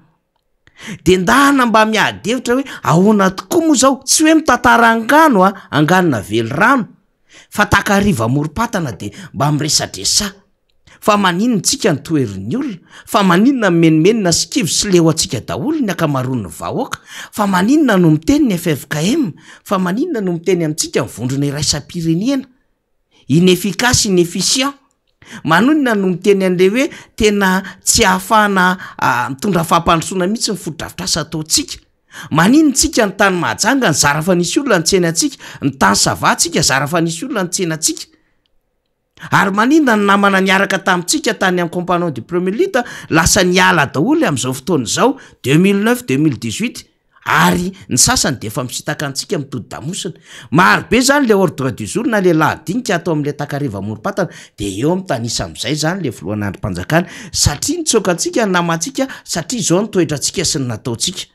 de ndana mba miadevitra hoe ahoana tokoa moa zao tsy hoe mitantara angano anganona vely rano fa takariva moropatana de mba miresadresa fa maninona tsika ny toerin'ny olona, fa maninona menimenina sikivo sy leo atsika daholo ny akamaroan'ny vahoaka, fa maninona no miteny ny FFKM, fa maninona no miteny amintsika mivondrona iraisam-pirenena, inefficace inefficient. Manonina no miteny an'le hoe tena tsy ahafahana mitondra fahampandrosoana mihitsy ny fotodrafitrasa ataotsika. Maninona tsika ny tany mahajanga ny zara fa nisy olona ny tsenatsika, ny tany savatsika zara fa nisy olona ny tsenatsika. Ary maninona ny namana niaraka tamintsika tany amin'ny compagnon du premier litre lasa niala daholo amin'izao fotoana izao 2009-2018 ary ny sasany dia efa misitaka antsika mitody damosina. Maro be zany le ordre du jour na le lahadinika atao amin'le takariva morom-patana dia eo amin'ny tanisa amin'izay zany le voalohan'androm-panjakana satria nitsoaka antsika ny namantsika satria izao ny toetrantsika sy ny nataontsika.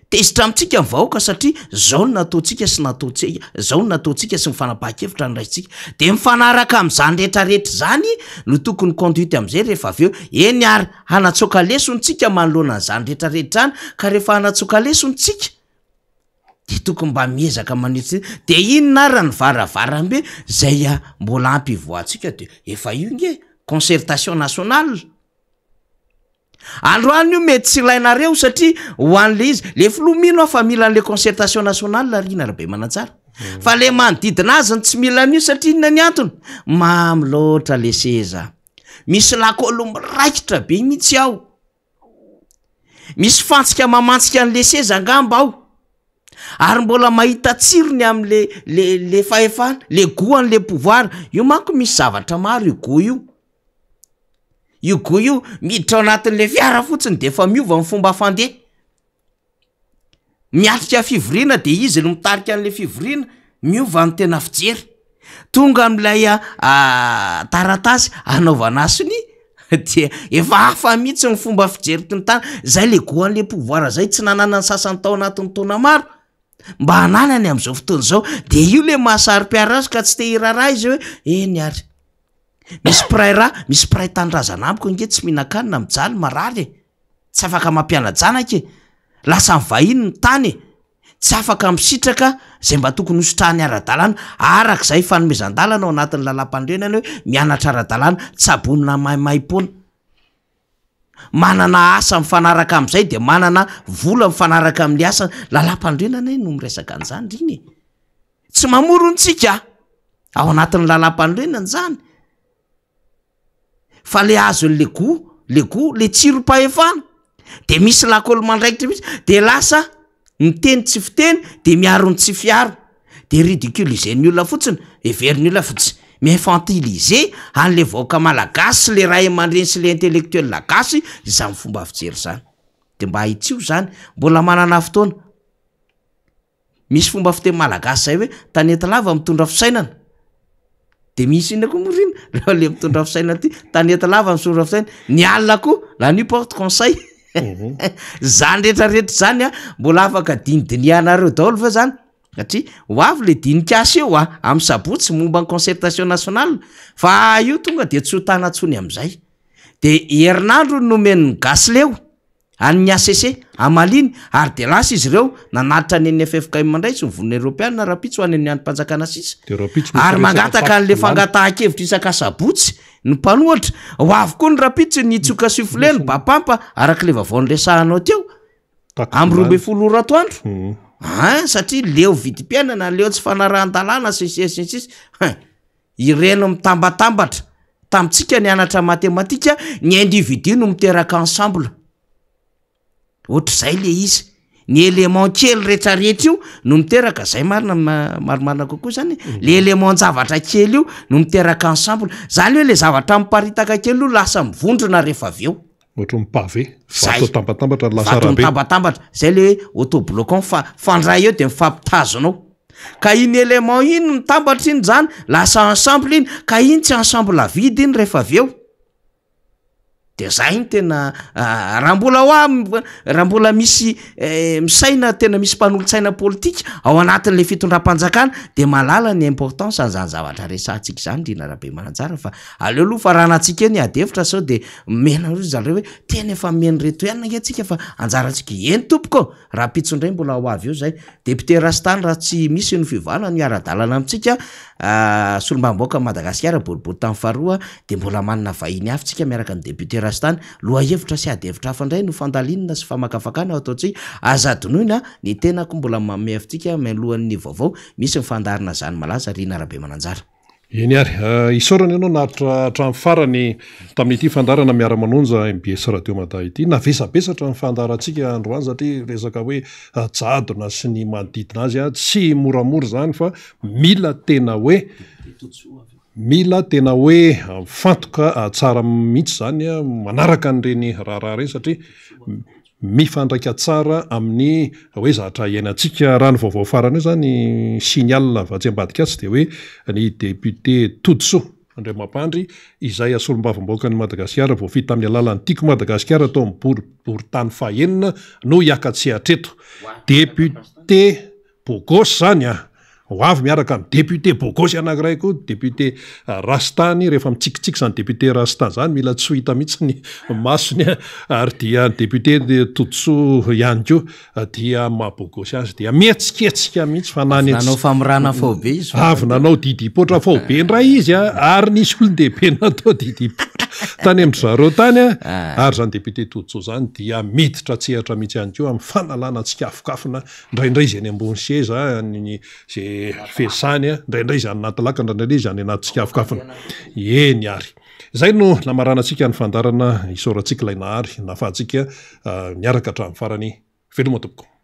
Tezitra amintsika ny vahoaka satria zao ny nataontsika sy nataontsika, zao ny nataontsika sy ny fanapahan-kevitra ny raintsika. Dia mifanaraka amin'izany rehetrarehetra zany no tokony conduite amin'izay rehefa avy eo. Eny ary hanatsoaka lesontsika manoloana an'izany rehetrarehetra zany ka rehefa hanatsoaka lesontsika dia tokony mba miezaka manetsy. Dia inona ary ny varavarambe zay mbola ampivoantsika dia efa io nge concertation nationale. Androany io mety tsy ilainareo satria ho an'le izy le filomino fa mila an'le concertation nationale larina rabe manantsara. Fa le manodidina azy tsy mila an'io satria inona ny antony? Mamy loatra le seza. Misy lakolo miraikitra be mihitsy ao. Misy fantsika mamantsika an'le seza angamba ao. Ary mbola mahita tsirony amin'le le fahefana, le goan'le pouvoir. Io manko misy zavatra maro io go io. Io go io miditra ao anatin'le fiara fotsiny dia efa miova ny fomba fandeha. Miatrika fivoriana dia izy no mitarika an'le fivoriana, miova ny tena fijery. Tonga amin'ilay taratasy anaovana asiny dia efa hafa mihitsy ny fomba fijery tontana. Zay le go an'le pouvoir zay tsy nanana ny sasany tao anatin'ny taona maro. Mba hananany amin'izao fotoana izao dia io le mahasary mpiara azy ka tsy te hiraraha izy hoe eny ary. Misy pray tandrazana amiko nge tsy mihinan-kanina mijaly marary. Tsy afaka mampiana-janaka. Lasa mivahiny ny tany. Tsy afaka misitraka zay mba tokony hosotrahany ara-dalàna arak'izay fanomezan-dalana ao anatin'ny lalam-pandrenany hoe mianatra ara-dalàna tsabonina maimai-pona. Manana asa mifanaraka amin'izay dia manana vola mifanaraka amin'ny asa. Lalam-pandrenana no miresaka an'izany riny. Tsy mamorontsika ao anatin'ny lalam-pandrenana zany. Fa le azo le go, le tsiro-pahefana dia misy lakolo mandraikitra mihitsy dia lasa miteny tsy fiteny dia miaro ny tsy fiaro dia ridiculiser-ny olona fotsiny, everiny olona fotsiny, mi-infantiliser an'le vahoaka malagasy, le ray aman-dreny sy le intellectuel lagasy izany fomba fijery zany. Dia mba hitsio zany mbola manana fotoana. Misy fomba fiteny malagasy zay hoe tanety lava mitondra fisainana. Dia misy ina koa morina le mitondra fisainana ty tanety lava mitondra fisainana. Ny alina koa la ny porte conseil. Zany rehetrarehetra zany mbola afaka dinidinianareo daholo fa zany satria ho avy le dinikasy eo amin'ny sabotsy momba ny concertation nationale. Fa io tonga dia tsy ho tanatsony amin'izay. Dia herinandro nomen'ny Gasleo an'ny ACC amaliny ary dia lasa izy ireo nanatitra ny FFKM mandray sy ny vonina Europeana rapitso ho any amin'ny androm-panjakana sisa. Ary mangataka an'le fangatahan-kevitra isaka sabotsy ny mpanohatra. Ho avy koa ny rapitso ny tsoka sifleny bapampa arak'le vavaon'ny resahanao teo amin'ny 12 oratoandro. Satria leo vidim-piainana, leo tsy fanarahan-dalàna sisisisisy. Ireno mitambatambatra tamintsika ny anatra matematika, ny individu no miteraka ensemble. Ohatr'izay le izy. Ny élément kely rehetrarehetra io no miteraka, zay maromana kokoa zany. Le élément zavatra kely io no miteraka ensemble. Zany hoe le zavatra miparitaka kely io lasa mivondrona rehefa avy eo. Ohatry mipavé, vato tambatambatra lasa rabe. Vato tambatambatra, zay le autobloquant fandray eo dia mifampitazonao. Ka iny élément iny mitambatra iny zany lasa ensemble iny, ka iny tsy ensemble vide iny rehefa avy eo. Dia zay ny tena raha mbola misy misaina, tena misy mpanolontsaina politika ao anatin'le fitondram-panjakana dia malala ny importance an'izany zavatra resantsika zany ndrina rabe mananjara. Fa aleo aloha faranantsika eny adevitra sao dia mena ro zareo hoe tena efa meny reto ihany nge antsika fa anjarantsika eny tompoko. Raha pitsondray mbola ho avy eo zay. Député Rastany raha tsy misy ny fivana ny ara-dalana amintsika solombamboaka Madagasikara boribory tamin'ny faharoa dia mbola manana vahiny avy tsika miaraka ny député Rastany loha hevitra sy ady hevitra hafa indray no fandalinana sy famakafakana ao ataotsy azadonoina ny tenako mbola manome avitsika mialohan'ny vaovao misy mifandarina zany malaza Rina Rabe Mananjara. Eny ary isorana ianao nahatra hatramin'ny farany tamin'ity fandarana miara-manonja MBS Radio Mada ity navesabesatra ny fandarantsika androany satria resaka hoe jadona sy ny manodidina azy tsy moramora zany fa mila tena hoe fantoka tsara mihitsy zany manaraka an'ireny raharaha reny satria mifandraika tsara amin'ny hoe zatra iainantsika raha ny vaovao farany io zany signal vatsy ambadika atsy dia hoe ny député Todso Andriamampandry izay asolombavamboaka ny Madagasikara voafita tamin'ny alalan'ny Tiko Madagasikara tao amin'ny borontany fahaenina no hiakatsy hatreto. Député Bogos zany ho avy miaraka amin'ny député Bogos anankiray koa député Rastany rehefa mitsikitsiky zany député Rastany zany mila tsy ho hita mihitsy ny masony ary dia député Todso ihany koa dia maha-Bogos azy dia mihetsiketsika mihitsy fa nanao famorana fao be izy avy nanao didipotra fao be ndray izy ary nisy olon-dehibe natao didipotra tany amin'ny zareo tany ary zany député Todso zany dia miditra tsehatra mihitsy ihany koa amin'ny fanalana tsikafokafona indraindray izy any ambony seza zay fesany indraindray izy any anaty laka indraindray izy any anaty tsikafokafona eny ary zay no namaranantsika ny fandarana isaorantsika ilay nahary nafahantsika miaraka hatramin'ny farany veloma tompoko.